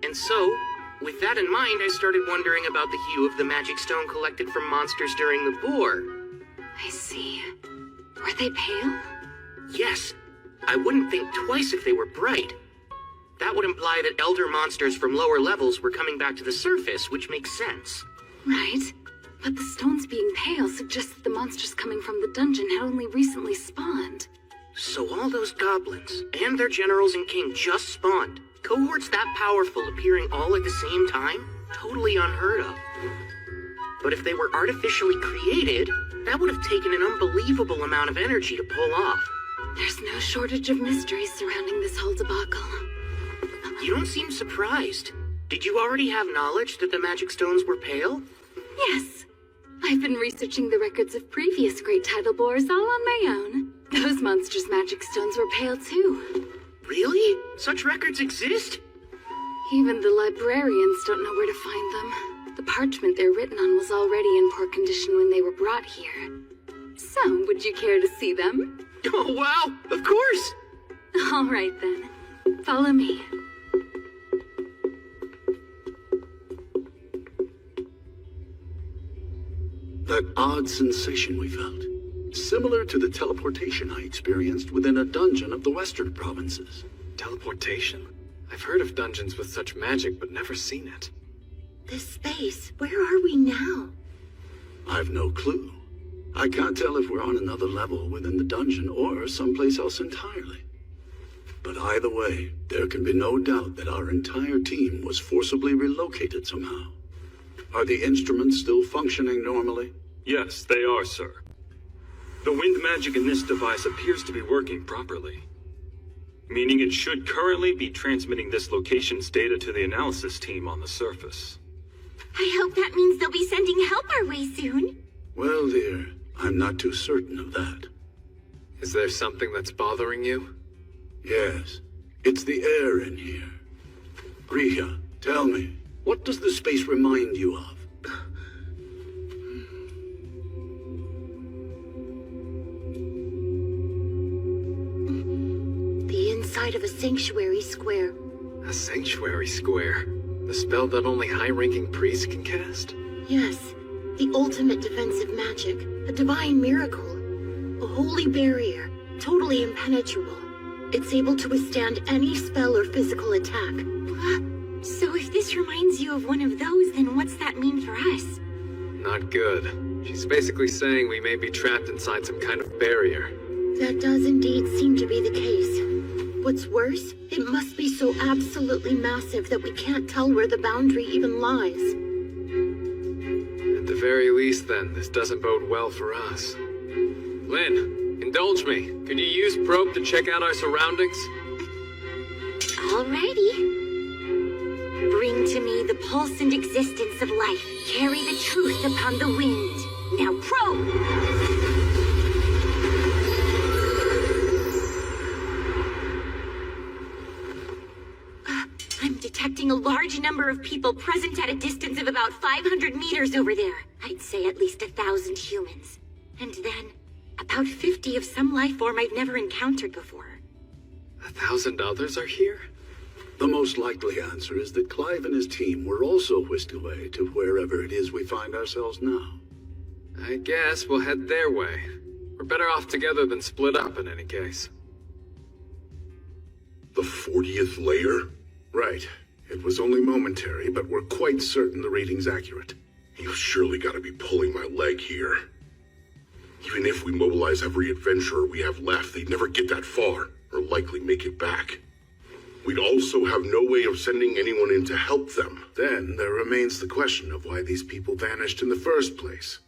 And so, with that in mind, I started wondering about the hue of the magic stone collected from monsters during the bore. I see. Were they pale? Yes. I wouldn't think twice if they were bright. That would imply that elder monsters from lower levels were coming back to the surface, which makes sense. Right. But the stones being pale suggests that the monsters coming from the dungeon had only recently spawned. So all those goblins, and their generals and king just spawned. Cohorts that powerful appearing all at the same time? Totally unheard of. But if they were artificially created, that would have taken an unbelievable amount of energy to pull off. There's no shortage of mysteries surrounding this whole debacle. You don't seem surprised. Did you already have knowledge that the magic stones were pale? Yes. I've been researching the records of previous great tidal bores all on my own. Those monsters' magic stones were pale too. Really? Such records exist? Even the librarians don't know where to find them. The parchment they're written on was already in poor condition when they were brought here. So, would you care to see them? Oh, wow! Of course! All right, then. Follow me. That odd sensation we felt. Similar to the teleportation I experienced within a dungeon of the western provinces. Teleportation? I've heard of dungeons with such magic, but never seen it. This space, where are we now? I've no clue. I can't tell if we're on another level within the dungeon or someplace else entirely. But either way, there can be no doubt that our entire team was forcibly relocated somehow. Are the instruments still functioning normally? Yes, they are, sir. The wind magic in this device appears to be working properly. meaning it should currently be transmitting this location's data to the analysis team on the surface. I hope that means they'll be sending help our way soon. Well, dear, I'm not too certain of that. Is there something that's bothering you? Yes, it's the air in here. Rika, tell me, what does the space remind you of? The inside of a sanctuary square. A sanctuary square? The spell that only high-ranking priests can cast? Yes, the ultimate defensive magic, a divine miracle. A holy barrier, totally impenetrable. It's able to withstand any spell or physical attack. So if this reminds you of one of those, then what's that mean for us? Not good. She's basically saying we may be trapped inside some kind of barrier. That does indeed seem to be the case. What's worse, it must be so absolutely massive that we can't tell where the boundary even lies. At the very least, then, this doesn't bode well for us. Lynn, indulge me. Could you use probe to check out our surroundings? Alrighty. Bring to me the pulse and existence of life. Carry the truth upon the wind. Now probe! I'm detecting a large number of people present at a distance of about 500 meters over there. I'd say at least 1,000 humans. And then, about 50 of some life form I've never encountered before. 1,000 others are here? The most likely answer is that Clive and his team were also whisked away to wherever it is we find ourselves now. I guess we'll head their way. We're better off together than split up in any case. The 40th layer? Right. It was only momentary, but we're quite certain the reading's accurate. You've surely got to be pulling my leg here. Even if we mobilize every adventurer we have left, they'd never get that far, or likely make it back. We'd also have no way of sending anyone in to help them. Then there remains the question of why these people vanished in the first place.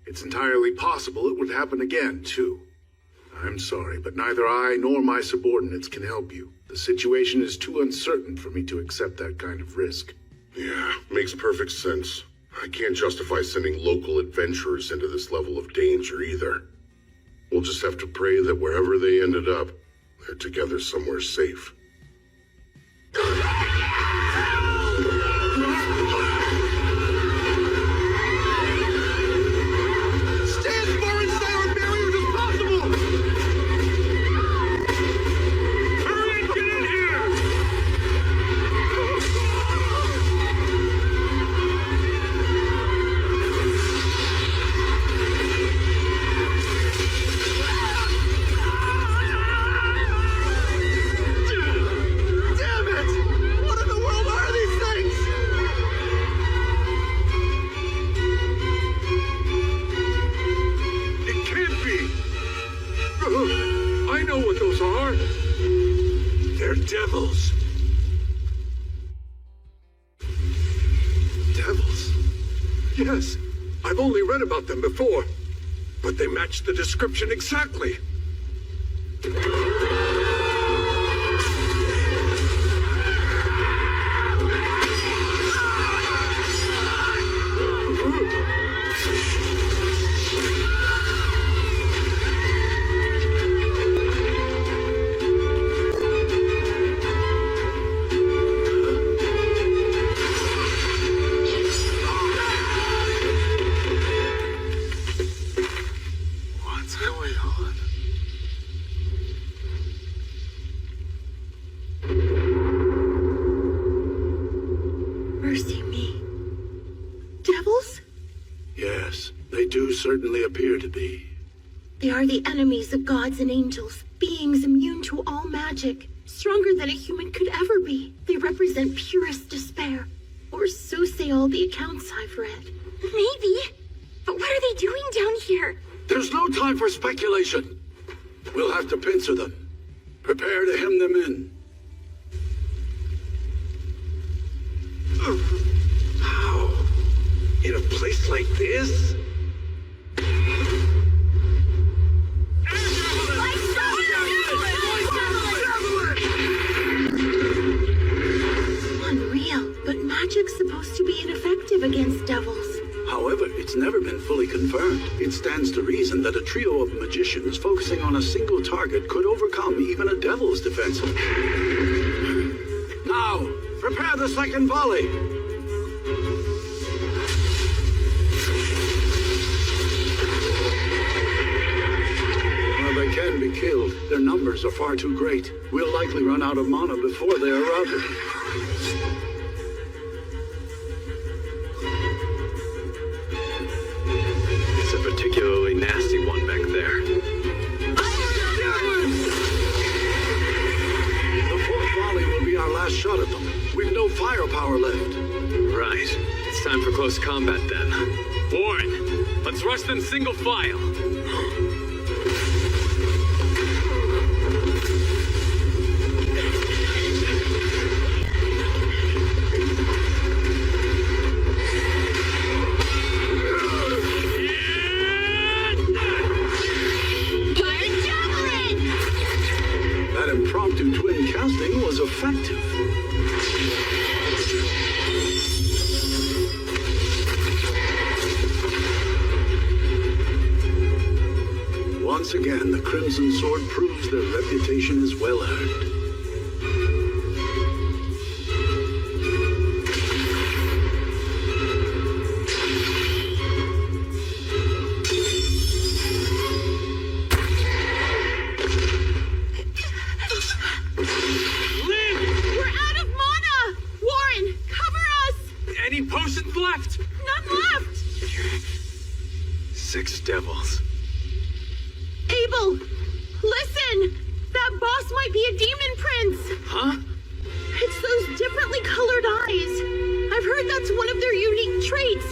It's entirely possible it would happen again, too. I'm sorry, but neither I nor my subordinates can help you. The situation is too uncertain for me to accept that kind of risk. Yeah, makes perfect sense. I can't justify sending local adventurers into this level of danger either. We'll just have to pray that wherever they ended up, they're together somewhere safe. Stand as far inside our barriers as possible! Hurry and get in here! Damn it! What in the world are these things? It can't be! I know what those are! They're devils! Devils? Yes, I've only read about them before, but they match the description exactly. What's going on? Mercy me. Devils? Yes, they do certainly appear to be. They are the enemies of gods and angels, beings immune to all magic, stronger than a human could ever be. They represent purest despair, or so say all the accounts I've read. Maybe. But what are they doing down here? There's no time for speculation. We'll have to pincer them. Prepare to hem them in. How? In a place like this? magic's supposed to be ineffective against devils. However, it's never been fully confirmed. It stands to reason that a trio of magicians focusing on a single target could overcome even a devil's defense. Now, prepare the second volley. Well, they can be killed. Their numbers are far too great. We'll likely run out of mana before they are routed. Particularly nasty one back there. The fourth volley will be our last shot at them. We've no firepower left. Right. It's time for close combat then. Warren, let's rush them single file. Impromptu twin casting was effective. Once again, the Crimson Sword proves their reputation is well earned. Potions left! None left! 6 devils. Abel! Listen! That boss might be a demon prince! Huh? It's those differently colored eyes. I've heard that's one of their unique traits.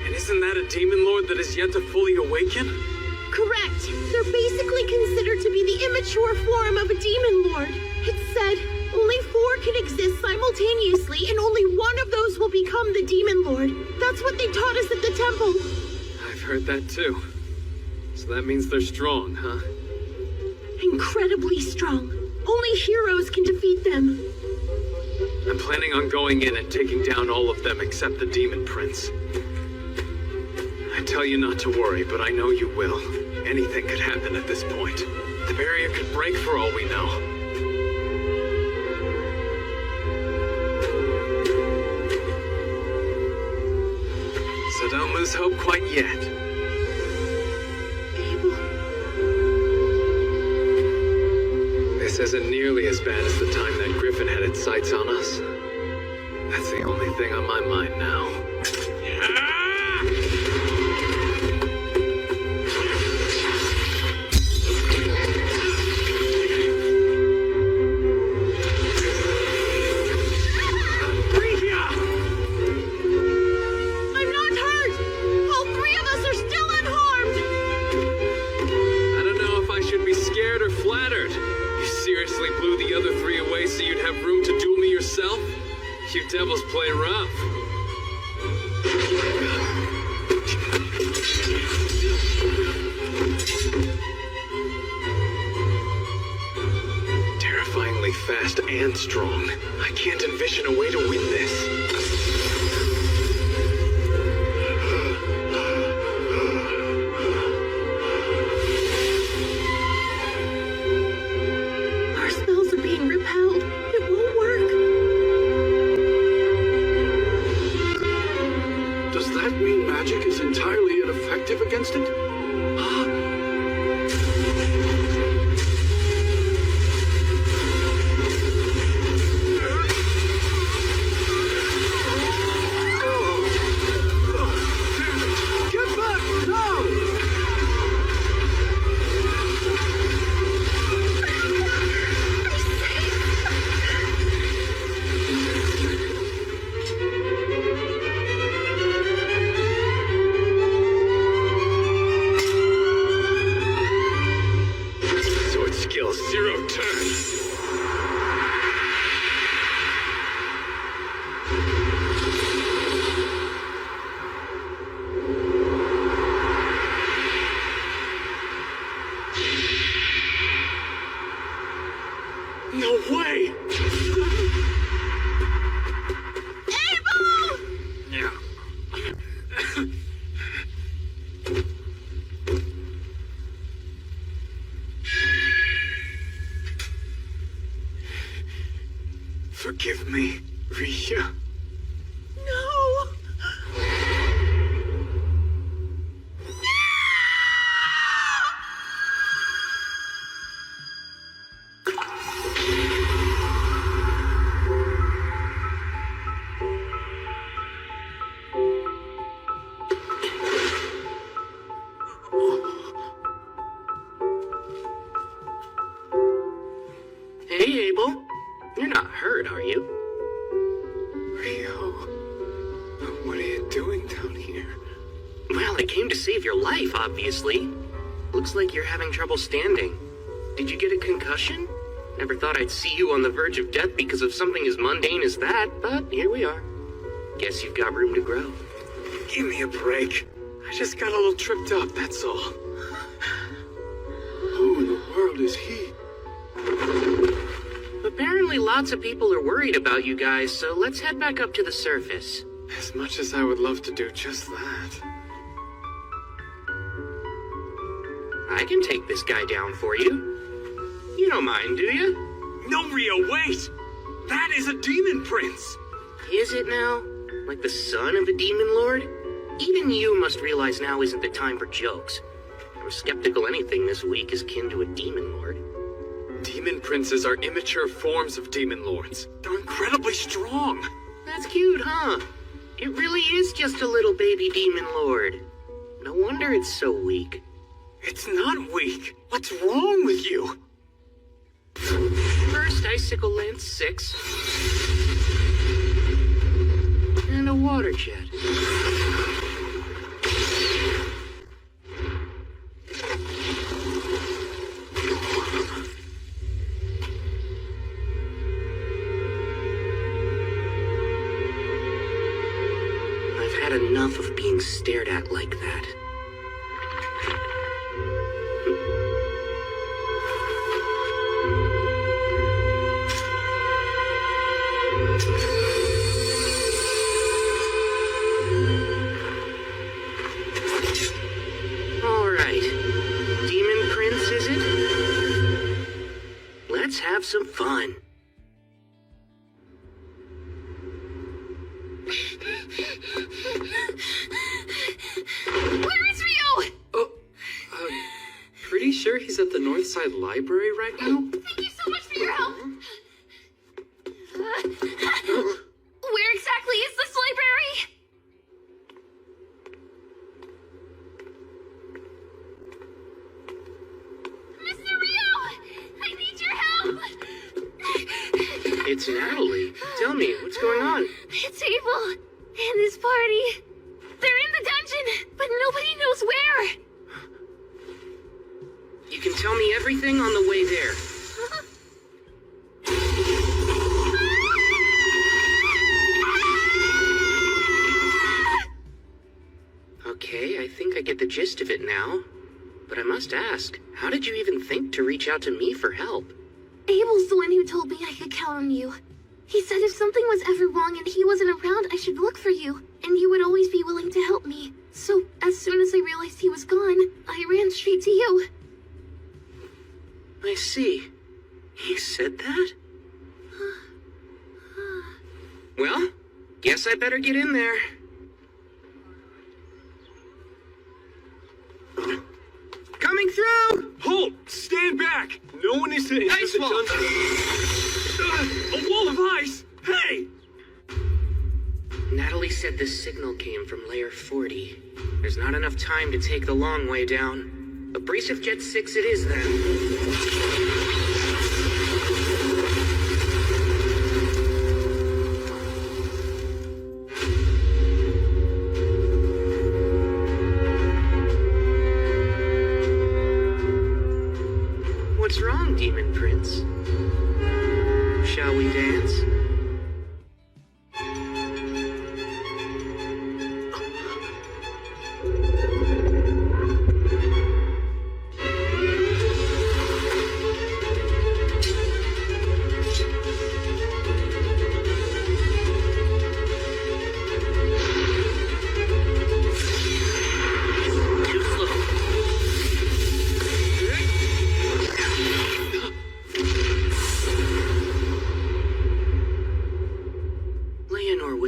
And isn't that a demon lord that is yet to fully awaken? Correct. They're basically considered to be the immature form of a demon lord. It's said only 4 can exist simultaneously, and only one of those will become the demon lord. That's what they taught us at the temple. I've heard that too. So that means they're strong, huh? Incredibly strong. Only heroes can defeat them. I'm planning on going in and taking down all of them except the demon prince. I tell you not to worry, but I know you will. Anything could happen at this point. The barrier could break for all we know. So don't lose hope quite yet. Abel. This isn't nearly as bad as the time that Griffin had its sights on us. That's the only thing on my mind now. You devils play rough. Terrifyingly fast and strong. I can't envision a way to win this. Our spells are being repelled. It won't work. Does that mean magic is entirely ineffective against it? Get back now! Forgive me, Ria. No! Hey, Abel. You're not hurt, are you? Rio, what are you doing down here? Well, I came to save your life, obviously. Looks like you're having trouble standing. Did you get a concussion? Never thought I'd see you on the verge of death because of something as mundane as that, but here we are. Guess you've got room to grow. Give me a break. I just got a little tripped up, that's all. Who in the world is he? Apparently lots of people are worried about you guys, so let's head back up to the surface. As much as I would love to do just that. I can take this guy down for you. You don't mind, do you? No, Rio, wait! That is a demon prince! Is it now? Like the son of a demon lord? Even you must realize now isn't the time for jokes. I'm skeptical anything this weak is kin to a demon lord. Demon princes are immature forms of demon lords. They're incredibly strong. That's cute, huh? It really is just a little baby demon lord. No wonder it's so weak. It's not weak. What's wrong with you? First icicle lance 6. And a water jet. I've had enough of being stared at like that. Let's have some fun. Where is Rio? Oh, pretty sure he's at the Northside Library right now? Thank you so much for your help. Where exactly is this library? Mr. Rio! I need your help! It's Natalie. Tell me, what's going on? It's Abel and his party. They're in the dungeon, but nobody knows where. You can tell me everything on the way there. Okay, I think I get the gist of it now. But I must ask, how did you even think to reach out to me for help? Abel's the one who told me I could count on you. He said if something was ever wrong and he wasn't around, I should look for you, and you would always be willing to help me. So, as soon as I realized he was gone, I ran straight to you. I see. He said that? Well, guess I better get in there. Coming through! Halt! Stand back! No one is to enter Ice the wall. dungeon. A wall of ice! Hey! Natalie said the signal came from Layer 40. There's not enough time to take the long way down. Abrasive Jet 6 it is then. What's wrong, Demon Prince? Shall we dance?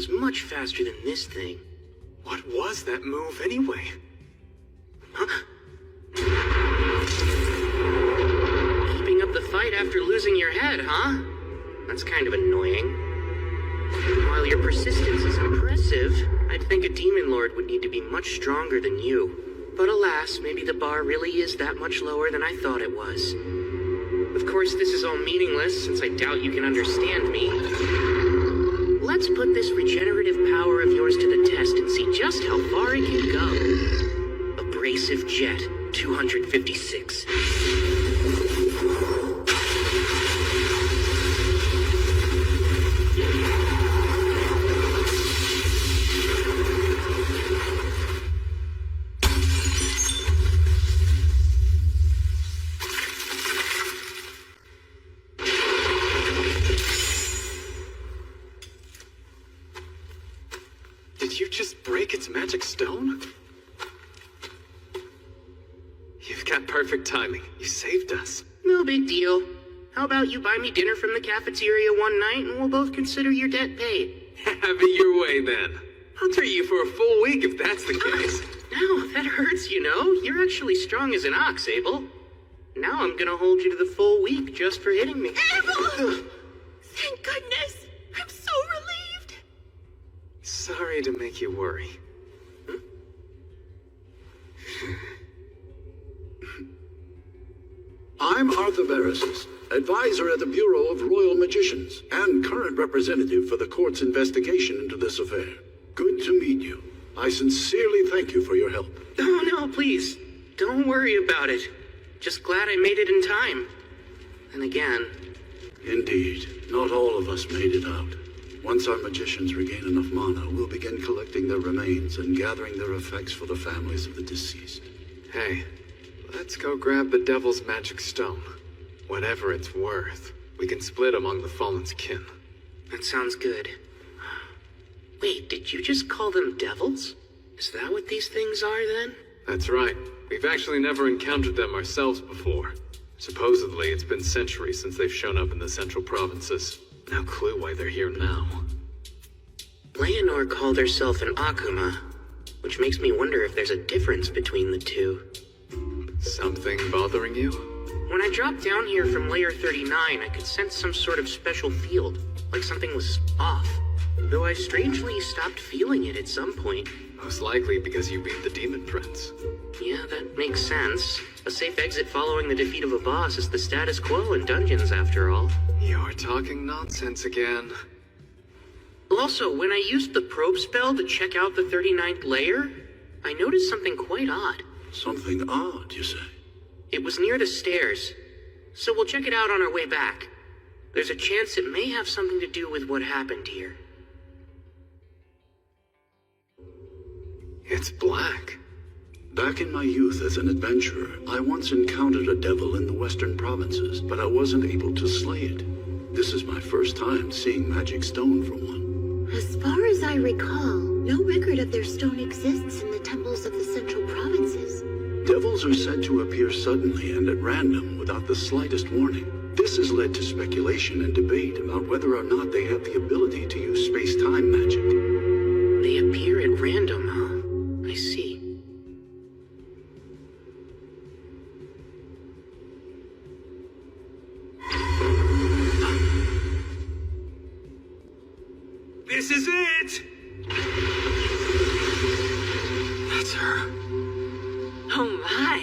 was much faster than this thing. What was that move anyway? Huh? Keeping up the fight after losing your head, huh? That's kind of annoying. While your persistence is impressive, I'd think a demon lord would need to be much stronger than you. But alas, maybe the bar really is that much lower than I thought it was. Of course, this is all meaningless, since I doubt you can understand me. Let's put this regenerative power of yours to the test and see just how far it can go. Abrasive Jet, 256. Did you just break its magic stone? You've got perfect timing. You saved us. No big deal. How about you buy me dinner from the cafeteria one night and we'll both consider your debt paid? Have it your way then. I'll treat you for a full week if that's the case. No, that hurts, you know. You're actually strong as an ox, Abel. Now I'm gonna hold you to the full week just for hitting me. Abel! Thank goodness! I'm so relieved! Sorry to make you worry. I'm Arthur Barrisis, advisor at the Bureau of Royal Magicians, and current representative for the court's investigation into this affair. Good to meet you. I sincerely thank you for your help. Oh, no, please. Don't worry about it. Just glad I made it in time. And again... Indeed, not all of us made it out. Once our magicians regain enough mana, we'll begin collecting their remains and gathering their effects for the families of the deceased. Hey, let's go grab the Devil's Magic Stone. Whatever it's worth, we can split among the Fallen's kin. That sounds good. Wait, did you just call them devils? Is that what these things are, then? That's right. We've actually never encountered them ourselves before. Supposedly, it's been centuries since they've shown up in the central provinces. No clue why they're here now. Leonor called herself an Akuma, which makes me wonder if there's a difference between the two. Something bothering you? When I dropped down here from Layer 39, I could sense some sort of special field, like something was off. Though I strangely stopped feeling it at some point. Most likely because you beat the Demon Prince. Yeah, that makes sense. A safe exit following the defeat of a boss is the status quo in dungeons, after all. You're talking nonsense again. Also, when I used the probe spell to check out the 39th layer, I noticed something quite odd. Something odd, you say? It was near the stairs, so we'll check it out on our way back. There's a chance it may have something to do with what happened here. It's black. Back in my youth as an adventurer, I once encountered a devil in the western provinces, but I wasn't able to slay it. This is my first time seeing magic stone from one. As far as I recall, no record of their stone exists in the temples of the central provinces. Devils are said to appear suddenly and at random without the slightest warning. This has led to speculation and debate about whether or not they have the ability to use space-time magic. They appear at random, huh? I see. This is it! That's her. Oh my!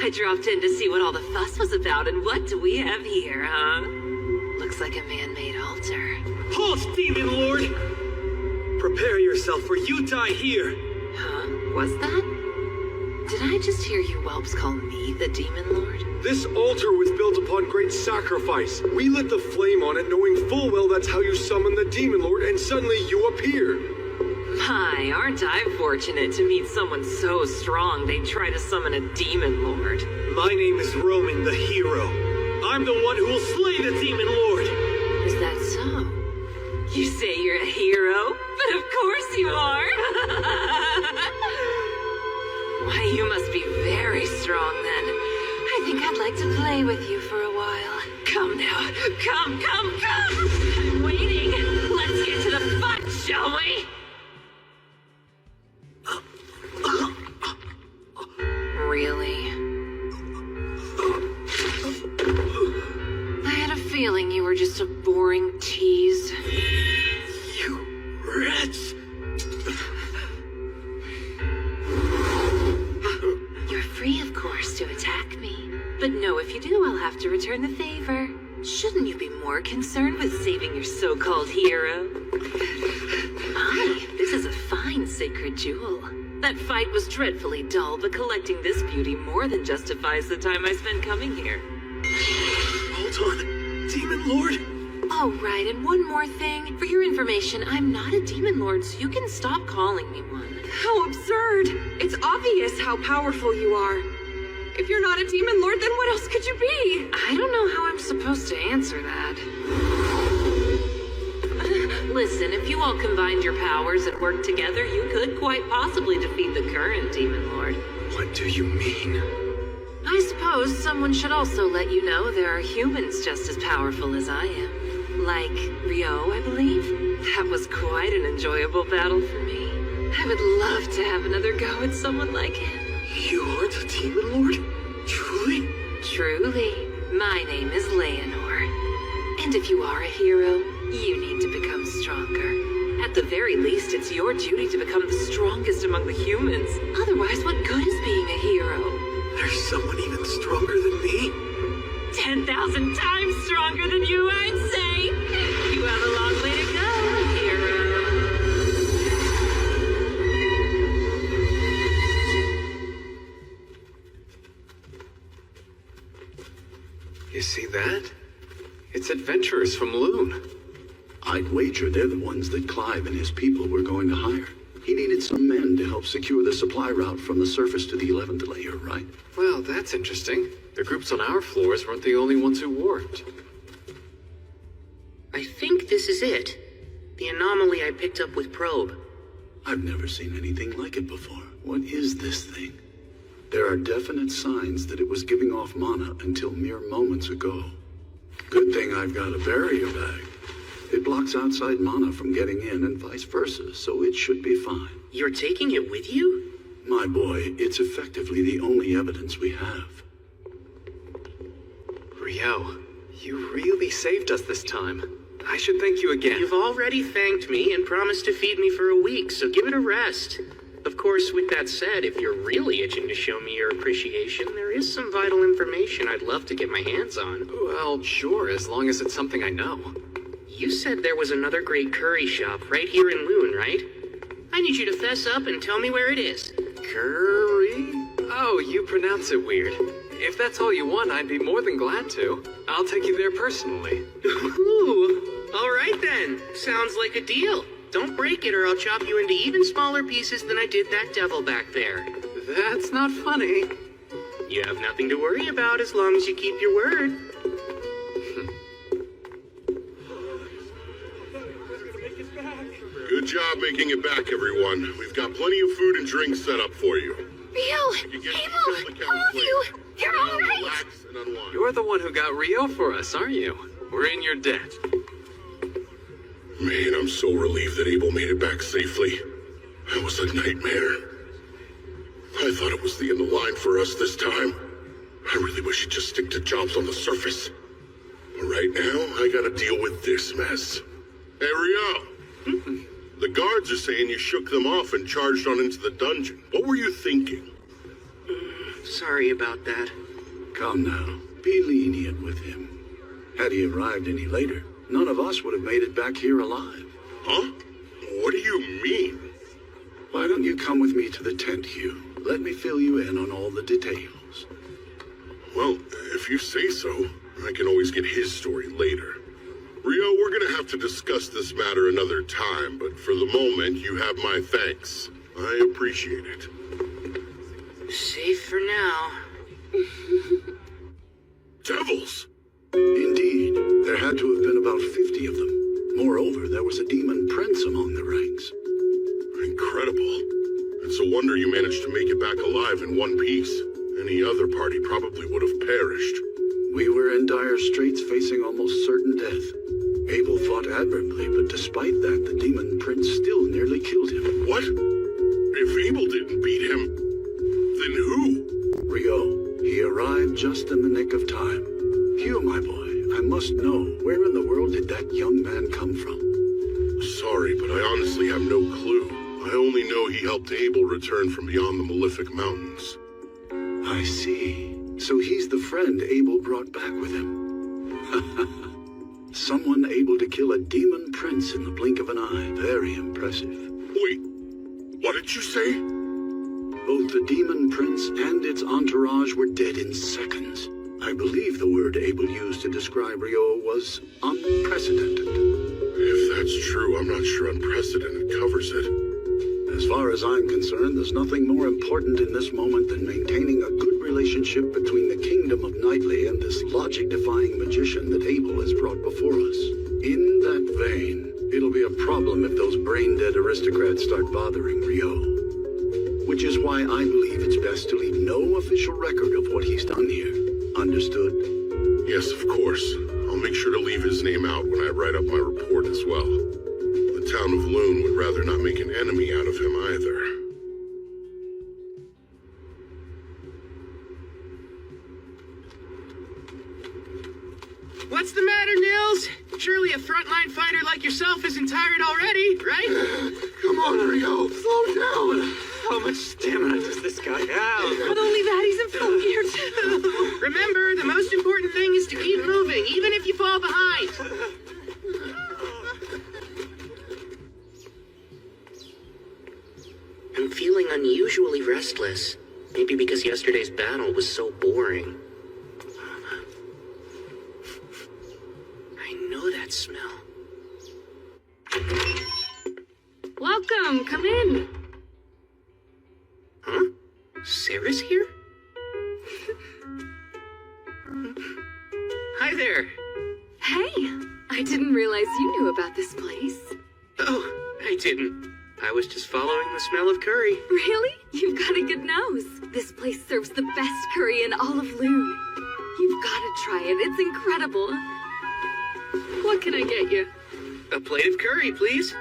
I dropped in to see what all the fuss was about, and what do we have here, huh? Looks like a man-made altar. Halt, Demon Lord! Prepare yourself, for you die here! Huh? Was that? Did I just hear you whelps call me the Demon Lord? This altar was built upon great sacrifice. We lit the flame on it, knowing full well that's how you summon the Demon Lord, and suddenly you appeared. My, aren't I fortunate to meet someone so strong they'd try to summon a Demon Lord. My name is Roman the Hero. I'm the one who will slay the Demon Lord. Is that so? You say you're a hero? But of course you are! Why, you must be very strong then. I think I'd like to play with you for a while. Come now. Come! I'm waiting. Let's get to the fun, shall we? to return the favor. Shouldn't you be more concerned with saving your so-called hero? My, this is a fine sacred jewel. That fight was dreadfully dull, but collecting this beauty more than justifies the time I spent coming here. Hold on. Demon Lord? Oh, right, and one more thing. For your information, I'm not a demon lord, so you can stop calling me one. How absurd! It's obvious how powerful you are. If you're not a demon lord, then what else could you be? I don't know how I'm supposed to answer that. Listen, if you all combined your powers and worked together, you could quite possibly defeat the current demon lord. What do you mean? I suppose someone should also let you know there are humans just as powerful as I am. Like Rio, I believe. That was quite an enjoyable battle for me. I would love to have another go at someone like him. You are the Demon Lord? Truly? Truly. My name is Leonor. And if you are a hero, you need to become stronger. At the very least, it's your duty to become the strongest among the humans. Otherwise, what good is being a hero? There's someone even stronger than me? 10,000 times stronger than you, I'd say. You have a long way to go, hero. You see that? It's adventurers from Loon. I'd wager they're the ones that Clive and his people were going to hire. He needed some men to help secure the supply route from the surface to the 11th layer, right? Well, that's interesting. The groups on our floors weren't the only ones who warped. I think this is it. The anomaly I picked up with Probe. I've never seen anything like it before. What is this thing? There are definite signs that it was giving off mana until mere moments ago. Good thing I've got a barrier bag. It blocks outside mana from getting in and vice versa, so it should be fine. You're taking it with you? My boy, it's effectively the only evidence we have. Rio, you really saved us this time. I should thank you again. You've already thanked me and promised to feed me for a week, so give it a rest. Of course, with that said, if you're really itching to show me your appreciation, there is some vital information I'd love to get my hands on. Well, sure, as long as it's something I know. You said there was another great curry shop right here in Loon, right? I need you to fess up and tell me where it is. Curry? Oh, you pronounce it weird. If that's all you want, I'd be more than glad to. I'll take you there personally. Ooh, all right then. Sounds like a deal. Don't break it or I'll chop you into even smaller pieces than I did that devil back there. That's not funny. You have nothing to worry about as long as you keep your word. Good job making it back, everyone. We've got plenty of food and drinks set up for you. Rio! Abel! All of you! You're all right! Relax and unwind. You're the one who got Rio for us, aren't you? We're in your debt. Man, I'm so relieved that Abel made it back safely. That was a nightmare. I thought it was the end of the line for us this time. I really wish he'd just stick to jobs on the surface. But right now, I gotta deal with this mess. Hey, Rio! The guards are saying you shook them off and charged on into the dungeon. What were you thinking? Sorry about that. Come now, be lenient with him. Had he arrived any later, none of us would have made it back here alive. Huh? What do you mean? Why don't you come with me to the tent, Hugh? Let me fill you in on all the details. Well, if you say so, I can always get his story later. Rio, we're gonna have to discuss this matter another time, but for the moment, you have my thanks. I appreciate it. Safe for now. Devils! Indeed, there had to have been about 50 of them. Moreover, there was a demon prince among the ranks. Incredible. It's a wonder you managed to make it back alive in one piece. Any other party probably would have perished. We were in dire straits, facing almost certain death. Abel fought admirably, but despite that, the demon prince still nearly killed him. What? If Abel didn't beat him, then who? Rio. He arrived just in the nick of time. Hugh, my boy, I must know, where in the world did that young man come from? Sorry, but I honestly have no clue. I only know he helped Abel return from beyond the Malefic Mountains. I see. So he's the friend Abel brought back with him. Someone able to kill a demon prince in the blink of an eye. Very impressive. Wait, what did you say? Both the demon prince and its entourage were dead in seconds. I believe the word Abel used to describe Rio was unprecedented. If that's true, I'm not sure unprecedented covers it. As far as I'm concerned, there's nothing more important in this moment than maintaining a good relationship between the kingdom of Knightley and this logic-defying magician that Abel has brought before us. In that vein, it'll be a problem if those brain-dead aristocrats start bothering Rio. Which is why I believe it's best to leave no official record of what he's done here. Understood? Yes, of course. I'll make sure to leave his name out when I write up my report as well. The town of Loon would rather not make an enemy out of him either. What's the matter, Nils? Surely a frontline fighter like yourself isn't tired already, right? Come on, Rio, slow down. How much stamina does this guy have? Not only that, he's in full gear too. Remember, the most important thing is to keep moving, even if you fall behind. I'm feeling unusually restless. Maybe because yesterday's battle was so boring. I know that smell. Welcome, come in. Huh? Sarah's here? Hi there. Hey, I didn't realize you knew about this place. Oh, I didn't. I was just following the smell of curry. Really? You've got a good nose. This place serves the best curry in all of Loon. You've got to try it. It's incredible. What can I get you? A plate of curry, please.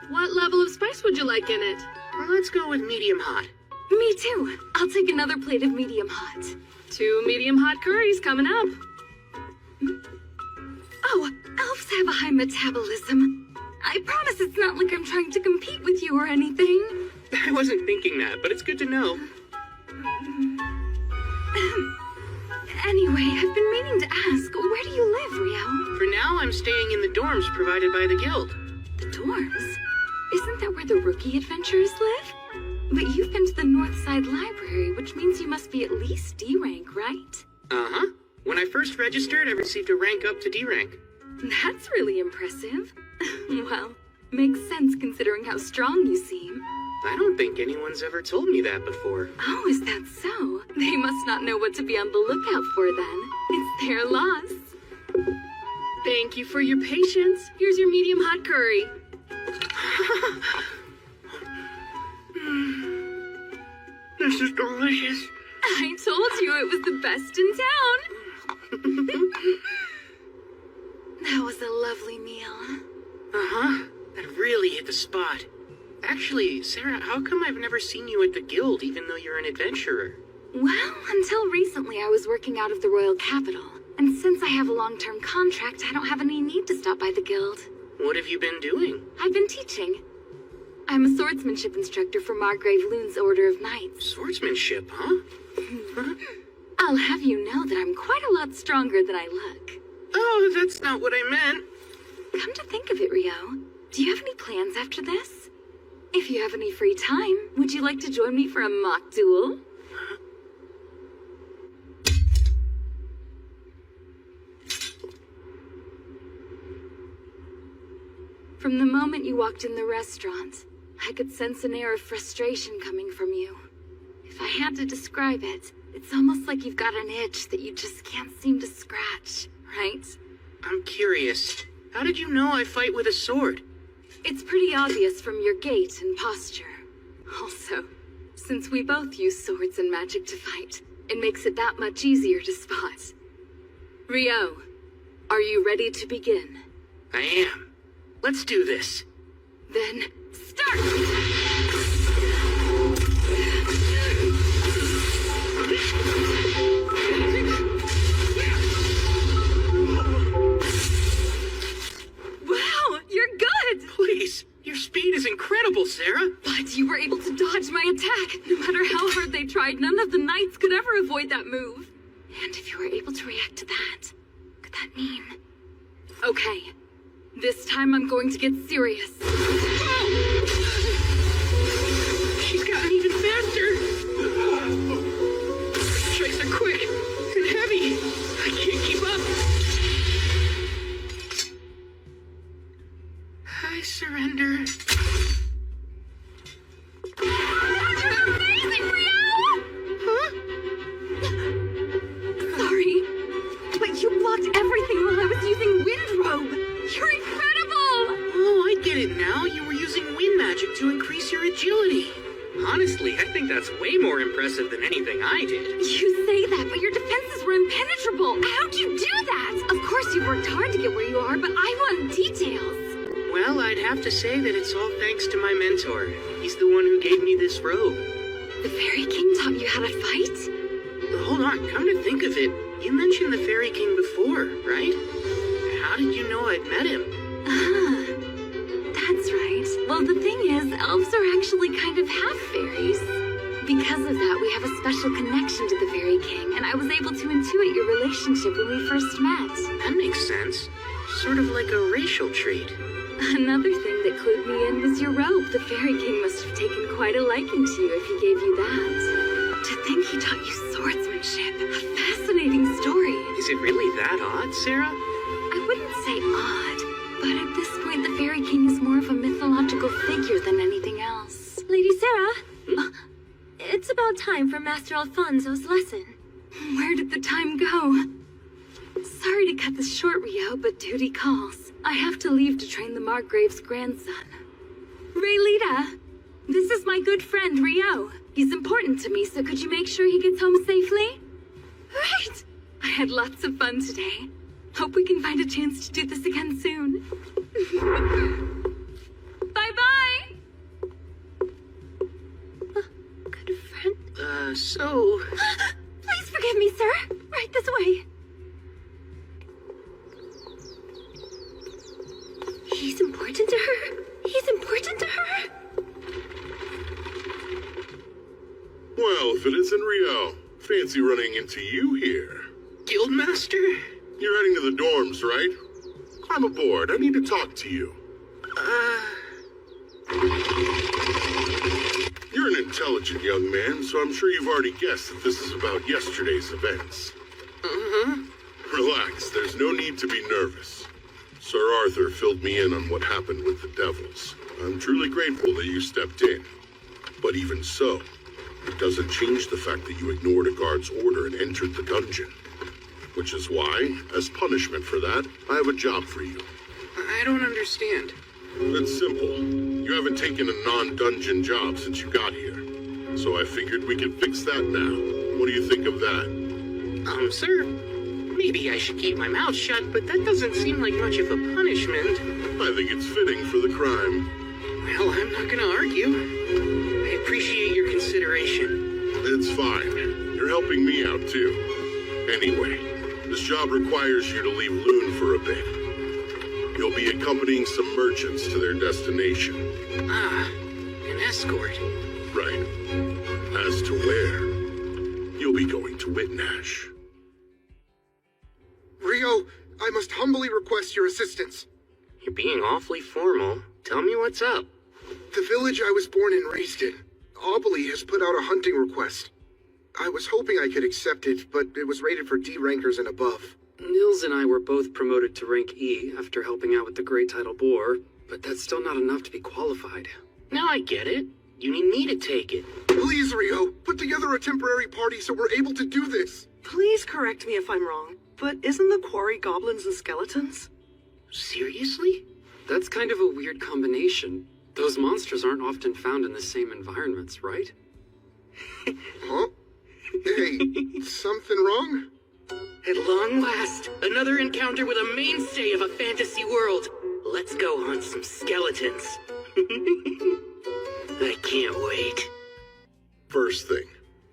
What level of spice would you like in it? Well, let's go with medium hot. Me too. I'll take another plate of medium hot. 2 medium hot curries coming up. Oh, elves have a high metabolism. I promise it's not like I'm trying to compete with you or anything. I wasn't thinking that, but it's good to know. Anyway, I've been meaning to ask, where do you live, Rio? For now, I'm staying in the dorms provided by the guild. The dorms? Isn't that where the rookie adventurers live? But you've been to the North Side Library, which means you must be at least D rank, right? Uh-huh. When I first registered, I received a rank up to D rank. That's really impressive. Well, makes sense considering how strong you seem. I don't think anyone's ever told me that before. Oh, is that so? They must not know what to be on the lookout for then. It's their loss. Thank you for your patience. Here's your medium hot curry. This is delicious. I told you it was the best in town. That was a lovely meal. Uh-huh. That really hit the spot. Actually, Sarah, how come I've never seen you at the guild, even though you're an adventurer? Well, until recently I was working out of the royal capital. And since I have a long-term contract, I don't have any need to stop by the guild. What have you been doing? I've been teaching. I'm a swordsmanship instructor for Margrave Loon's Order of Knights. Swordsmanship, huh? I'll have you know that I'm quite a lot stronger than I look. Oh, that's not what I meant. Come to think of it, Rio, do you have any plans after this? If you have any free time, would you like to join me for a mock duel? From the moment you walked in the restaurant, I could sense an air of frustration coming from you. If I had to describe it, it's almost like you've got an itch that you just can't seem to scratch, right? I'm curious. How did you know I fight with a sword? It's pretty obvious from your gait and posture. Also, since we both use swords and magic to fight, it makes it that much easier to spot. Rio, are you ready to begin? I am. Let's do this. Then, start! Wow, you're good! Please, your speed is incredible, Sarah. But you were able to dodge my attack. No matter how hard they tried, none of the knights could ever avoid that move. And if you were able to react to that, could that mean... Okay, this time I'm going to get serious. She's gotten even faster. Strikes are quick and heavy. I can't keep up. I surrender. Sorry, but you blocked everything while I was using Wind Robe. You're incredible! Oh, I get it now. You were using wind magic to increase your agility. Honestly, I think that's way more impressive than anything I did. You say that, but your defenses were impenetrable. How'd you do that? Of course you worked hard to get where you are, but I want details. Well, I'd have to say that it's all thanks to my mentor. He's the one who gave me this robe. The Fairy King taught you how to fight? Hold on, come to think of it, you mentioned the Fairy King before, right? How did you know I'd met him? That's right. Well, the thing is, elves are actually kind of half fairies. Because of that, we have a special connection to the Fairy King, and I was able to intuit your relationship when we first met. That makes sense. Sort of like a racial trait. Another thing that clued me in was your robe. The Fairy King must have taken quite a liking to you if he gave you that. To think he taught you swordsmanship. A fascinating story. Is it really that odd, Sarah? I wouldn't say odd, but at this point the Fairy King is more of a mythological figure than anything else. Lady Sarah, it's about time for Master Alfonso's lesson. Where did the time go? Sorry to cut this short, Rio, but duty calls. I have to leave to train the Margrave's grandson. Raylita, this is my good friend, Rio. He's important to me, so could you make sure he gets home safely? Right! I had lots of fun today. Hope we can find a chance to do this again soon. Bye-bye! Good friend? So... Please forgive me, sir. Right this way. He's important to her? He's important to her? Well, if it isn't Rio, fancy running into you here. Guildmaster? You're heading to the dorms, right? Climb aboard. I need to talk to you. You're an intelligent young man, so I'm sure you've already guessed that this is about yesterday's events. Relax, there's no need to be nervous. Sir Arthur filled me in on what happened with the devils. I'm truly grateful that you stepped in. But even so, it doesn't change the fact that you ignored a guard's order and entered the dungeon. Which is why, as punishment for that, I have a job for you. I don't understand. It's simple. You haven't taken a non-dungeon job since you got here. So I figured we could fix that now. What do you think of that? Sir, maybe I should keep my mouth shut, but that doesn't seem like much of a punishment. I think it's fitting for the crime. Well, I'm not gonna argue. I appreciate your consideration. It's fine. You're helping me out, too. Anyway, this job requires you to leave Loon for a bit. You'll be accompanying some merchants to their destination. An escort. Right. As to where, you'll be going to Whitnash. Rio, I must humbly request your assistance. You're being awfully formal. Tell me what's up. The village I was born and raised in, Aubely, has put out a hunting request. I was hoping I could accept it, but it was rated for D rankers and above. Nils and I were both promoted to rank E after helping out with the Great Tidal Boar, but that's still not enough to be qualified. Now I get it. You need me to take it. Please, Rio, put together a temporary party so we're able to do this. Please correct me if I'm wrong, but isn't the quarry goblins and skeletons? Seriously? That's kind of a weird combination. Those monsters aren't often found in the same environments, right? Huh? Hey, something wrong? At long last, another encounter with a mainstay of a fantasy world. Let's go hunt some skeletons. I can't wait. First thing,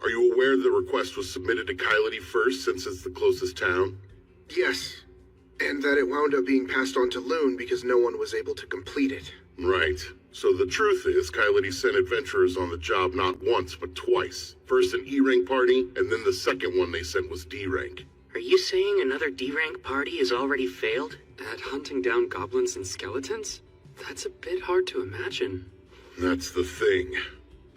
are you aware the request was submitted to Kylity first since it's the closest town? Yes, and that it wound up being passed on to Loon because no one was able to complete it. Right. So the truth is, Coyote sent adventurers on the job not once, but twice. First an E-rank party, and then the second one they sent was D-rank. Are you saying another D-rank party has already failed? At hunting down goblins and skeletons? That's a bit hard to imagine. That's the thing.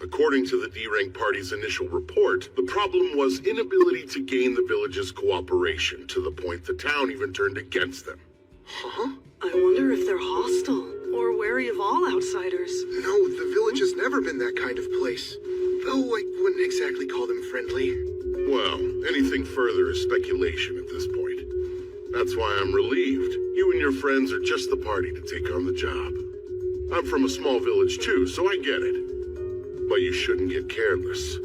According to the D-rank party's initial report, the problem was inability to gain the village's cooperation, to the point the town even turned against them. Huh? I wonder if they're hostile, or wary of all outsiders. No, the village has never been that kind of place. Though I wouldn't exactly call them friendly. Well, anything further is speculation at this point. That's why I'm relieved. You and your friends are just the party to take on the job. I'm from a small village too, so I get it. But you shouldn't get careless.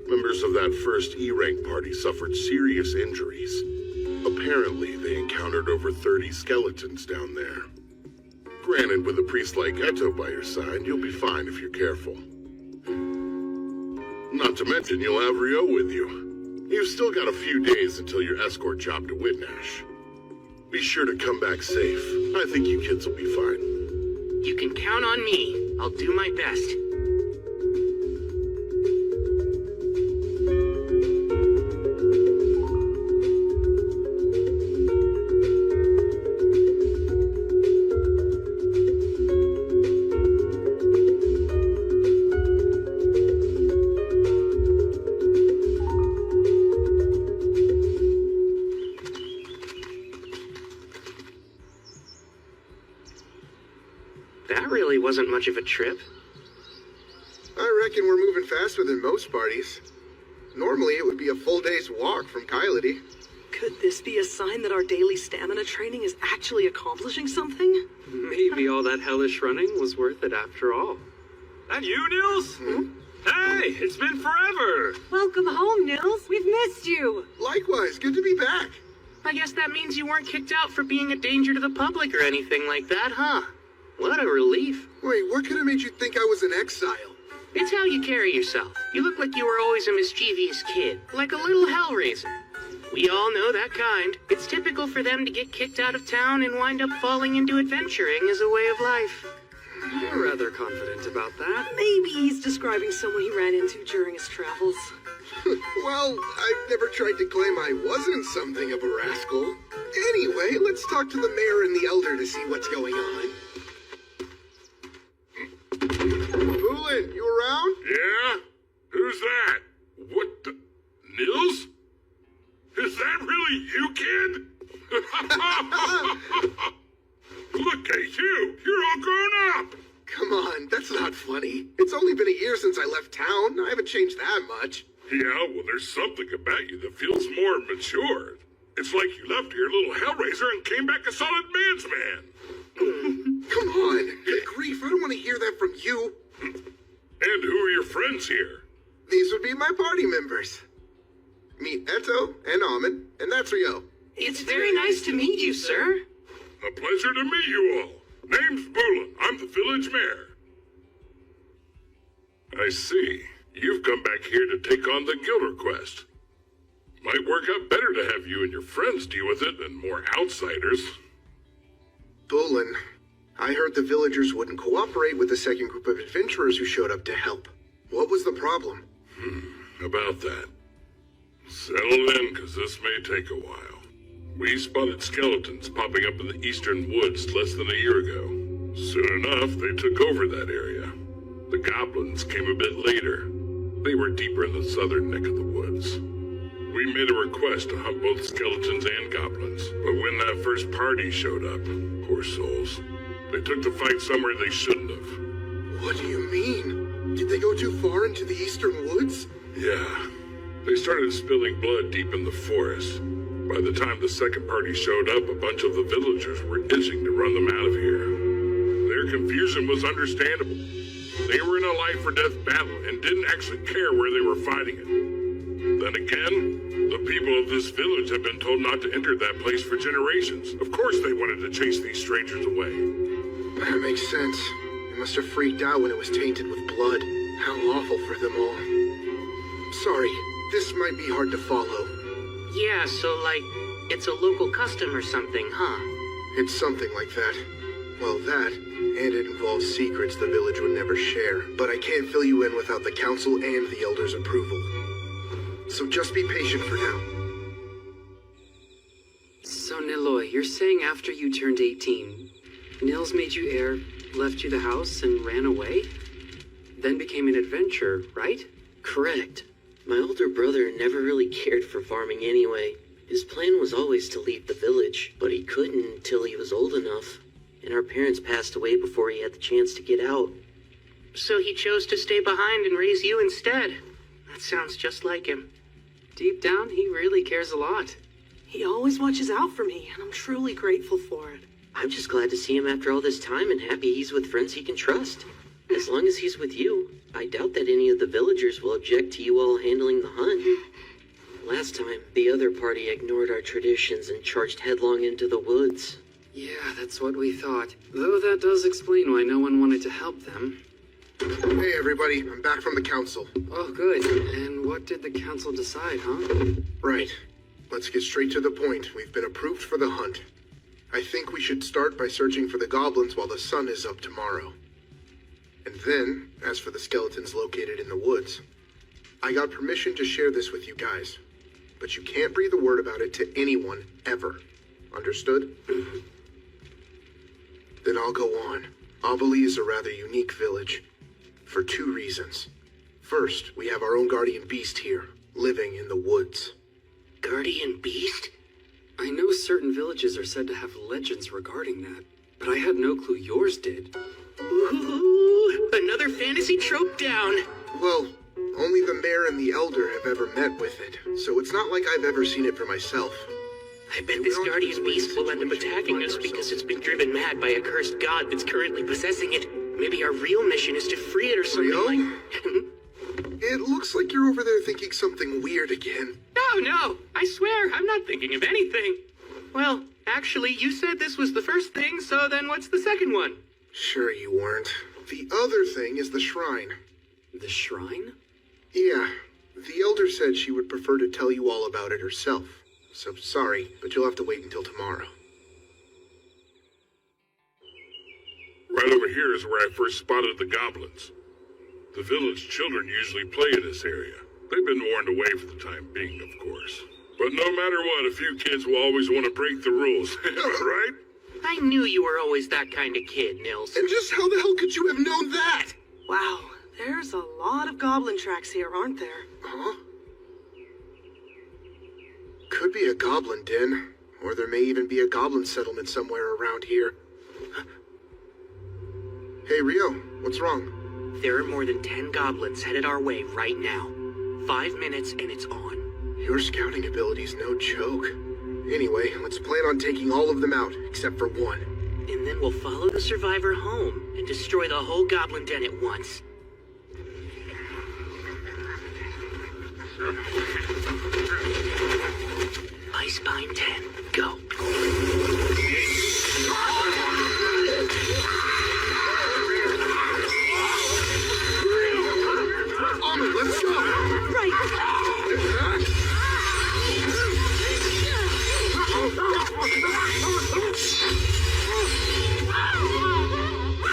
Members of that first E-rank party suffered serious injuries. Apparently, they encountered over 30 skeletons down there. Granted, with a priest like Eto by your side, you'll be fine if you're careful. Not to mention, you'll have Rio with you. You've still got a few days until your escort job to Whitnash. Be sure to come back safe. I think you kids will be fine. You can count on me. I'll do my best. That really wasn't much of a trip. I reckon we're moving faster than most parties. Normally, it would be a full day's walk from Coyote. Could this be a sign that our daily stamina training is actually accomplishing something? Maybe all that hellish running was worth it after all. That you, Nils? Hey, it's been forever! Welcome home, Nils. We've missed you. Likewise, good to be back. I guess that means you weren't kicked out for being a danger to the public or anything like that, huh? What a relief. Wait, what could have made you think I was in exile? It's how you carry yourself. You look like you were always a mischievous kid, like a little hellraiser. We all know that kind. It's typical for them to get kicked out of town and wind up falling into adventuring as a way of life. You're rather confident about that. Maybe he's describing someone he ran into during his travels. Well, I've never tried to claim I wasn't something of a rascal. Anyway, let's talk to the mayor and the elder to see what's going on. Poulin, you around? Yeah? Who's that? What the... Nils? Is that really you, kid? Look at you! You're all grown up! Come on, that's not funny. It's only been a year since I left town. I haven't changed that much. Yeah, well, there's something about you that feels more mature. It's like you left here a little hellraiser and came back a solid man's man. Come on. Good grief, I don't want to hear that from you. And who are your friends here? These would be my party members. Meet Eto and Amon, and that's Rio. It's very nice to meet you, sir. A pleasure to meet you all. Name's Bulin. I'm the village mayor. I see. You've come back here to take on the guild request. Might work out better to have you and your friends deal with it than more outsiders. Bulin, I heard the villagers wouldn't cooperate with the second group of adventurers who showed up to help. What was the problem? About that. Settle in, because this may take a while. We spotted skeletons popping up in the eastern woods less than a year ago. Soon enough, they took over that area. The goblins came a bit later. They were deeper in the southern neck of the woods. We made a request to hunt both skeletons and goblins, but when that first party showed up, poor souls, they took the fight somewhere they shouldn't have. What do you mean? Did they go too far into the eastern woods? Yeah. They started spilling blood deep in the forest. By the time the second party showed up, a bunch of the villagers were itching to run them out of here. Their confusion was understandable. They were in a life-or-death battle and didn't actually care where they were fighting it. Then again, the people of this village have been told not to enter that place for generations. Of course they wanted to chase these strangers away. That makes sense. They must have freaked out when it was tainted with blood. How awful for them all. Sorry, this might be hard to follow. Yeah, so like, it's a local custom or something, huh? It's something like that. Well, that, and it involves secrets the village would never share. But I can't fill you in without the council and the elders' approval. So just be patient for now. So, Niloy, you're saying after you turned 18, Nils made you heir, left you the house, and ran away? Then became an adventurer, right? Correct. My older brother never really cared for farming anyway. His plan was always to leave the village, but he couldn't until he was old enough. And our parents passed away before he had the chance to get out. So he chose to stay behind and raise you instead. That sounds just like him. Deep down, he really cares a lot. He always watches out for me, and I'm truly grateful for it. I'm just glad to see him after all this time and happy he's with friends he can trust. As long as he's with you, I doubt that any of the villagers will object to you all handling the hunt. Last time, the other party ignored our traditions and charged headlong into the woods. Yeah, that's what we thought. Though that does explain why no one wanted to help them. Hey everybody, I'm back from the council. Oh, good. And what did the council decide, huh? Right. Let's get straight to the point. We've been approved for the hunt. I think we should start by searching for the goblins while the sun is up tomorrow. And then, as for the skeletons located in the woods, I got permission to share this with you guys. But you can't breathe a word about it to anyone, ever. Understood? Then I'll go on. Obali is a rather unique village. For 2 reasons. First, we have our own guardian beast here, living in the woods. Guardian beast? I know certain villages are said to have legends regarding that, but I had no clue yours did. Ooh, another fantasy trope down. Well, only the mayor and the elder have ever met with it, so it's not like I've ever seen it for myself. I bet this guardian beast will end up attacking us because it's been driven mad by a cursed god that's currently possessing it. Maybe our real mission is to free it or something like... It looks like you're over there thinking something weird again. No, I swear, I'm not thinking of anything. Well, actually, you said this was the first thing, so then what's the second one? Sure you weren't. The other thing is the shrine. The shrine? Yeah, the elder said she would prefer to tell you all about it herself. So sorry, but you'll have to wait until tomorrow. Right over here is where I first spotted the goblins. The village children usually play in this area. They've been warned away for the time being, of course. But no matter what, a few kids will always want to break the rules, right? I knew you were always that kind of kid, Nils. And just how the hell could you have known that? Wow, there's a lot of goblin tracks here, aren't there? Huh? Could be a goblin den, or there may even be a goblin settlement somewhere around here. Hey, Rio, what's wrong? There are more than 10 goblins headed our way right now. 5 minutes and it's on. Your scouting ability's no joke. Anyway, let's plan on taking all of them out, except for one. And then we'll follow the survivor home and destroy the whole goblin den at once. Icebine 10, go. Let's go! Right!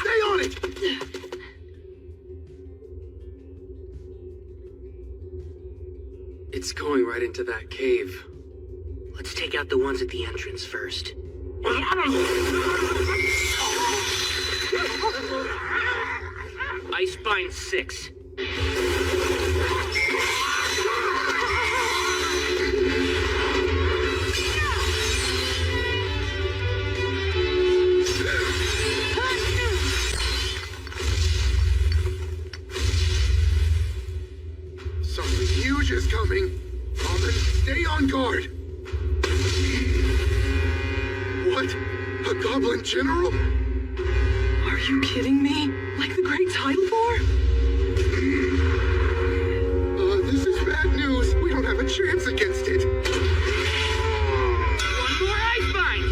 Stay on it! It's going right into that cave. Let's take out the ones at the entrance first. Icebine 6. Something huge is coming. Almond, stay on guard. What? A goblin general? Are you kidding me? Like the Great Tidal Boar? This is bad news. We don't have a chance against it. One more Icebine!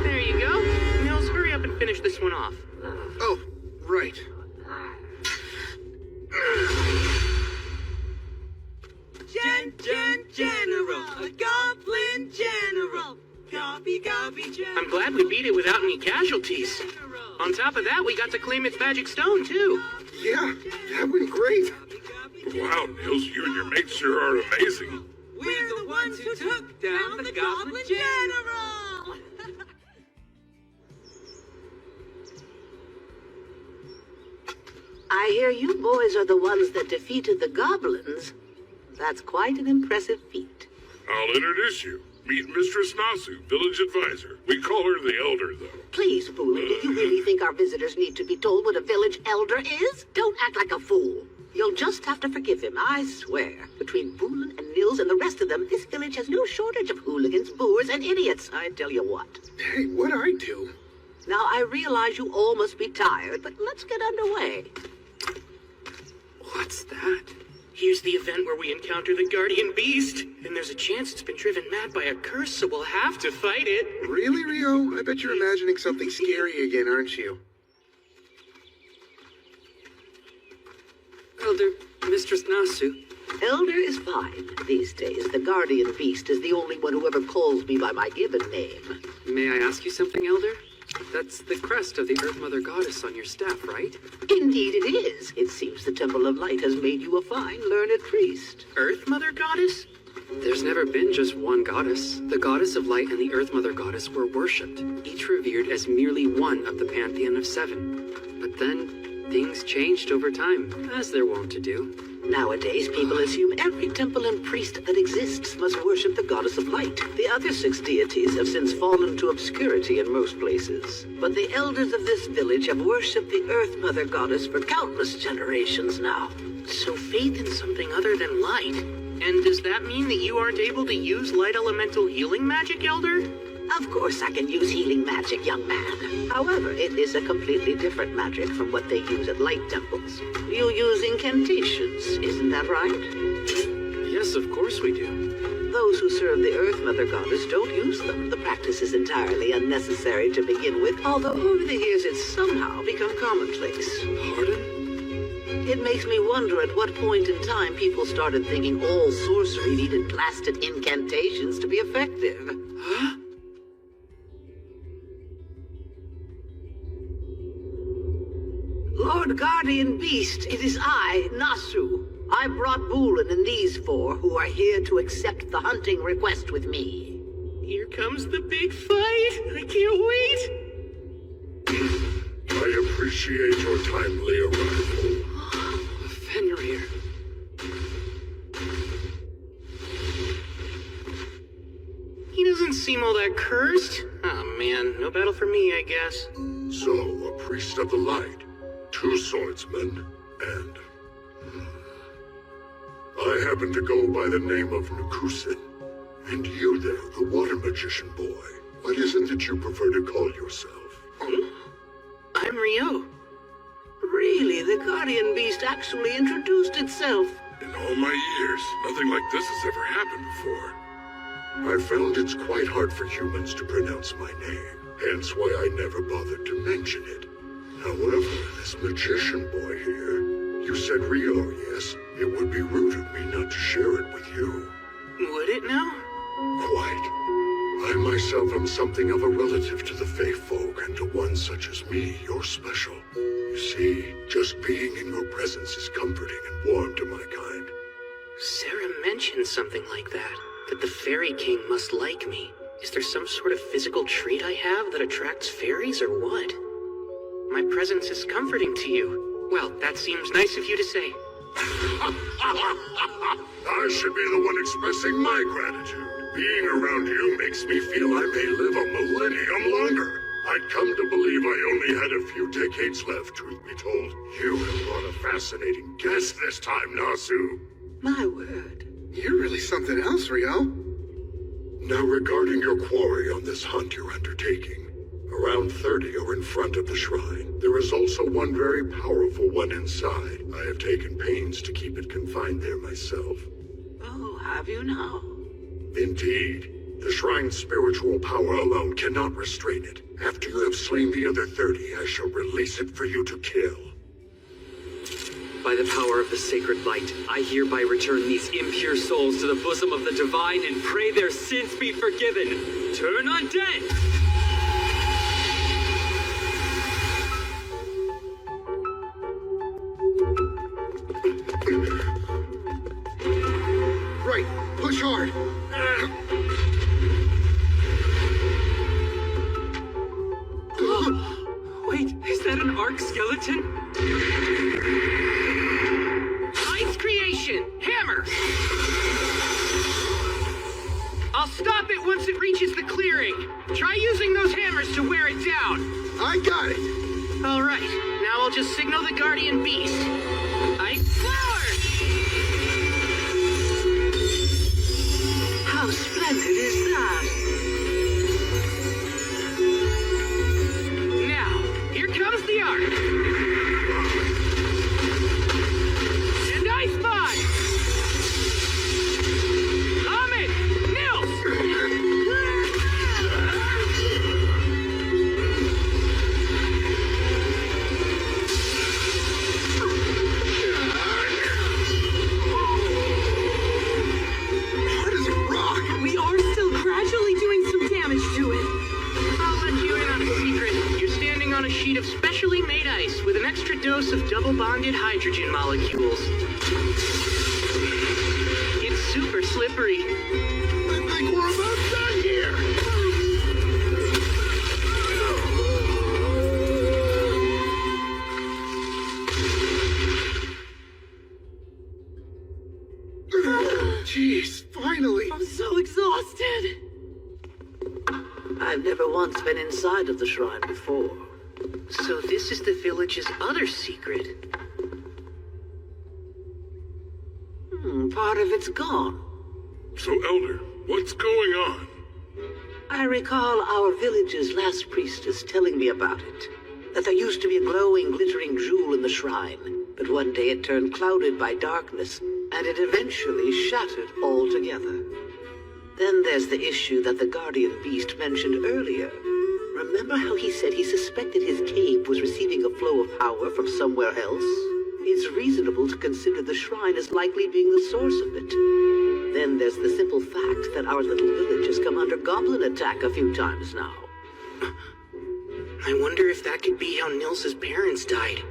There you go. Nils, hurry up and finish this one off. Oh, right. General, a goblin general. I'm glad we beat it without any casualties. On top of that, we got to claim its magic stone, too. Yeah, that went great. Wow, Nils, you and your mates sure are amazing. We're the ones who took down the Goblin General! I hear you boys are the ones that defeated the goblins. That's quite an impressive feat. I'll introduce you. Meet Mistress Nasu, village advisor. We call her the Elder, though. Please, Boolin, do you really think our visitors need to be told what a village elder is? Don't act like a fool. You'll just have to forgive him, I swear. Between Boolin and Nils and the rest of them, this village has no shortage of hooligans, boors, and idiots, I tell you what. Hey, what'd I do? Now, I realize you all must be tired, but let's get underway. What's that? Here's the event where we encounter the Guardian Beast, and there's a chance it's been driven mad by a curse, so we'll have to fight it. Really, Rio? I bet you're imagining something scary again, aren't you? Elder, Mistress Nasu. Elder is fine. These days, the Guardian Beast is the only one who ever calls me by my given name. May I ask you something, Elder? That's the crest of the Earth Mother Goddess on your staff, right? Indeed it is. It seems the Temple of Light has made you a fine, learned priest. Earth Mother Goddess? There's never been just one goddess. The Goddess of Light and the Earth Mother Goddess were worshipped, each revered as merely one of the pantheon of 7. But then, things changed over time, as they're wont to do. Nowadays, people assume every temple and priest that exists must worship the Goddess of Light. The other 6 deities have since fallen to obscurity in most places. But the elders of this village have worshipped the Earth Mother Goddess for countless generations now. So faith in something other than light. And does that mean that you aren't able to use light elemental healing magic, Elder? Of course I can use healing magic, young man. However, it is a completely different magic from what they use at light temples. You use incantations, isn't that right? Yes, of course we do. Those who serve the Earth Mother Goddess don't use them. The practice is entirely unnecessary to begin with, although over the years it's somehow become commonplace. Pardon? It makes me wonder at what point in time people started thinking all sorcery needed blasted incantations to be effective. Huh? Lord Guardian Beast, it is I, Nasu. I brought Boolin and these 4 who are here to accept the hunting request with me. Here comes the big fight! I can't wait! I appreciate your timely arrival. Fenrir. He doesn't seem all that cursed. Oh man, no battle for me, I guess. So, a priest of the light, 2 swordsmen, and... I happen to go by the name of Nukusin. And you there, the water magician boy. What is it that you prefer to call yourself? I'm Rio. Really, the Guardian Beast actually introduced itself. In all my years, nothing like this has ever happened before. I found it's quite hard for humans to pronounce my name, hence why I never bothered to mention it. However, this magician boy here, you said Rio, yes? It would be rude of me not to share it with you. Would it now? Quite. I myself am something of a relative to the Fae folk, and to one such as me, you're special. You see, just being in your presence is comforting and warm to my kind. Sarah mentioned something like that the Fairy King must like me. Is there some sort of physical trait I have that attracts fairies, or what? My presence is comforting to you. Well, that seems nice of you to say. I should be the one expressing my gratitude. Being around you makes me feel I may live a millennium longer. I'd come to believe I only had a few decades left, truth be told. You have brought a fascinating guest this time, Nasu. My word. You're really something else, Rio. Now, regarding your quarry on this hunt you're undertaking, around 30 are in front of the shrine. There is also one very powerful one inside. I have taken pains to keep it confined there myself. Oh, have you now? Indeed. The shrine's spiritual power alone cannot restrain it. After you have slain the other 30, I shall release it for you to kill. By the power of the sacred light, I hereby return these impure souls to the bosom of the divine and pray their sins be forgiven. Turn undead! Right, push hard. Wait, is that an arc skeleton? Ice creation! Hammer! I'll stop it once it reaches the clearing. Try using those hammers to wear it down. I got it. All right, now I'll just signal the guardian beast. Ice power! How splendid is that? Now, here comes the arc. And ice bond! Ahmed! Nils! Hard as a rock. We are still gradually doing some damage to it. I'll let you in on a secret. You're standing on a sheet of specially made ice with an extra dose of double-bonded hydrogen molecules. It's super slippery. I think we're about done here. Jeez, finally. I'm so exhausted. I've never once been inside of the shrine before. So this is the village's other secret. Part of it's gone. So, Elder, what's going on? I recall our village's last priestess telling me about it. That there used to be a glowing, glittering jewel in the shrine, but one day it turned clouded by darkness, and it eventually shattered altogether. Then there's the issue that the guardian beast mentioned earlier. Remember how he said he suspected his cave was receiving a flow of power from somewhere else? It's reasonable to consider the shrine as likely being the source of it. Then there's the simple fact that our little village has come under goblin attack a few times now. I wonder if that could be how Nils's parents died.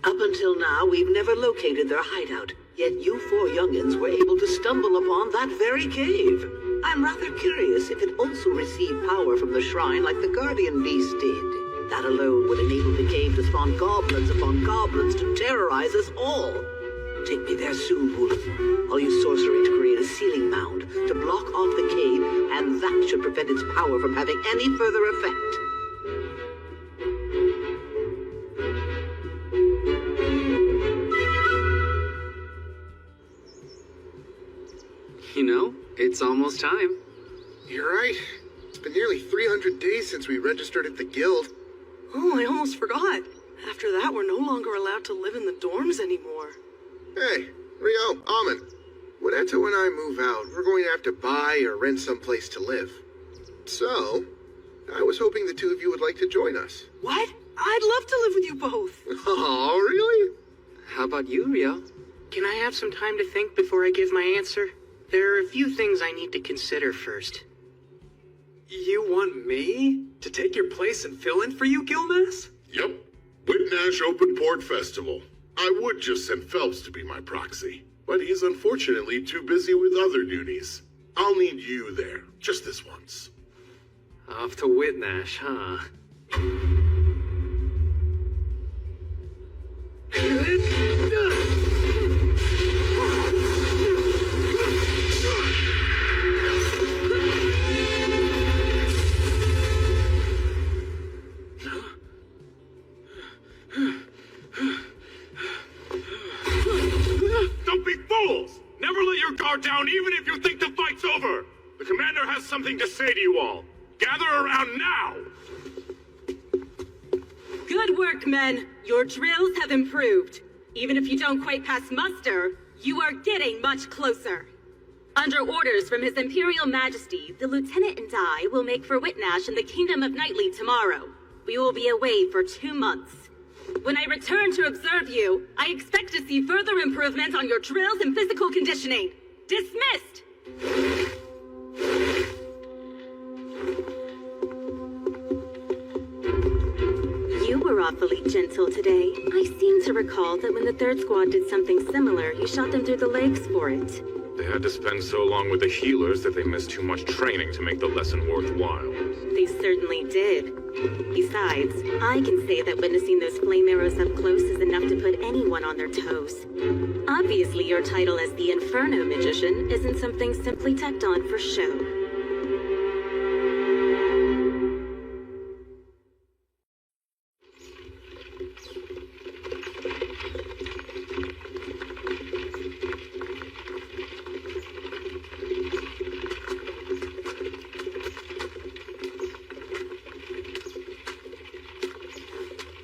Up until now, we've never located their hideout, yet you four youngins were able to stumble upon that very cave. I'm rather curious if it also received power from the shrine like the guardian beast did. That alone would enable the cave to spawn goblins upon goblins to terrorize us all. Take me there soon, Woolen. I'll use sorcery to create a sealing mound to block off the cave, and that should prevent its power from having any further effect. You know, it's almost time. You're right. It's been nearly 300 days since we registered at the guild. Oh, I almost forgot. After that, we're no longer allowed to live in the dorms anymore. Hey, Rio, Amin. When Eto and I move out, we're going to have to buy or rent someplace to live. So, I was hoping the two of you would like to join us. What? I'd love to live with you both. Oh, really? How about you, Rio? Can I have some time to think before I give my answer? There are a few things I need to consider first. You want me to take your place and fill in for you, Gilmas? Yep. Whitnash Open Port Festival. I would just send Phelps to be my proxy, but he's unfortunately too busy with other duties. I'll need you there, just this once. Off to Whitnash, huh? Don't be fools! Never let your guard down even if you think the fight's over! The commander has something to say to you all. Gather around now! Good work, men. Your drills have improved. Even if you don't quite pass muster, you are getting much closer. Under orders from His Imperial Majesty, the Lieutenant and I will make for Whitnash in the Kingdom of Nightly tomorrow. We will be away for 2 months. When I return to observe you, I expect to see further improvement on your drills and physical conditioning. Dismissed! You were awfully gentle today. I seem to recall that when the third squad did something similar, you shot them through the legs for it. They had to spend so long with the healers that they missed too much training to make the lesson worthwhile. They certainly did. Besides, I can say that witnessing those flame arrows up close is enough to put anyone on their toes. Obviously, your title as the Inferno Magician isn't something simply tacked on for show.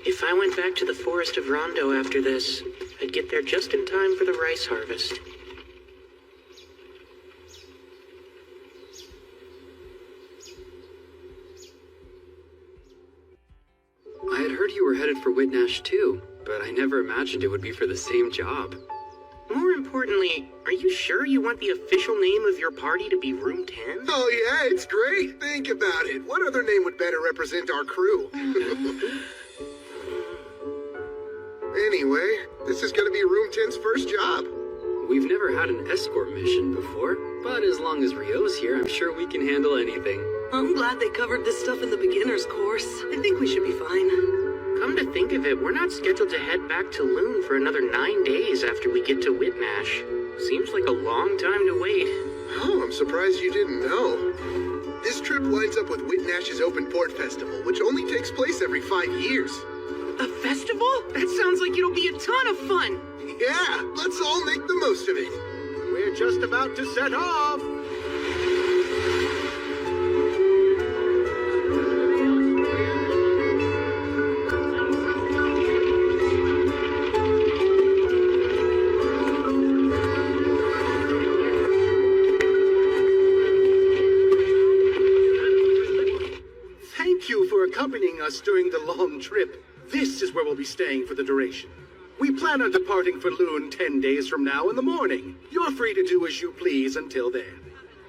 If I went back to the forest of Rondo after this, I'd get there just in time for the rice harvest. I had heard you were headed for Whitnash too, but I never imagined it would be for the same job. More importantly, are you sure you want the official name of your party to be Room 10? Oh yeah, it's great. Think about it. What other name would better represent our crew? Anyway, this is gonna be Room 10's first job. We've never had an escort mission before, but as long as Rio's here, I'm sure we can handle anything. I'm glad they covered this stuff in the beginner's course. I think we should be fine. Come to think of it, we're not scheduled to head back to Loon for another 9 days after we get to Whitnash. Seems like a long time to wait. Oh, I'm surprised you didn't know. This trip lines up with Whitnash's Open Port Festival, which only takes place every 5 years. A festival? That sounds like it'll be a ton of fun. Yeah, let's all make the most of it. We're just about to set off. Thank you for accompanying us during the long trip. This is where we'll be staying for the duration. We plan on departing for Loon 10 days from now in the morning. You're free to do as you please until then.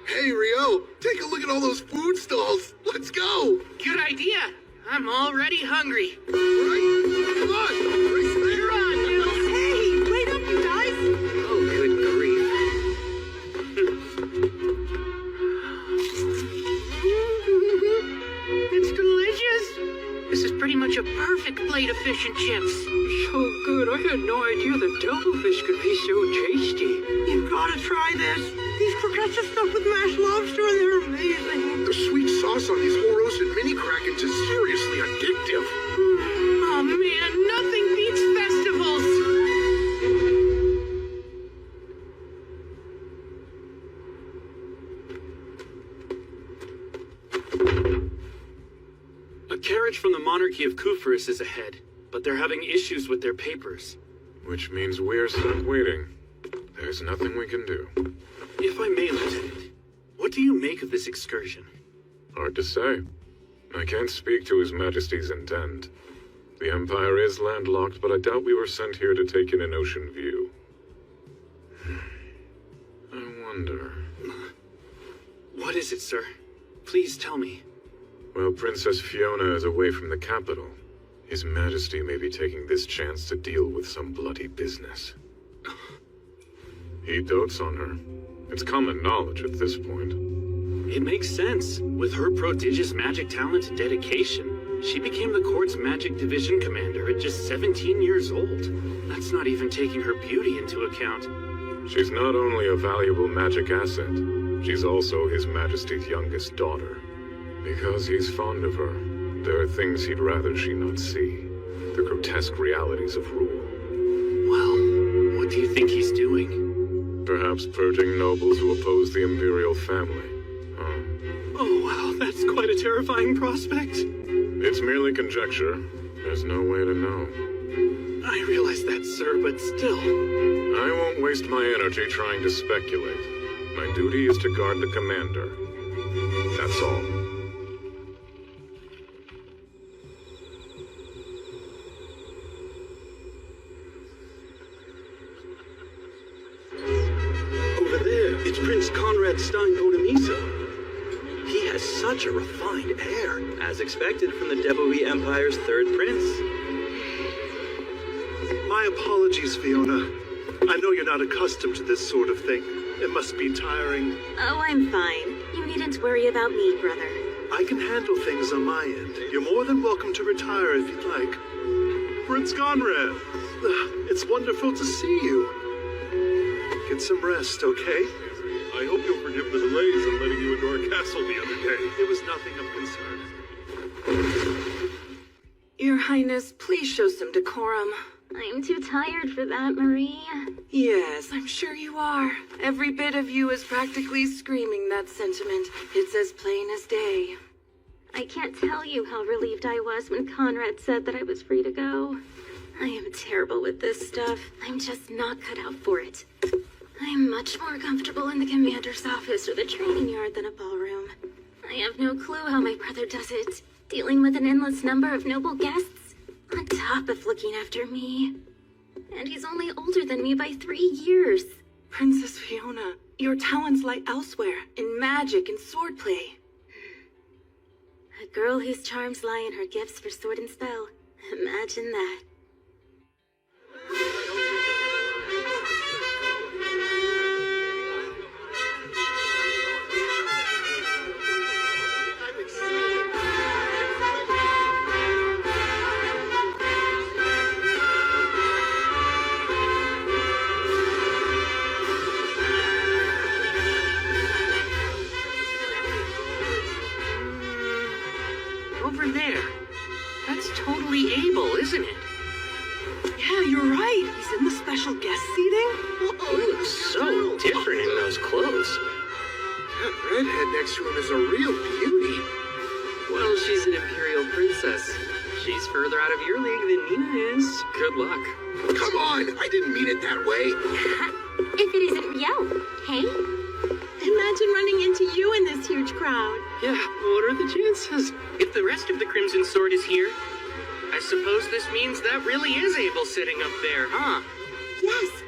Hey, Rio, take a look at all those food stalls. Let's go. Good idea. I'm already hungry. Right? Come on. Race there. You're on, Nils. Hey, wait up, you guys. Oh, good grief. It's delicious. This is pretty much a perfect plate of fish and chips. So good. I had no idea that devilfish could be so tasty. You've got to try this. These croquettes are stuffed with mashed lobster and they're amazing. The sweet sauce on these whole roasted mini krakens is seriously addictive. Oh man, nothing beats festivals. A carriage from the monarchy of Kufris is ahead, but they're having issues with their papers. Which means we're stuck waiting. There's nothing we can do. If I may, Lieutenant, what do you make of this excursion? Hard to say. I can't speak to His Majesty's intent. The Empire is landlocked, but I doubt we were sent here to take in an ocean view. I wonder... What is it, sir? Please tell me. While Princess Fiona is away from the capital, His Majesty may be taking this chance to deal with some bloody business. He dotes on her. It's common knowledge at this point. It makes sense. With her prodigious magic talent and dedication, she became the court's magic division commander at just 17 years old. That's not even taking her beauty into account. She's not only a valuable magic asset, she's also His Majesty's youngest daughter. Because he's fond of her, there are things he'd rather she not see. The grotesque realities of rule. Well, what do you think he's doing? Perhaps purging nobles who oppose the imperial family. Oh, wow, that's quite a terrifying prospect. It's merely conjecture. There's no way to know. I realize that, sir, but still. I won't waste my energy trying to speculate. My duty is to guard the commander. That's all. Conrad Stein Podemiso. He has such a refined air, as expected from the Deboe Empire's third prince. My apologies, Fiona. I know you're not accustomed to this sort of thing. It must be tiring. Oh, I'm fine. You needn't worry about me, brother. I can handle things on my end. You're more than welcome to retire if you'd like. Prince Conrad, it's wonderful to see you. Get some rest, okay? I hope you'll forgive the delays in letting you into our castle the other day. It was nothing of concern. Your Highness, please show some decorum. I'm too tired for that, Marie. Yes, I'm sure you are. Every bit of you is practically screaming that sentiment. It's as plain as day. I can't tell you how relieved I was when Conrad said that I was free to go. I am terrible with this stuff. I'm just not cut out for it. I'm much more comfortable in the commander's office or the training yard than a ballroom. I have no clue how my brother does it, dealing with an endless number of noble guests, on top of looking after me. And he's only older than me by 3 years. Princess Fiona, your talents lie elsewhere, in magic and swordplay. A girl whose charms lie in her gifts for sword and spell. Imagine that. Over there. That's totally Abel, isn't it? Yeah, you're right. He's in the special guest seating. He looks so different in those clothes. That redhead next to him is a real beauty. Well, she's an Imperial princess. She's further out of your league than Nina is. Good luck. Come on, I didn't mean it that way. If it isn't Rio, hey? Imagine running into you in this huge crowd. Yeah, what are the chances? If the rest of the Crimson Sword is here, I suppose this means that really is Abel sitting up there, huh? Yes.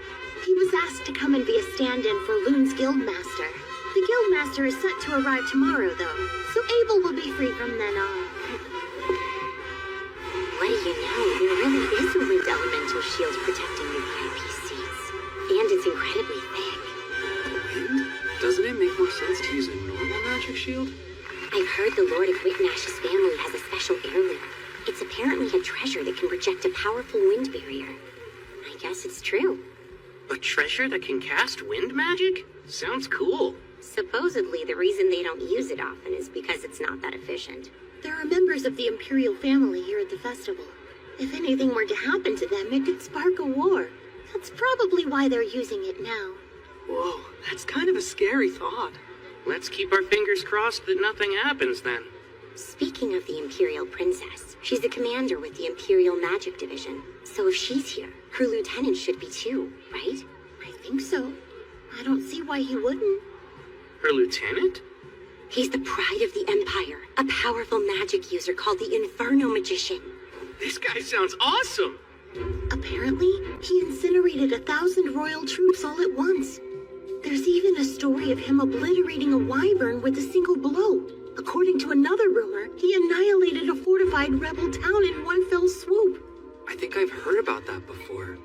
He was asked to come and be a stand-in for Loon's Guildmaster. The Guildmaster is set to arrive tomorrow, though, so Abel will be free from then on. What do you know? There really is a wind elemental shield protecting the VIP seats. And it's incredibly thick. Wind? Doesn't it make more sense to use a normal magic shield? I've heard the Lord of Whitnash's family has a special heirloom. It's apparently a treasure that can project a powerful wind barrier. I guess it's true. A treasure that can cast wind magic? Sounds cool. Supposedly, the reason they don't use it often is because it's not that efficient. There are members of the Imperial family here at the festival. If anything were to happen to them, it could spark a war. That's probably why they're using it now. Whoa, that's kind of a scary thought. Let's keep our fingers crossed that nothing happens then. Speaking of the Imperial Princess, she's the commander with the Imperial Magic Division. So if she's here, her lieutenant should be too, right? I think so. I don't see why he wouldn't. Her lieutenant? He's the pride of the Empire, a powerful magic user called the Inferno Magician. This guy sounds awesome! Apparently, he incinerated 1,000 royal troops all at once. There's even a story of him obliterating a wyvern with a single blow. According to another rumor, he annihilated a fortified rebel town in one fell swoop. I think I've heard about that before.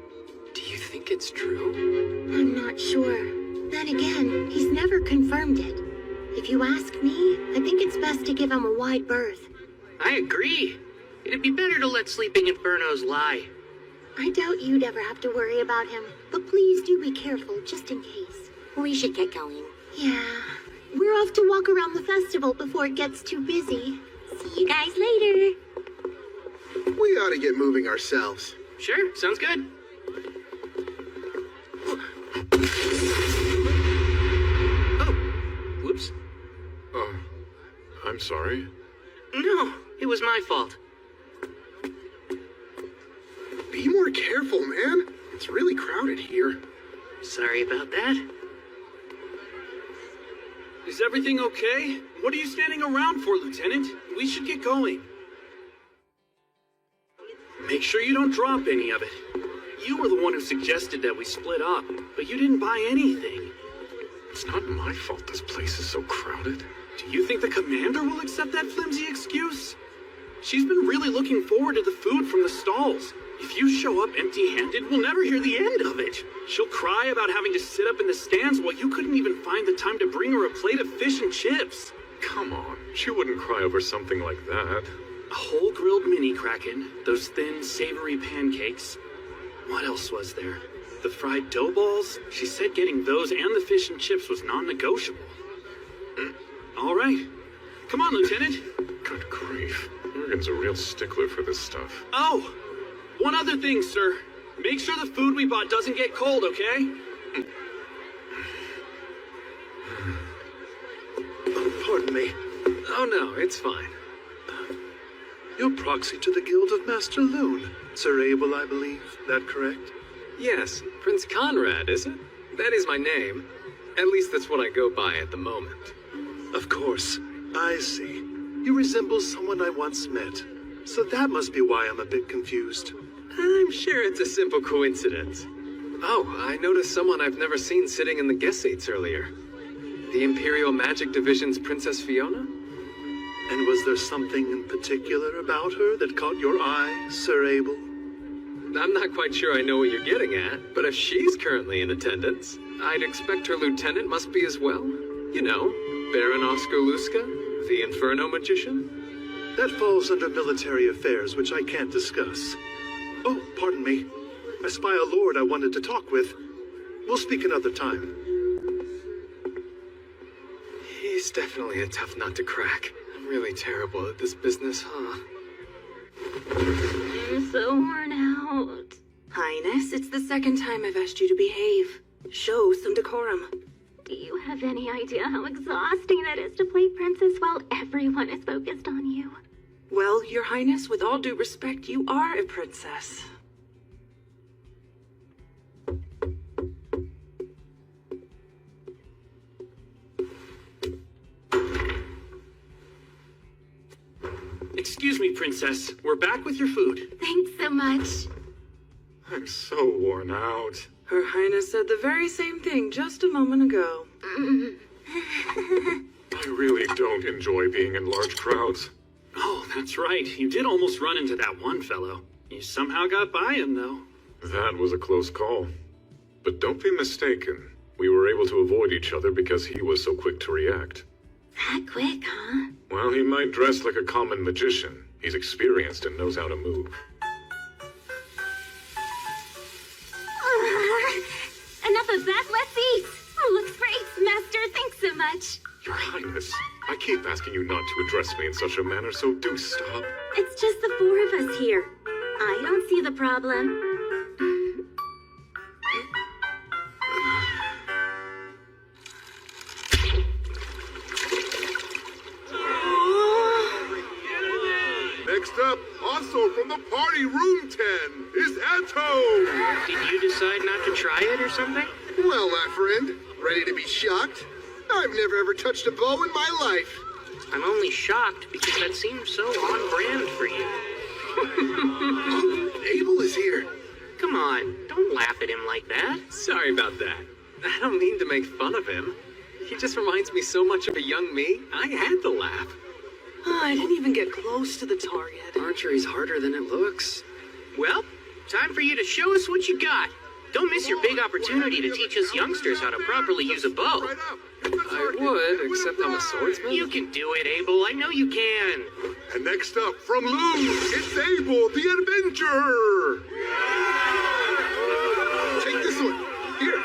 Do you think it's true? I'm not sure. Then again, he's never confirmed it. If you ask me, I think it's best to give him a wide berth. I agree. It'd be better to let Sleeping Infernos lie. I doubt you'd ever have to worry about him, but please do be careful, just in case. We should get going. Yeah. We're off to walk around the festival before it gets too busy. See you guys later. We ought to get moving ourselves. Sure, sounds good. Oh, whoops. I'm sorry. No, it was my fault. Be more careful, man. It's really crowded here. Sorry about that. Is everything okay? What are you standing around for, Lieutenant? We should get going. Make sure you don't drop any of it. You were the one who suggested that we split up, but you didn't buy anything. It's not my fault this place is so crowded. Do you think the commander will accept that flimsy excuse? She's been really looking forward to the food from the stalls. If you show up empty-handed, we'll never hear the end of it. She'll cry about having to sit up in the stands while you couldn't even find the time to bring her a plate of fish and chips. Come on, she wouldn't cry over something like that. A whole grilled mini kraken, those thin, savory pancakes. What else was there? The fried dough balls? She said getting those and the fish and chips was non-negotiable. All right. Come on, Lieutenant. Good grief. Morgan's a real stickler for this stuff. Oh, one other thing, sir. Make sure the food we bought doesn't get cold, okay? Pardon me. Oh, no, it's fine. You're proxy to the Guild of Master Loon. Sir Abel, I believe. That correct? Yes, Prince Conrad, is it? That is my name. At least that's what I go by at the moment. Of course. I see. You resemble someone I once met. So that must be why I'm a bit confused. I'm sure it's a simple coincidence. Oh, I noticed someone I've never seen sitting in the guest seats earlier. The Imperial Magic Division's Princess Fiona? And was there something in particular about her that caught your eye, Sir Abel? I'm not quite sure I know what you're getting at, but if she's currently in attendance, I'd expect her lieutenant must be as well. You know, Baron Oscar Luska, the Inferno Magician. That falls under military affairs, which I can't discuss. Oh, pardon me. I spy a lord I wanted to talk with. We'll speak another time. He's definitely a tough nut to crack. I'm really terrible at this business, huh? I'm so worn out. Highness, it's the second time I've asked you to behave. Show some decorum. Do you have any idea how exhausting that is to play princess while everyone is focused on you? Well, Your Highness, with all due respect, you are a princess. Excuse me, Princess. We're back with your food. Thanks so much. I'm so worn out. Her Highness said the very same thing just a moment ago. I really don't enjoy being in large crowds. Oh, that's right. You did almost run into that one fellow. You somehow got by him, though. That was a close call. But don't be mistaken. We were able to avoid each other because he was so quick to react. That quick, huh? While he might dress like a common magician, he's experienced and knows how to move. Enough of that, let's eat! Looks great, Master, thanks so much. Your Highness, I keep asking you not to address me in such a manner, so do stop. It's just the four of us here. I don't see the problem. Next up, also from the party room 10, is Atto! Did you decide not to try it or something? Well, my friend, ready to be shocked? I've never ever touched a bow in my life. I'm only shocked because that seems so on brand for you. Oh, Abel is here. Come on, don't laugh at him like that. Sorry about that. I don't mean to make fun of him. He just reminds me so much of a young me, I had to laugh. Oh, I didn't even get close to the target. Archery's harder than it looks. Well, time for you to show us what you got. Don't miss your big opportunity to teach us youngsters how to properly use a bow. I would, except I'm a swordsman. You can do it, Abel. I know you can. And next up, from Loon, it's Abel the Adventurer! Take this one. Here.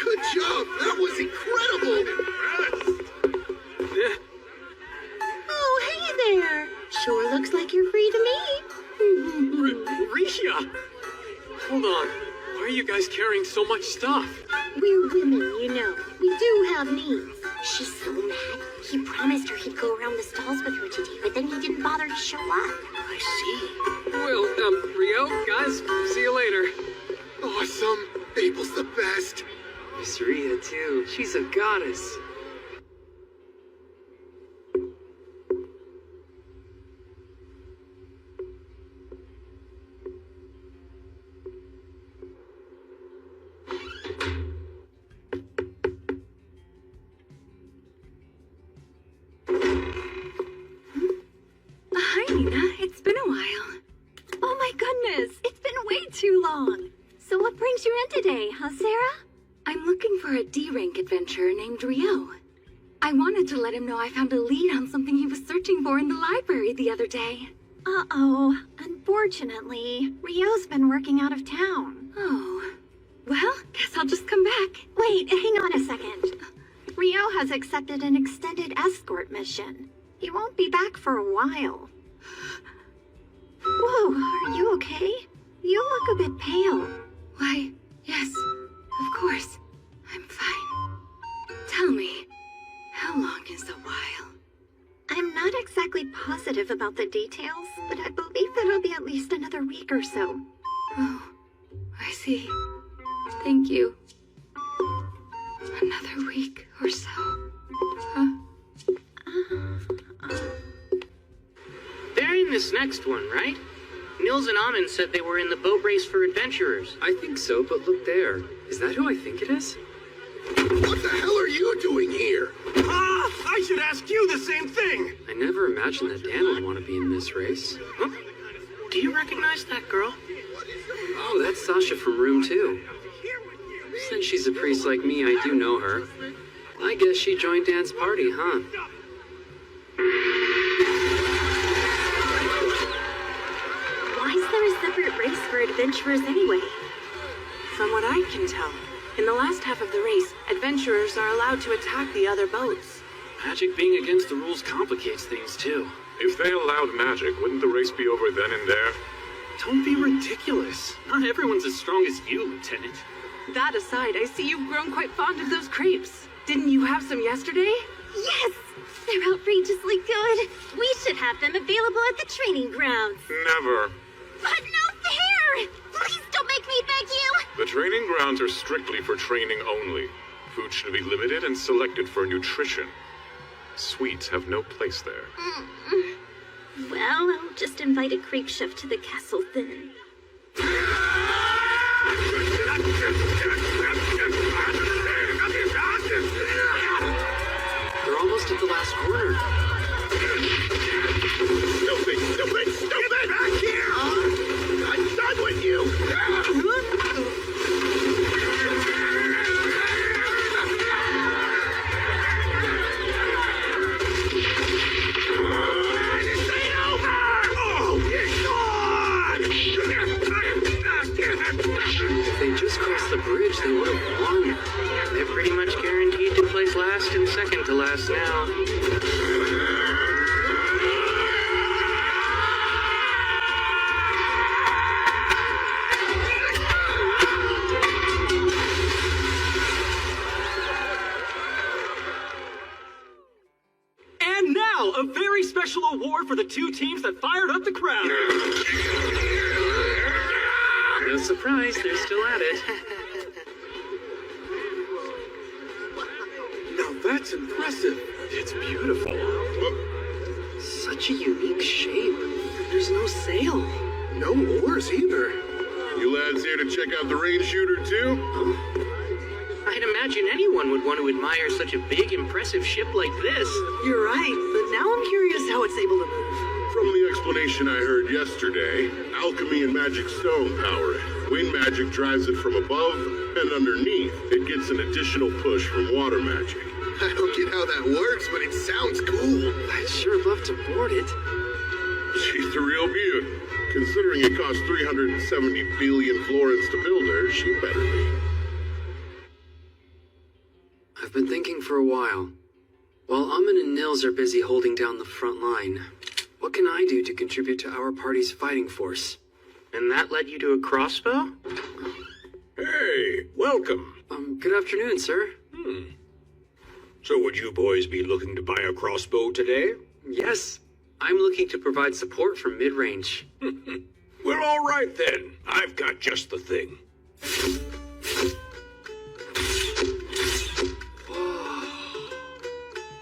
Good job! That was incredible! Oh, hey there! Sure looks like you're free to me. Risha! Hold on. Why are you guys carrying so much stuff? We're women, you know. We do have needs. She's so mad. He promised her he'd go around the stalls with her today, but then he didn't bother to show up. I see. Well, Rio. Guys, see you later. Awesome. Abel's the best. Miss Rhea, too. She's a goddess. Hi, Nina. It's been a while. Oh my goodness, it's been way too long. So what brings you in today, huh, Sarah? I'm looking for a D-rank adventurer named Rio. I wanted to let him know I found a lead on something he was searching for in the library the other day. Uh-oh. Unfortunately, Rio's been working out of town. Oh. Well, guess I'll just come back. Wait, hang on a second. Rio has accepted an extended escort mission. He won't be back for a while. Whoa, are you okay? You look a bit pale. Why, yes, of course. I'm fine. Tell me, how long is a while? I'm not exactly positive about the details, but I believe that it'll be at least another week or so. Oh, I see. Thank you. Another week or so. Huh? They're in this next one, right? Nils and Amon said they were in the boat race for adventurers. I think so, but look there. Is that who I think it is? What the hell are you doing here? Ah! I should ask you the same thing! I never imagined that Dan would want to be in this race. Huh? Do you recognize that girl? Oh, that's Sasha from Room 2. Since she's a priest like me, I do know her. I guess she joined Dan's party, huh? Why is there a separate race for adventurers anyway? From what I can tell, in the last half of the race, adventurers are allowed to attack the other boats. Magic being against the rules complicates things, too. If they allowed magic, wouldn't the race be over then and there? Don't be ridiculous. Not everyone's as strong as you, Lieutenant. That aside, I see you've grown quite fond of those crepes. Didn't you have some yesterday? Yes! They're outrageously good. We should have them available at the training grounds. Never. But no fair! Please don't make me beg you! The training grounds are strictly for training only. Food should be limited and selected for nutrition. Sweets have no place there. Well, I'll just invite a creep chef to the castle then. They're almost at the last corner. Stupid! Back here! I'm done with you! If they just crossed the bridge, they would have won. They're pretty much guaranteed to place last and second to last now. And now, a very special award for the two teams that fired up the crowd. No surprise, they're still at it. Now that's impressive. It's beautiful. Such a unique shape. There's no sail. No oars either. You lads here to check out the range shooter too? I'd imagine anyone would want to admire such a big, impressive ship like this. You're right, but now I'm curious how it's able to move. From the explanation I heard yesterday, alchemy and magic stone power it. Wind magic drives it from above, and underneath, it gets an additional push from water magic. I don't get how that works, but it sounds cool. I'd sure love to board it. She's the real beaut. Considering it cost 370 billion florins to build her, she better be. I've been thinking for a while. While Amon and Nils are busy holding down the front line, what can I do to contribute to our party's fighting force? And that led you to a crossbow? Hey, welcome. Good afternoon, sir. So would you boys be looking to buy a crossbow today? Yes. I'm looking to provide support from mid-range. We're all right then. I've got just the thing.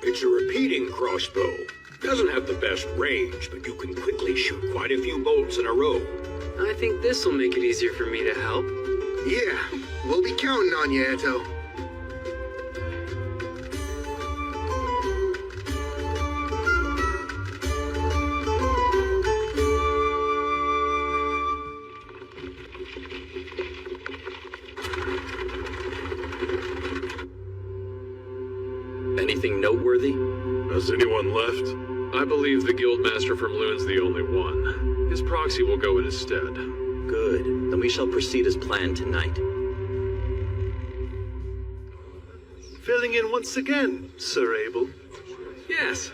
It's a repeating crossbow. Doesn't have the best range, but you can quickly shoot quite a few bolts in a row. I think this will make it easier for me to help. Yeah, we'll be counting on you, Eto. Anything noteworthy? Has anyone left? I believe the Guildmaster from Loon's the only one. His proxy will go in his stead. Good. Then we shall proceed as planned tonight. Filling in once again, Sir Abel. Yes.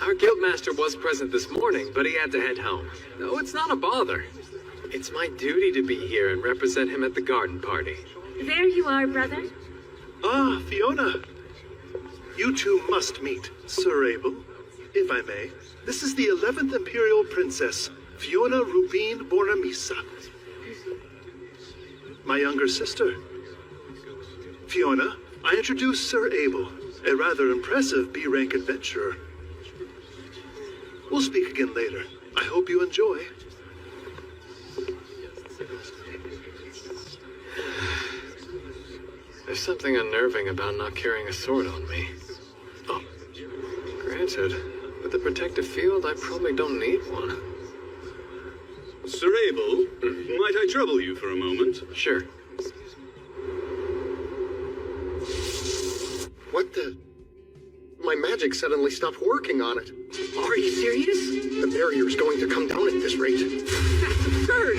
Our Guildmaster was present this morning, but he had to head home. No, it's not a bother. It's my duty to be here and represent him at the garden party. There you are, brother. Ah, Fiona. You two must meet, Sir Abel. If I may, this is the 11th Imperial Princess, Fiona Rubin Bornamisa. My younger sister. Fiona, I introduce Sir Abel, a rather impressive B-rank adventurer. We'll speak again later. I hope you enjoy. There's something unnerving about not carrying a sword on me. Oh, granted, with the protective field, I probably don't need one. Sir Abel, might I trouble you for a moment? Sure. What the? My magic suddenly stopped working on it. Are you serious? The barrier's going to come down at this rate. That's absurd!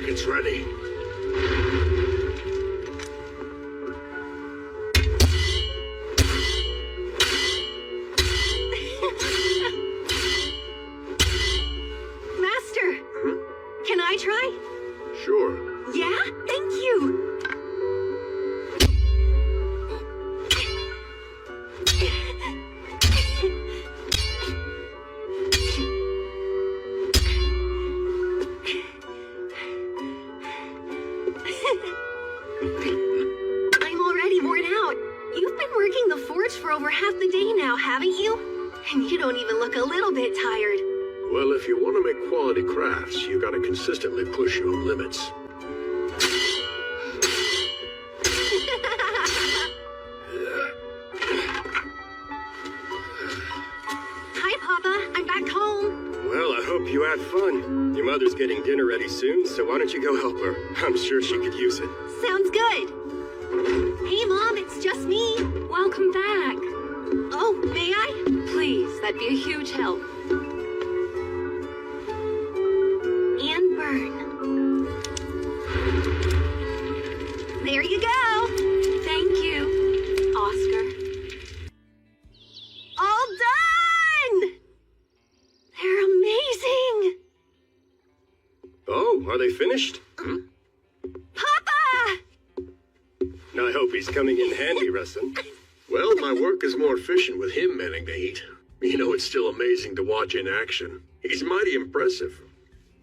It's ready. Master, can I try? Sure. Yeah? Thank you. I'm already worn out. You've been working the forge for over half the day now, haven't you? And you don't even look a little bit tired. Well, if you want to make quality crafts, you gotta consistently push your own limits. Hi, Papa. I'm back home. Well, I hope you had fun. Your mother's getting dinner ready soon, so why don't you go help her? I'm sure she could use it. Sounds good. Hey, Mom, it's just me. Welcome back. Oh, may I? Please, that'd be a huge help. And burn. There you go. Thank you, Oscar. All done! They're amazing! Oh, are they finished? Papa! I hope he's coming in handy, Rustin. Well, my work is more efficient with him manning the heat. You know, it's still amazing to watch in action. He's mighty impressive.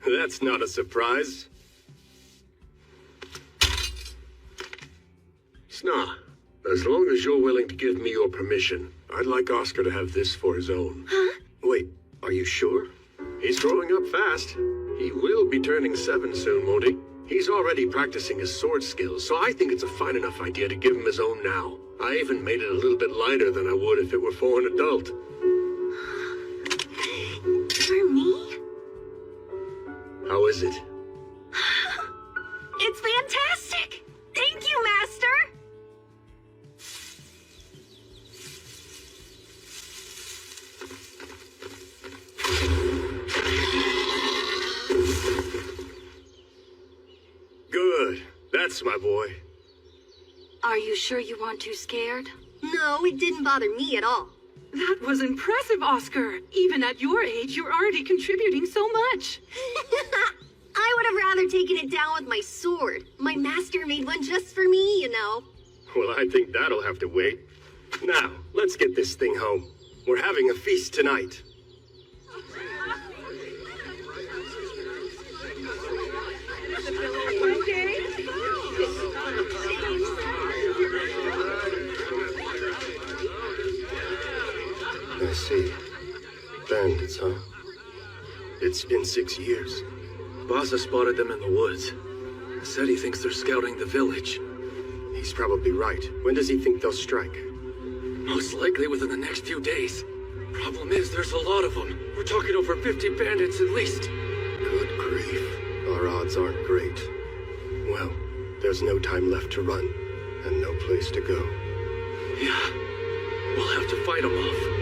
That's not a surprise. Sna, as long as you're willing to give me your permission, I'd like Oscar to have this for his own. Huh? Wait, are you sure? He's growing up fast. He will be turning 7 soon, won't he? He's already practicing his sword skills, so I think it's a fine enough idea to give him his own now. I even made it a little bit lighter than I would if it were for an adult. For me? How is it? It's fantastic! Thank you, Master! close, my boy. Are you sure you weren't too scared? No, it didn't bother me at all. That was impressive, Oscar. Even at your age, you're already contributing so much. I would have rather taken it down with my sword. My master made one just for me, you know. Well, I think that'll have to wait. Now, let's get this thing home. We're having a feast tonight. I see. Bandits, huh? It's been 6 years. Baza spotted them in the woods. Said he thinks they're scouting the village. He's probably right. When does he think they'll strike? Most likely within the next few days. Problem is, there's a lot of them. We're talking over 50 bandits at least. Good grief. Our odds aren't great. Well, there's no time left to run, and no place to go. Yeah, we'll have to fight them off.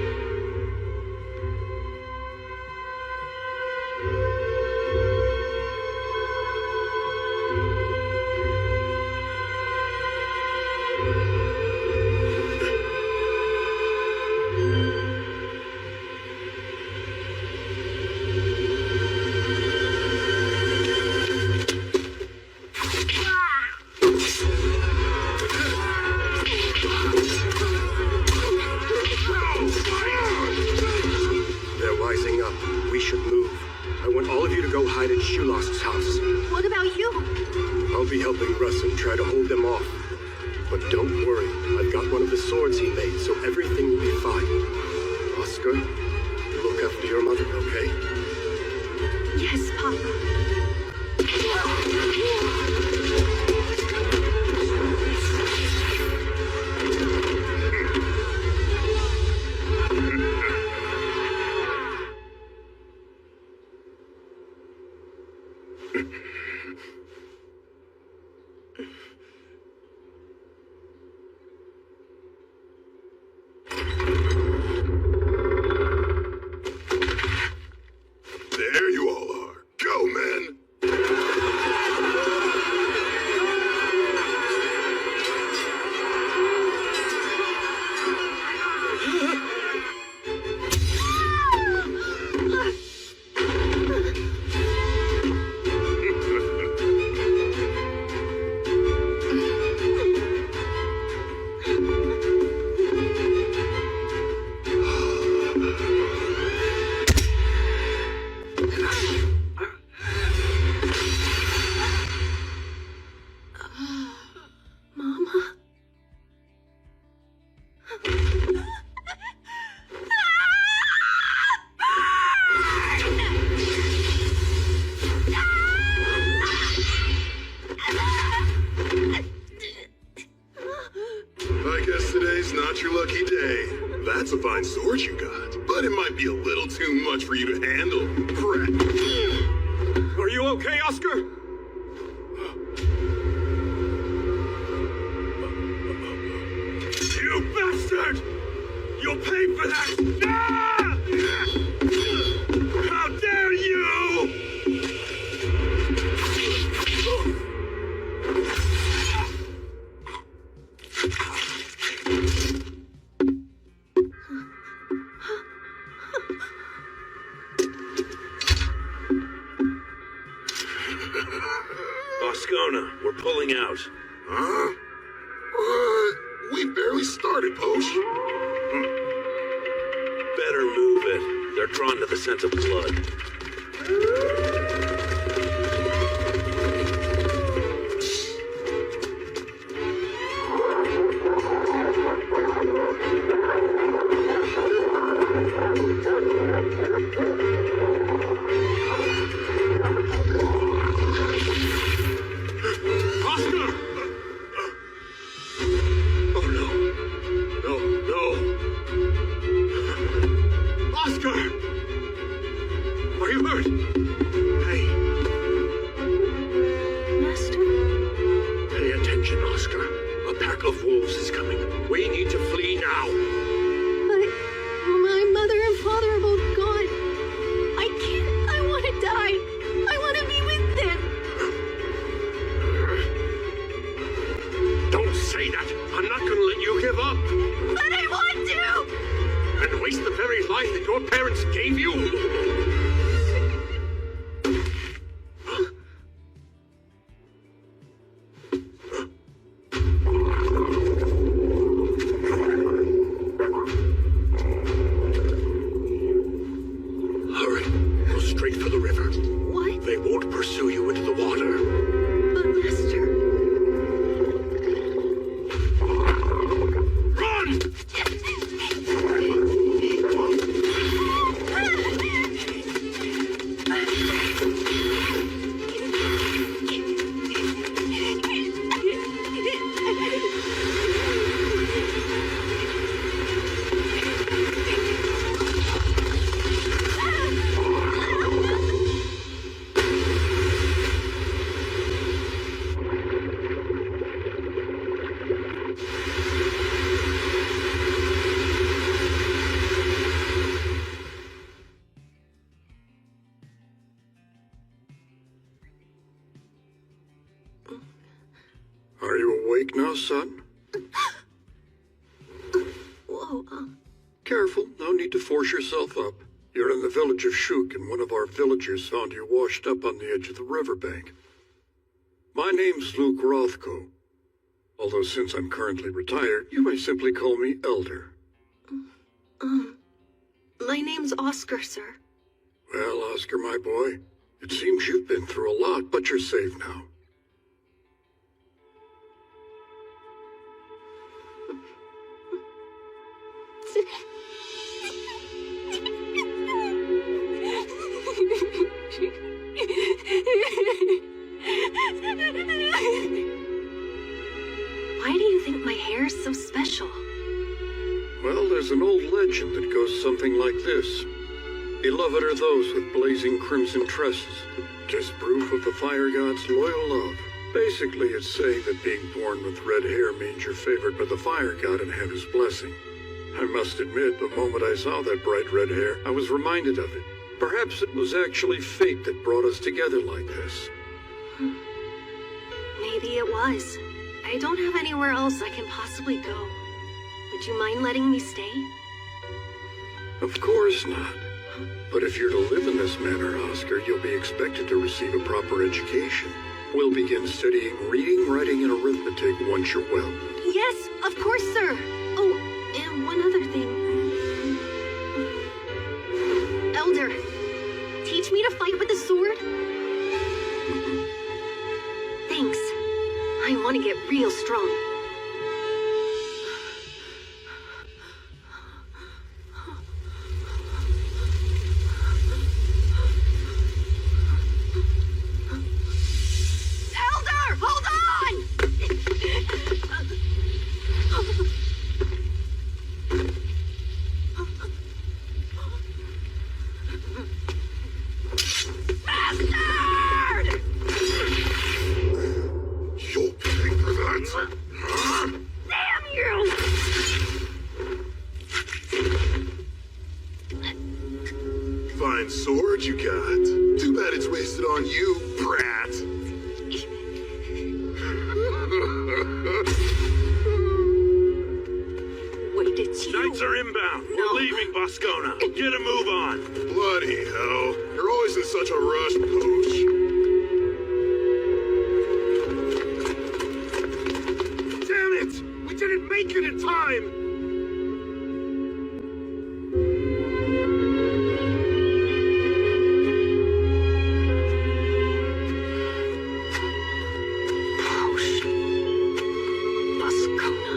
say that. I'm not gonna let you give up. But I want to! And waste the very life that your parents gave you? Hurry. Go straight for the river. What? They won't pursue you into the water. But Master... Run! Are you awake now, son? Whoa, Careful, no need to force yourself up. You're in the village of Shuk, and one of our villagers found you washed up on the edge of the riverbank. My name's Luke Rothko. Although since I'm currently retired, you may simply call me Elder. My name's Oscar, sir. Well, Oscar, my boy, it seems you've been through a lot, but you're safe now. Why do you think my hair is so special? Well, there's an old legend that goes something like this. Beloved are those with blazing crimson tresses. 'Tis proof of the fire god's loyal love. Basically, it's saying that being born with red hair means you're favored by the fire god and have his blessing. I must admit, the moment I saw that bright red hair, I was reminded of it. Perhaps it was actually fate that brought us together like this. Maybe it was. I don't have anywhere else I can possibly go. Would you mind letting me stay? Of course not. But if you're to live in this manner, Oscar, you'll be expected to receive a proper education. We'll begin studying reading, writing, and arithmetic once you're well. Yes, of course, sir. Oh, and one other thing. Elder, teach me to fight with the sword? Thanks. I want to get real strong. Elder, hold on! Bastard! You'll pay for that. Damn you! Fine sword you got. Too bad it's wasted on you, brat. Wait, it's you. Knights are inbound. No. We're leaving Boscona. Get a move on. Bloody hell. You're always in such a rush, Pooch. Damn it! We didn't make it in time! Boscona.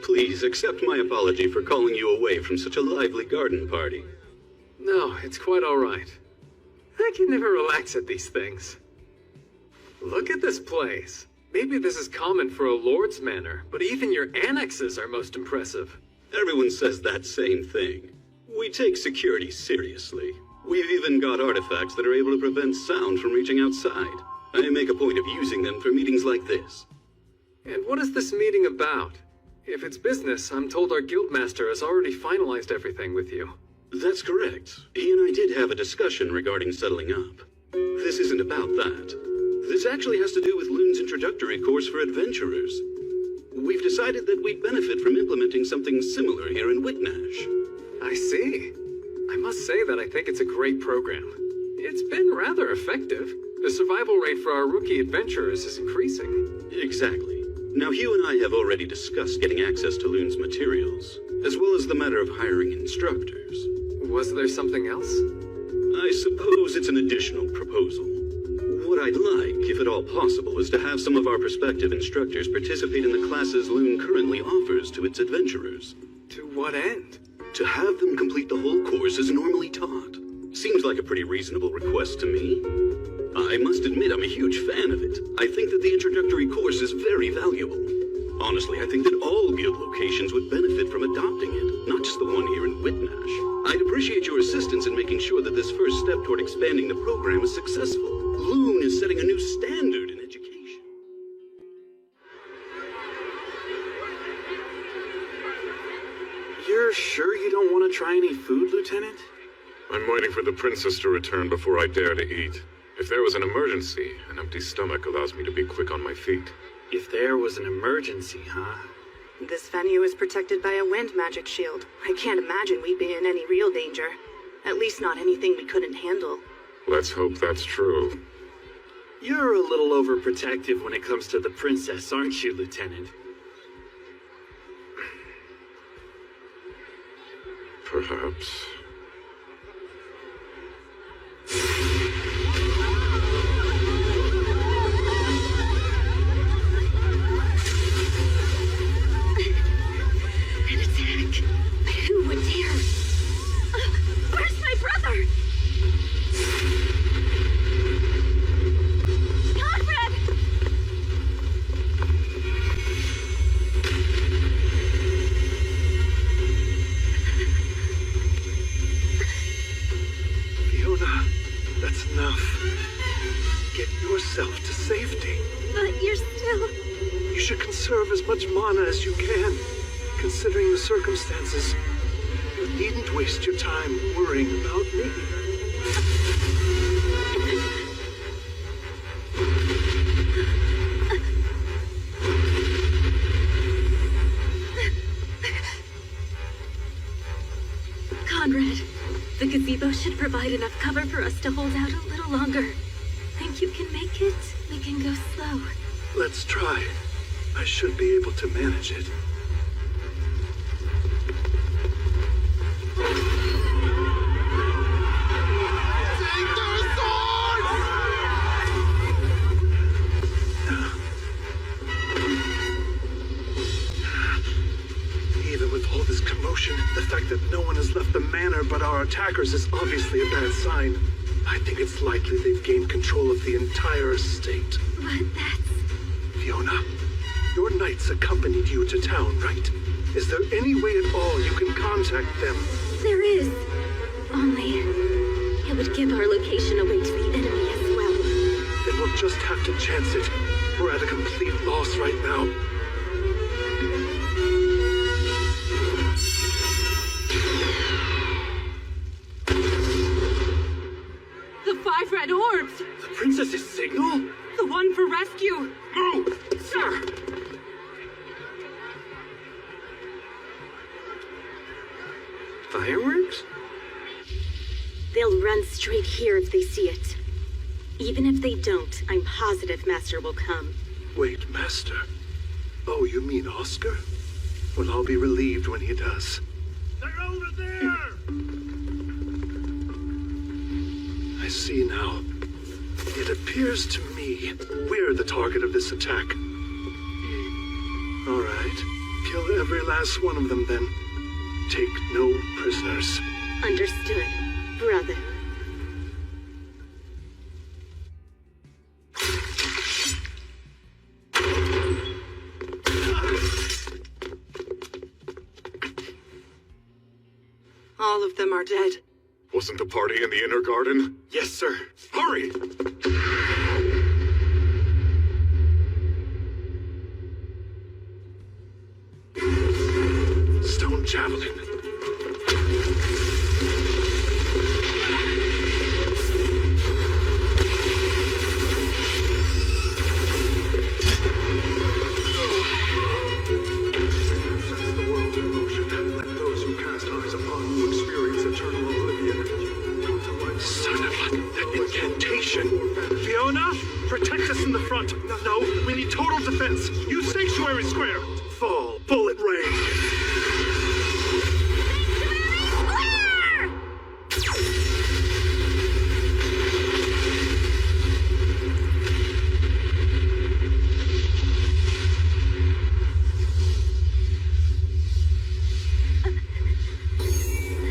Please accept my apology for calling you away from such a lively garden party. No, it's quite all right. I can never relax at these things. Look at this place. Maybe this is common for a lord's manor, but even your annexes are most impressive. Everyone says that same thing. We take security seriously. We've even got artifacts that are able to prevent sound from reaching outside. I make a point of using them for meetings like this. And what is this meeting about? If it's business, I'm told our guildmaster has already finalized everything with you. That's correct. He and I did have a discussion regarding settling up. This isn't about that. This actually has to do with Loon's introductory course for adventurers. We've decided that we'd benefit from implementing something similar here in Whitnash. I see. I must say that I think it's a great program. It's been rather effective. The survival rate for our rookie adventurers is increasing. Exactly. Now, Hugh and I have already discussed getting access to Loon's materials, as well as the matter of hiring instructors. Was there something else? I suppose it's an additional proposal. What I'd like, if at all possible, is to have some of our prospective instructors participate in the classes Loon currently offers to its adventurers. To what end? To have them complete the whole course as normally taught. Seems like a pretty reasonable request to me. I must admit I'm a huge fan of it. I think that the introductory course is very valuable. Honestly, I think that all guild locations would benefit from adopting it, not just the one here in Whitnash. I'd appreciate your assistance in making sure that this first step toward expanding the program is successful. Loon is setting a new standard in education. You're sure you don't want to try any food, Lieutenant? I'm waiting for the princess to return before I dare to eat. If there was an emergency, an empty stomach allows me to be quick on my feet. If there was an emergency, huh? This venue is protected by a wind magic shield. I can't imagine we'd be in any real danger. At least not anything we couldn't handle. Let's hope that's true. You're a little overprotective when it comes to the princess, aren't you, Lieutenant? Perhaps. An attack? Who would dare? Where's my brother? Conrad! Fiona, that's enough. Get yourself to safety. But you're still... You should conserve as much mana as you can, considering the circumstances. You needn't waste your time worrying about me. Conrad, the gazebo should provide enough cover for us to hold out a little longer. Think you can make it? We can go slow. Let's try. I should be able to manage it. Even with all this commotion, the fact that no one has left the manor but our attackers is obviously a bad sign. I think it's likely they've gained control of the entire estate. But that's... Fiona, your knights accompanied you to town, right? Is there any way at all you can contact them? There is. Only... it would give our location away to the enemy as well. Then we'll just have to chance it. We're at a complete loss right now. The 5 red orbs! The princess's signal? The one for rescue! Move! Sir! Fireworks? They'll run straight here if they see it. Even if they don't, I'm positive Master will come. Wait, Master. Oh, you mean Oscar? Well, I'll be relieved when he does. They're over there! I see now. It appears to me we're the target of this attack. All right. Kill every last one of them, then. Take no prisoners. Understood, brother. All of them are dead. Wasn't the party in the inner garden? Yes, sir. Hurry! Stone javelin. That incantation. Fiona, protect us in the front. No, we need total defense. Use Sanctuary Square. Fall, bullet rain.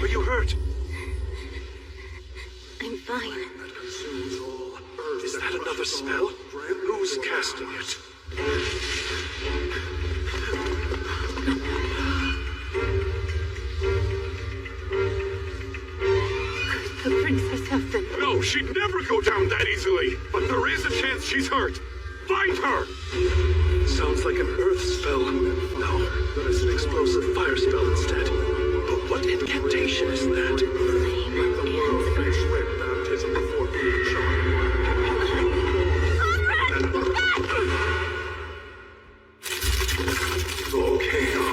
Are you hurt? I'm fine. Is that another spell? Who's casting it? The princess has been... No, she'd never go down that easily. But there is a chance she's hurt. Find her! Sounds like an earth spell. No, that is an explosive fire spell instead. But what incantation is that? Let the world face red baptism before being charmed. Volcano.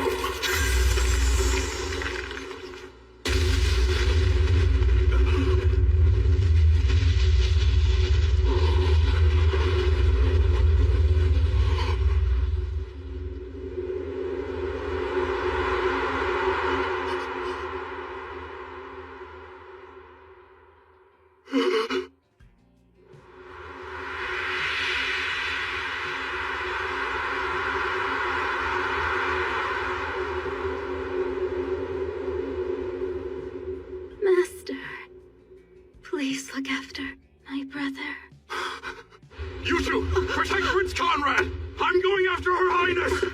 Master, please look after my brother. You two, protect Prince Conrad! I'm going after Her Highness!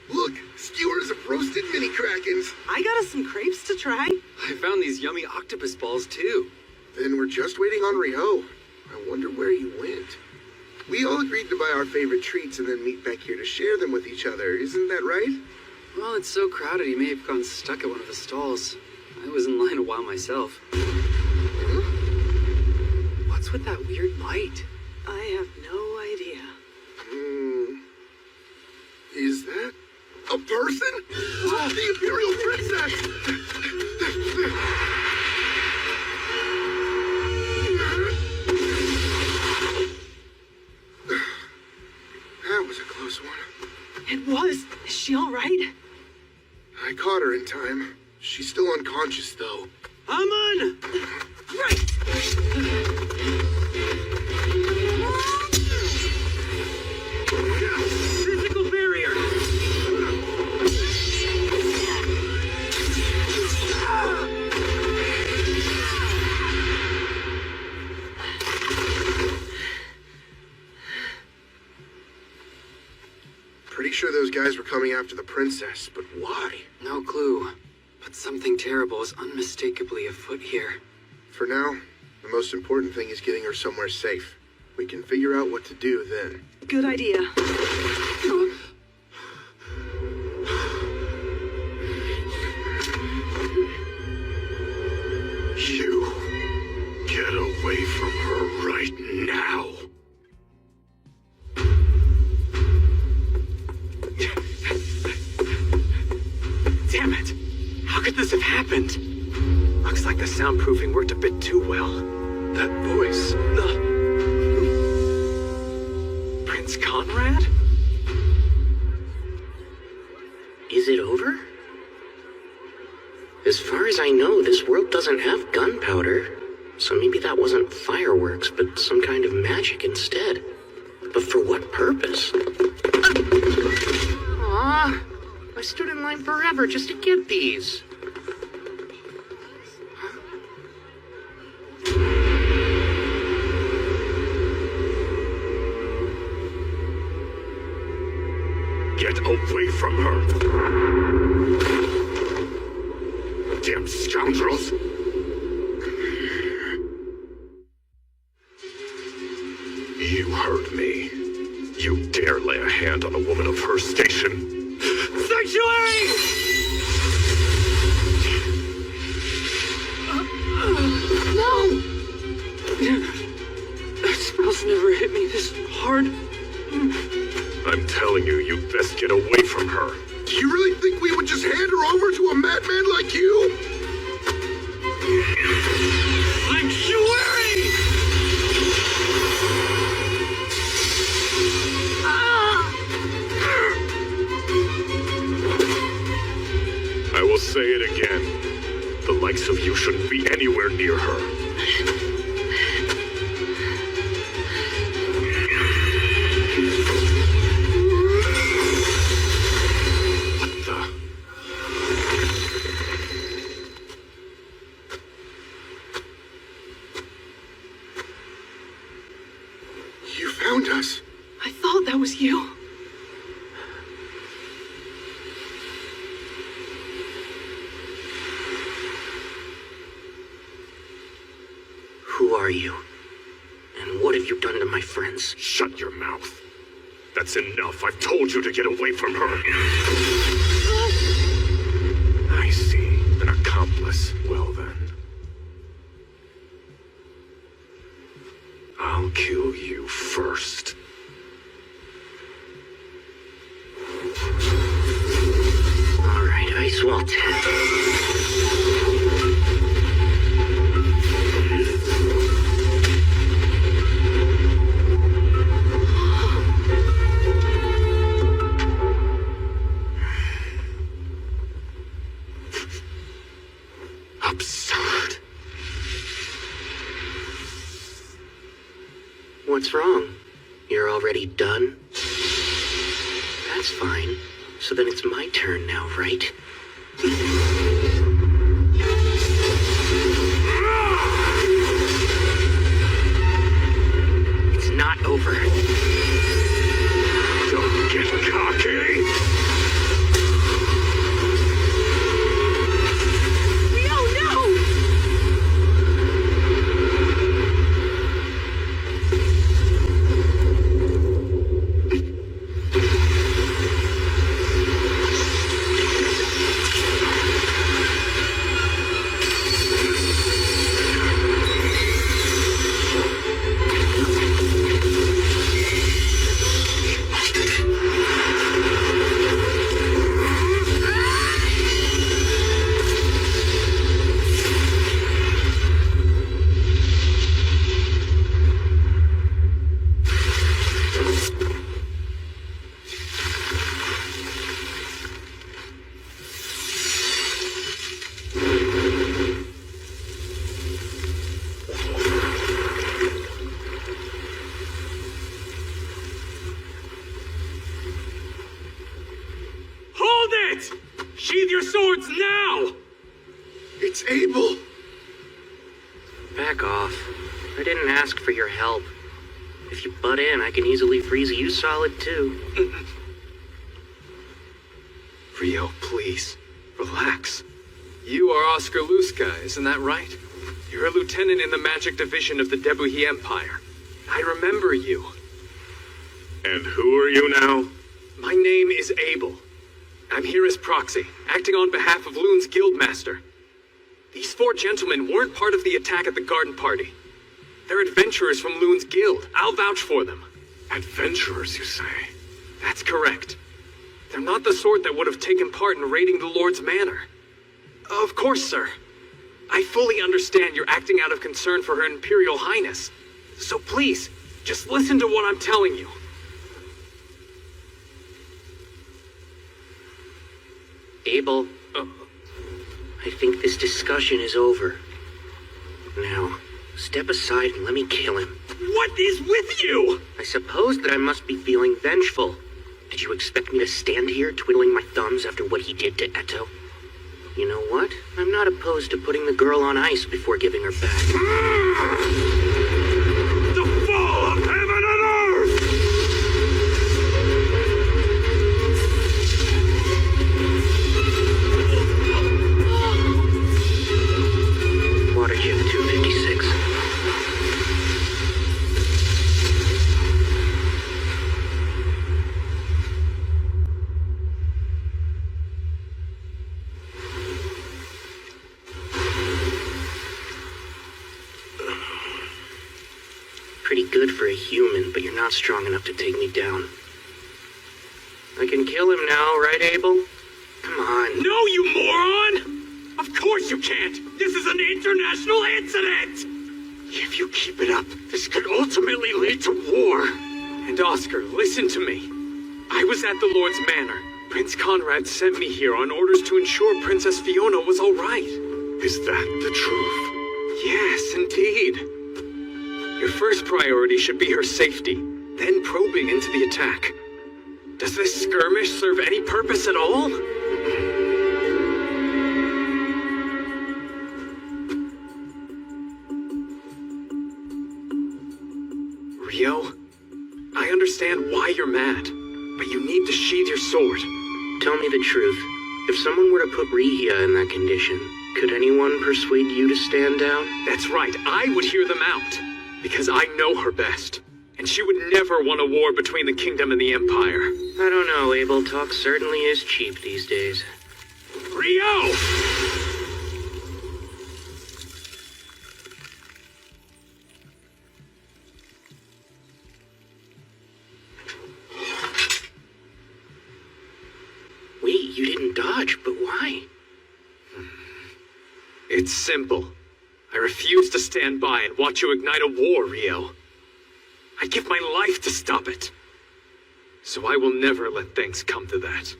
Look, skewers of roasted mini krakens. I got us some crepes to try. I found these yummy octopus balls too. Then we're just waiting on Riho. I wonder where he went. We all agreed to buy our favorite treats and then meet back here to share them with each other. Isn't that right? Well, it's so crowded he may have gotten stuck at one of the stalls. I was in line a while myself. What's with that weird light? I have no idea. Is that a person? Oh, the Imperial Princess! That was a close one. It was. Is she all right? I caught her in time. She's still unconscious, though. Aman! Right! Physical barrier! Pretty sure those guys were coming after the princess, but why? No clue. But something terrible is unmistakably afoot here. For now, the most important thing is getting her somewhere safe. We can figure out what to do then. Good idea. You get away from her right now. Damn it! How could this have happened? Looks like the soundproofing worked a bit too well. That voice. Prince Conrad? Is it over? As far as I know, this world doesn't have gunpowder. So maybe that wasn't fireworks, but some kind of magic instead. But for what purpose? Aw, I stood in line forever just to get these. Get away from her! Damn scoundrels! You heard me. You dare lay a hand on a woman of her station. Sanctuary! No! That spell's never hit me this hard. I'm telling you, you best get away from her. Do you really think we would just hand her over to a madman like you? I'm shouldn't be anywhere near her. You found us. I thought that was you. Who are you? And what have you done to my friends? Shut your mouth. That's enough. I've told you to get away from her. I see. An accomplice. Well then. I'll kill you first. All right, Ice Wall 10. Absurd. What's wrong? You're already done? That's fine. So then it's my turn now, right? It's not over. Don't get cocky. Sheathe your swords now! It's Abel! Back off. I didn't ask for your help. If you butt in, I can easily freeze you solid too. Rio, please. Relax. You are Oscar Luska, isn't that right? You're a lieutenant in the magic division of the Debuhi Empire. I remember you. And who are you now? My name is Abel. I'm here as proxy, acting on behalf of Loon's guildmaster. These four gentlemen weren't part of the attack at the garden party. They're adventurers from Loon's guild. I'll vouch for them. Adventurers, you say? That's correct. They're not the sort that would have taken part in raiding the Lord's manor. Of course, sir. I fully understand you're acting out of concern for Her Imperial Highness. So please, just listen to what I'm telling you. Abel, I think this discussion is over. Now, step aside and let me kill him. What is with you? I suppose that I must be feeling vengeful. Did you expect me to stand here twiddling my thumbs after what he did to Eto? You know what? I'm not opposed to putting the girl on ice before giving her back. The fall of heaven and earth! Water Gym 256. Pretty good for a human, but you're not strong enough to take me down. I can kill him now, right, Abel? Come on. No, you moron! Of course you can't! This is an international incident! If you keep it up, this could ultimately lead to war. And Oscar, listen to me. I was at the Lord's Manor. Prince Conrad sent me here on orders to ensure Princess Fiona was all right. Is that the truth? Yes, indeed. Your first priority should be her safety, then probing into the attack. Does this skirmish serve any purpose at all? Rio, I understand why you're mad, but you need to sheathe your sword. Tell me the truth. If someone were to put Rihia in that condition, could anyone persuade you to stand down? That's right, I would hear them out, because I know her best. And she would never want a war between the kingdom and the empire. I don't know, Abel. Talk certainly is cheap these days. Rio! Wait, you didn't dodge, but why? It's simple. I refuse to stand by and watch you ignite a war, Rio. I'd give my life to stop it. So I will never let things come to that.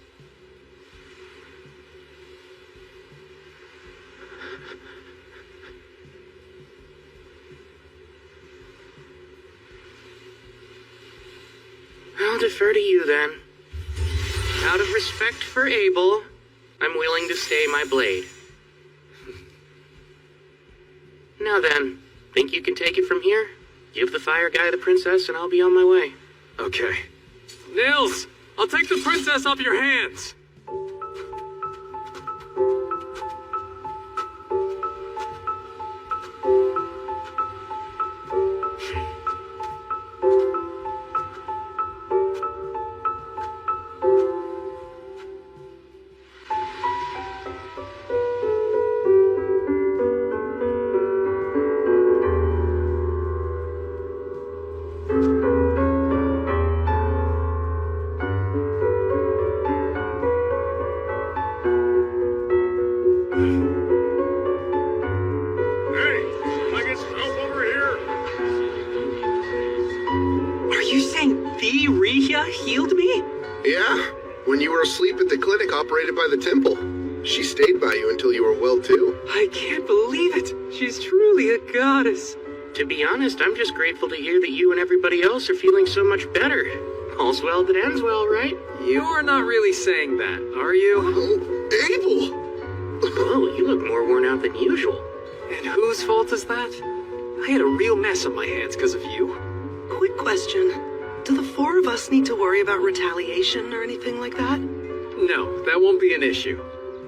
I'll defer to you then. Out of respect for Abel, I'm willing to stay my blade. Now then, think you can take it from here? Give the fire guy the princess and I'll be on my way. Okay. Nils, I'll take the princess off your hands. Operated by the temple. She stayed by you until you were well too. I can't believe it. She's truly a goddess. To be honest, I'm just grateful to hear that you and everybody else are feeling so much better. All's well that ends well, right? You're not really saying that, are you? Oh, Abel! Oh, you look more worn out than usual. And whose fault is that? I had a real mess on my hands because of you. Quick question. Do the four of us need to worry about retaliation or anything like that? No, that won't be an issue.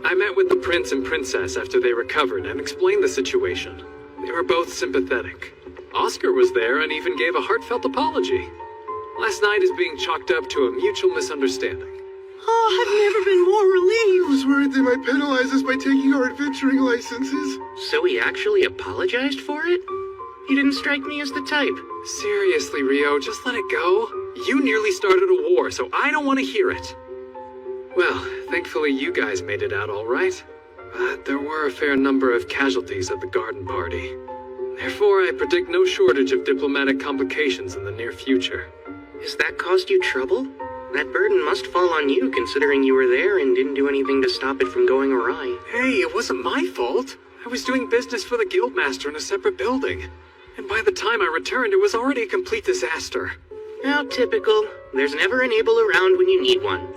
I met with the prince and princess after they recovered and explained the situation. They were both sympathetic. Oscar was there and even gave a heartfelt apology. Last night is being chalked up to a mutual misunderstanding. Oh, I've never been more relieved. I was worried they might penalize us by taking our adventuring licenses. So he actually apologized for it? He didn't strike me as the type. Seriously, Rio, just let it go. You nearly started a war, so I don't want to hear it. Well, thankfully you guys made it out all right. But there were a fair number of casualties at the garden party. Therefore, I predict no shortage of diplomatic complications in the near future. Has that caused you trouble? That burden must fall on you, considering you were there and didn't do anything to stop it from going awry. Hey, it wasn't my fault. I was doing business for the guildmaster in a separate building. And by the time I returned, it was already a complete disaster. How typical. There's never an Abel around when you need one.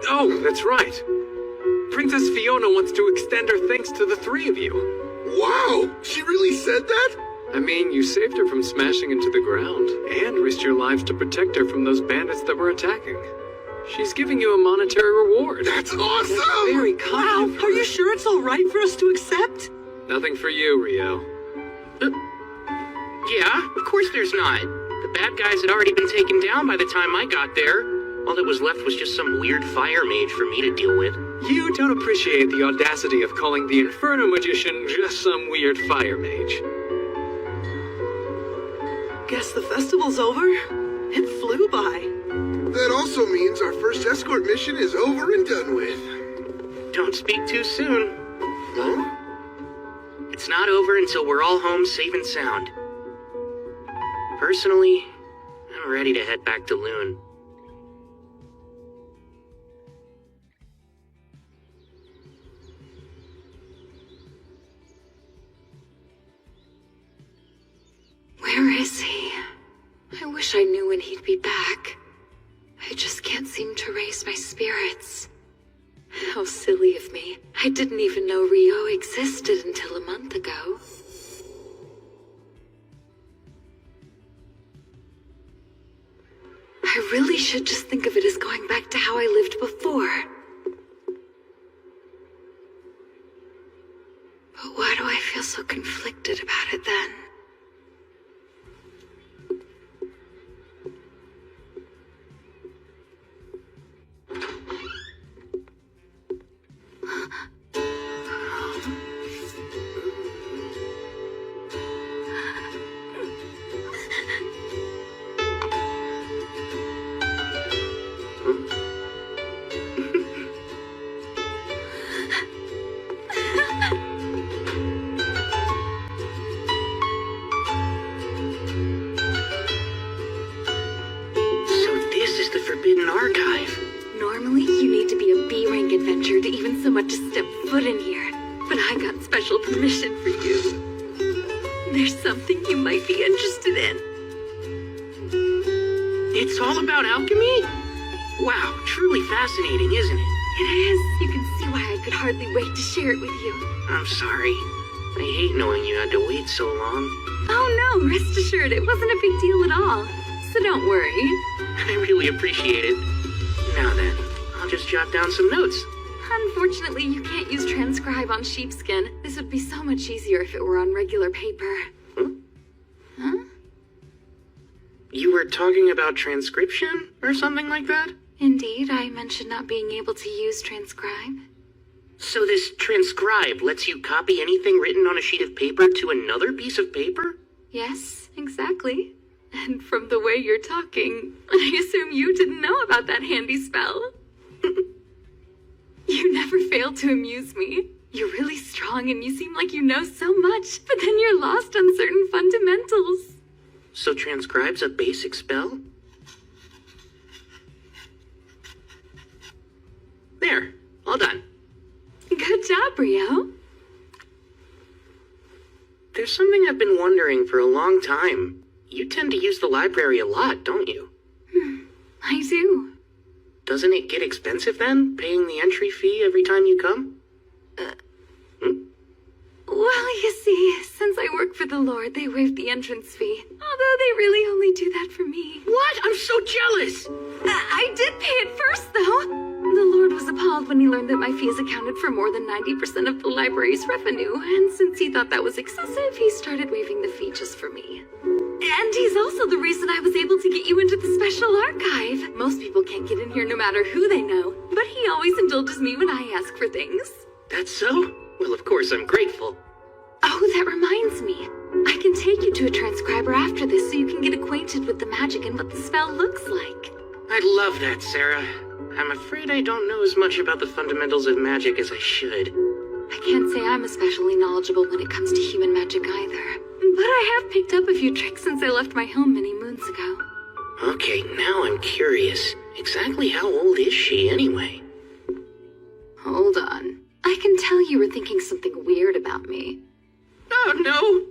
Oh, that's right. Princess Fiona wants to extend her thanks to the three of you. Wow! She really said that? I mean, you saved her from smashing into the ground, and risked your lives to protect her from those bandits that were attacking. She's giving you a monetary reward. That's awesome! That's very kind. Wow, are you sure it's all right for us to accept? Nothing for you, Rio. Yeah, of course there's not. The bad guys had already been taken down by the time I got there. All that was left was just some weird fire mage for me to deal with. You don't appreciate the audacity of calling the Inferno Magician just some weird fire mage. Guess the festival's over. It flew by. That also means our first escort mission is over and done with. Don't speak too soon. Huh? It's not over until we're all home safe and sound. Personally, I'm ready to head back to Loon. Where is he? I wish I knew when he'd be back. I just can't seem to raise my spirits. How silly of me. I didn't even know Rio existed until a month ago. I really should just think of it as going back to how I lived before. But why do I feel so conflicted about it then? Forbidden Archive. Normally, you need to be a B-rank adventurer to even so much as step foot in here. But I got special permission for you. There's something you might be interested in. It's all about alchemy? Wow, truly fascinating, isn't it? It is. You can see why I could hardly wait to share it with you. I'm sorry. I hate knowing you had to wait so long. Oh no, rest assured, it wasn't a big deal at all. So don't worry. I really appreciate it. Now then, I'll just jot down some notes. Unfortunately, you can't use transcribe on sheepskin. This would be so much easier if it were on regular paper. Huh? You were talking about transcription or something like that? Indeed, I mentioned not being able to use transcribe. So this transcribe lets you copy anything written on a sheet of paper to another piece of paper? Yes, exactly. And from the way you're talking, I assume you didn't know about that handy spell. You never fail to amuse me. You're really strong and you seem like you know so much, but then you're lost on certain fundamentals. So transcribe's a basic spell? There, all done. Good job, Rio. There's something I've been wondering for a long time. You tend to use the library a lot, don't you? I do. Doesn't it get expensive then, paying the entry fee every time you come? Well, you see, since I work for the Lord, they waived the entrance fee. Although they really only do that for me. What? I'm so jealous! I did pay it first, though. The Lord was appalled when he learned that my fees accounted for more than 90% of the library's revenue, and since he thought that was excessive, he started waiving the fee just for me. And he's also the reason I was able to get you into the special archive. Most people can't get in here no matter who they know, but he always indulges me when I ask for things. That's so? Well, of course I'm grateful. Oh, that reminds me. I can take you to a transcriber after this so you can get acquainted with the magic and what the spell looks like. I'd love that, Sarah. I'm afraid I don't know as much about the fundamentals of magic as I should. I can't say I'm especially knowledgeable when it comes to human magic either. But I have picked up a few tricks since I left my home many moons ago. Okay, now I'm curious. Exactly how old is she, anyway? Hold on. I can tell you were thinking something weird about me. Oh, no!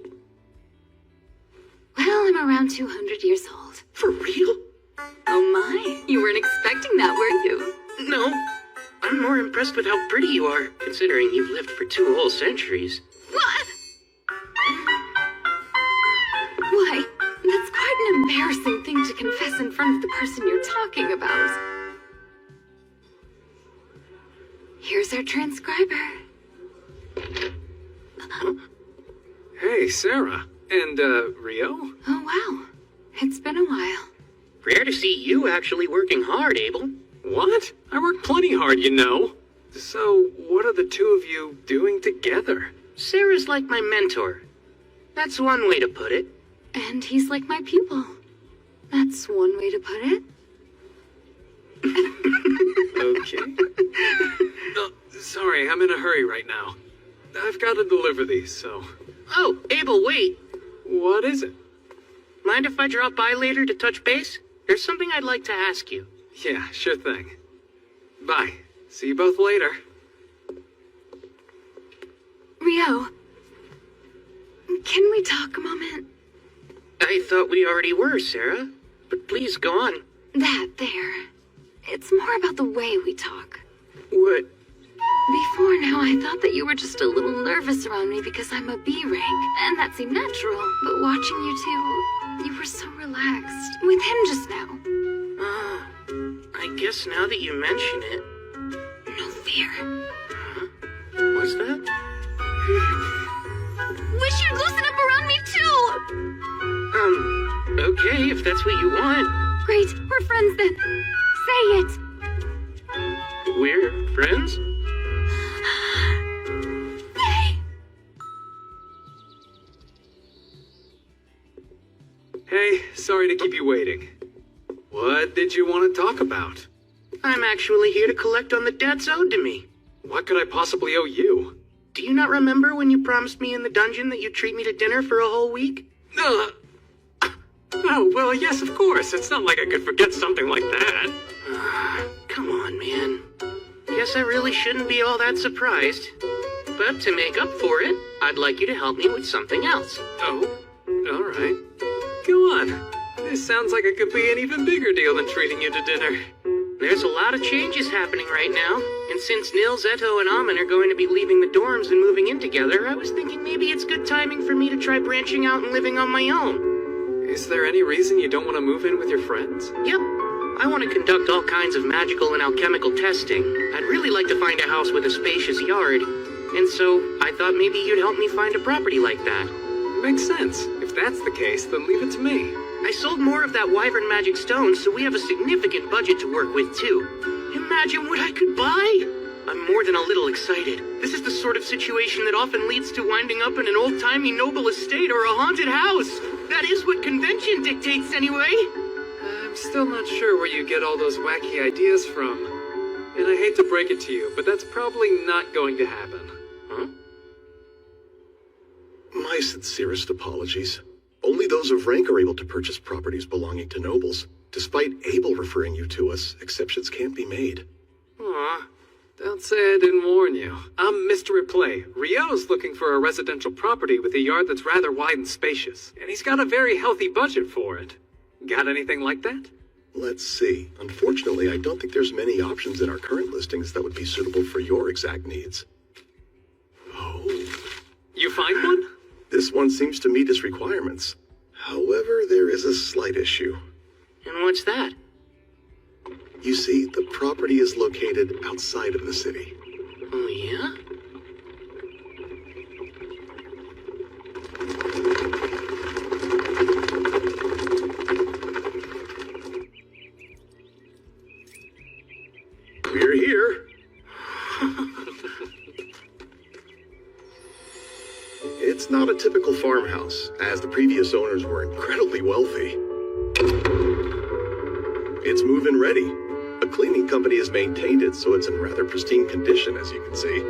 Well, I'm around 200 years old. For real? Oh my, you weren't expecting that, were you? No. I'm more impressed with how pretty you are, considering you've lived for 2 whole centuries. What? Why, that's quite an embarrassing thing to confess in front of the person you're talking about. Here's our transcriber. Hey, Sarah. And, Rio? Oh, wow. It's been a while. Rare to see you actually working hard, Abel. What? I work plenty hard, you know. So, what are the two of you doing together? Sarah's like my mentor. That's one way to put it. And he's like my pupil. That's one way to put it. Okay. Sorry, I'm in a hurry right now. I've got to deliver these, so... Oh, Abel, wait. What is it? Mind if I drop by later to touch base? There's something I'd like to ask you. Yeah, sure thing. Bye. See you both later. Rio, can we talk a moment? I thought we already were, Sarah. But please go on. That there. It's more about the way we talk. What? Before now, I thought that you were just a little nervous around me because I'm a B rank, and that seemed natural. But watching you two, you were so relaxed. With him just now. I guess now that you mention it... No fear. Huh? What's that? Wish you'd loosen up around me too! Okay, if that's what you want. Great, we're friends then. Say it. We're friends? Yay! Hey, sorry to keep you waiting. What did you want to talk about? I'm actually here to collect on the debts owed to me. What could I possibly owe you? Do you not remember when you promised me in the dungeon that you'd treat me to dinner for a whole week? Oh, well, yes, of course. It's not like I could forget something like that. Come on, man. Guess I really shouldn't be all that surprised. But to make up for it, I'd like you to help me with something else. Oh, all right. Go on. This sounds like it could be an even bigger deal than treating you to dinner. There's a lot of changes happening right now, and since Nils, Eto, and Amin are going to be leaving the dorms and moving in together, I was thinking maybe it's good timing for me to try branching out and living on my own. Is there any reason you don't want to move in with your friends? Yep. I want to conduct all kinds of magical and alchemical testing. I'd really like to find a house with a spacious yard, and so I thought maybe you'd help me find a property like that. Makes sense. If that's the case, then leave it to me. I sold more of that wyvern magic stone, so we have a significant budget to work with, too. Imagine what I could buy! I'm more than a little excited. This is the sort of situation that often leads to winding up in an old-timey noble estate or a haunted house. That is what convention dictates, anyway. I'm still not sure where you get all those wacky ideas from. And I hate to break it to you, but that's probably not going to happen. Huh? My sincerest apologies. Only those of rank are able to purchase properties belonging to nobles. Despite Abel referring you to us, exceptions can't be made. Aw, don't say I didn't warn you. I'm Mr. Replay. Rio's looking for a residential property with a yard that's rather wide and spacious, and he's got a very healthy budget for it. Got anything like that? Let's see. Unfortunately, I don't think there's many options in our current listings that would be suitable for your exact needs. Oh. You find one? This one seems to meet his requirements. However, there is a slight issue. And what's that? You see, the property is located outside of the city. Oh, yeah? We're here. It's not a typical farmhouse, as the previous owners were incredibly wealthy. It's move-in ready. A cleaning company has maintained it, so it's in rather pristine condition, as you can see.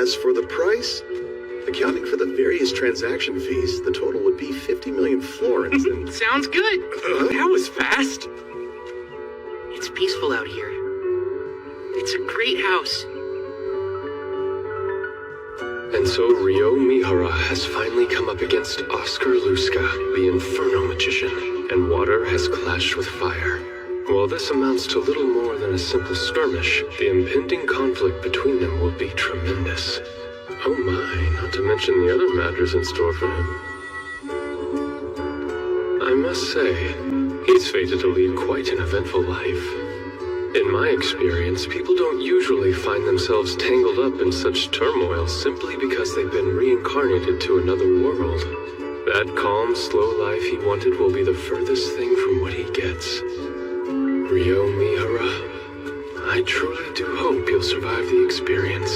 As for the price, accounting for the various transaction fees, the total would be 50 million florins and... Sounds good! That was fast! It's peaceful out here. It's a great house. And so Rio Mihara has finally come up against Oscar Luska, the Inferno Magician, and water has clashed with fire. While this amounts to little more than a simple skirmish, the impending conflict between them will be tremendous. Oh my, not to mention the other matters in store for him. I must say, he's fated to lead quite an eventful life. In my experience, people don't usually find themselves tangled up in such turmoil simply because they've been reincarnated to another world. That calm, slow life he wanted will be the furthest thing from what he gets. Rio Mihara, I truly do hope you'll survive the experience.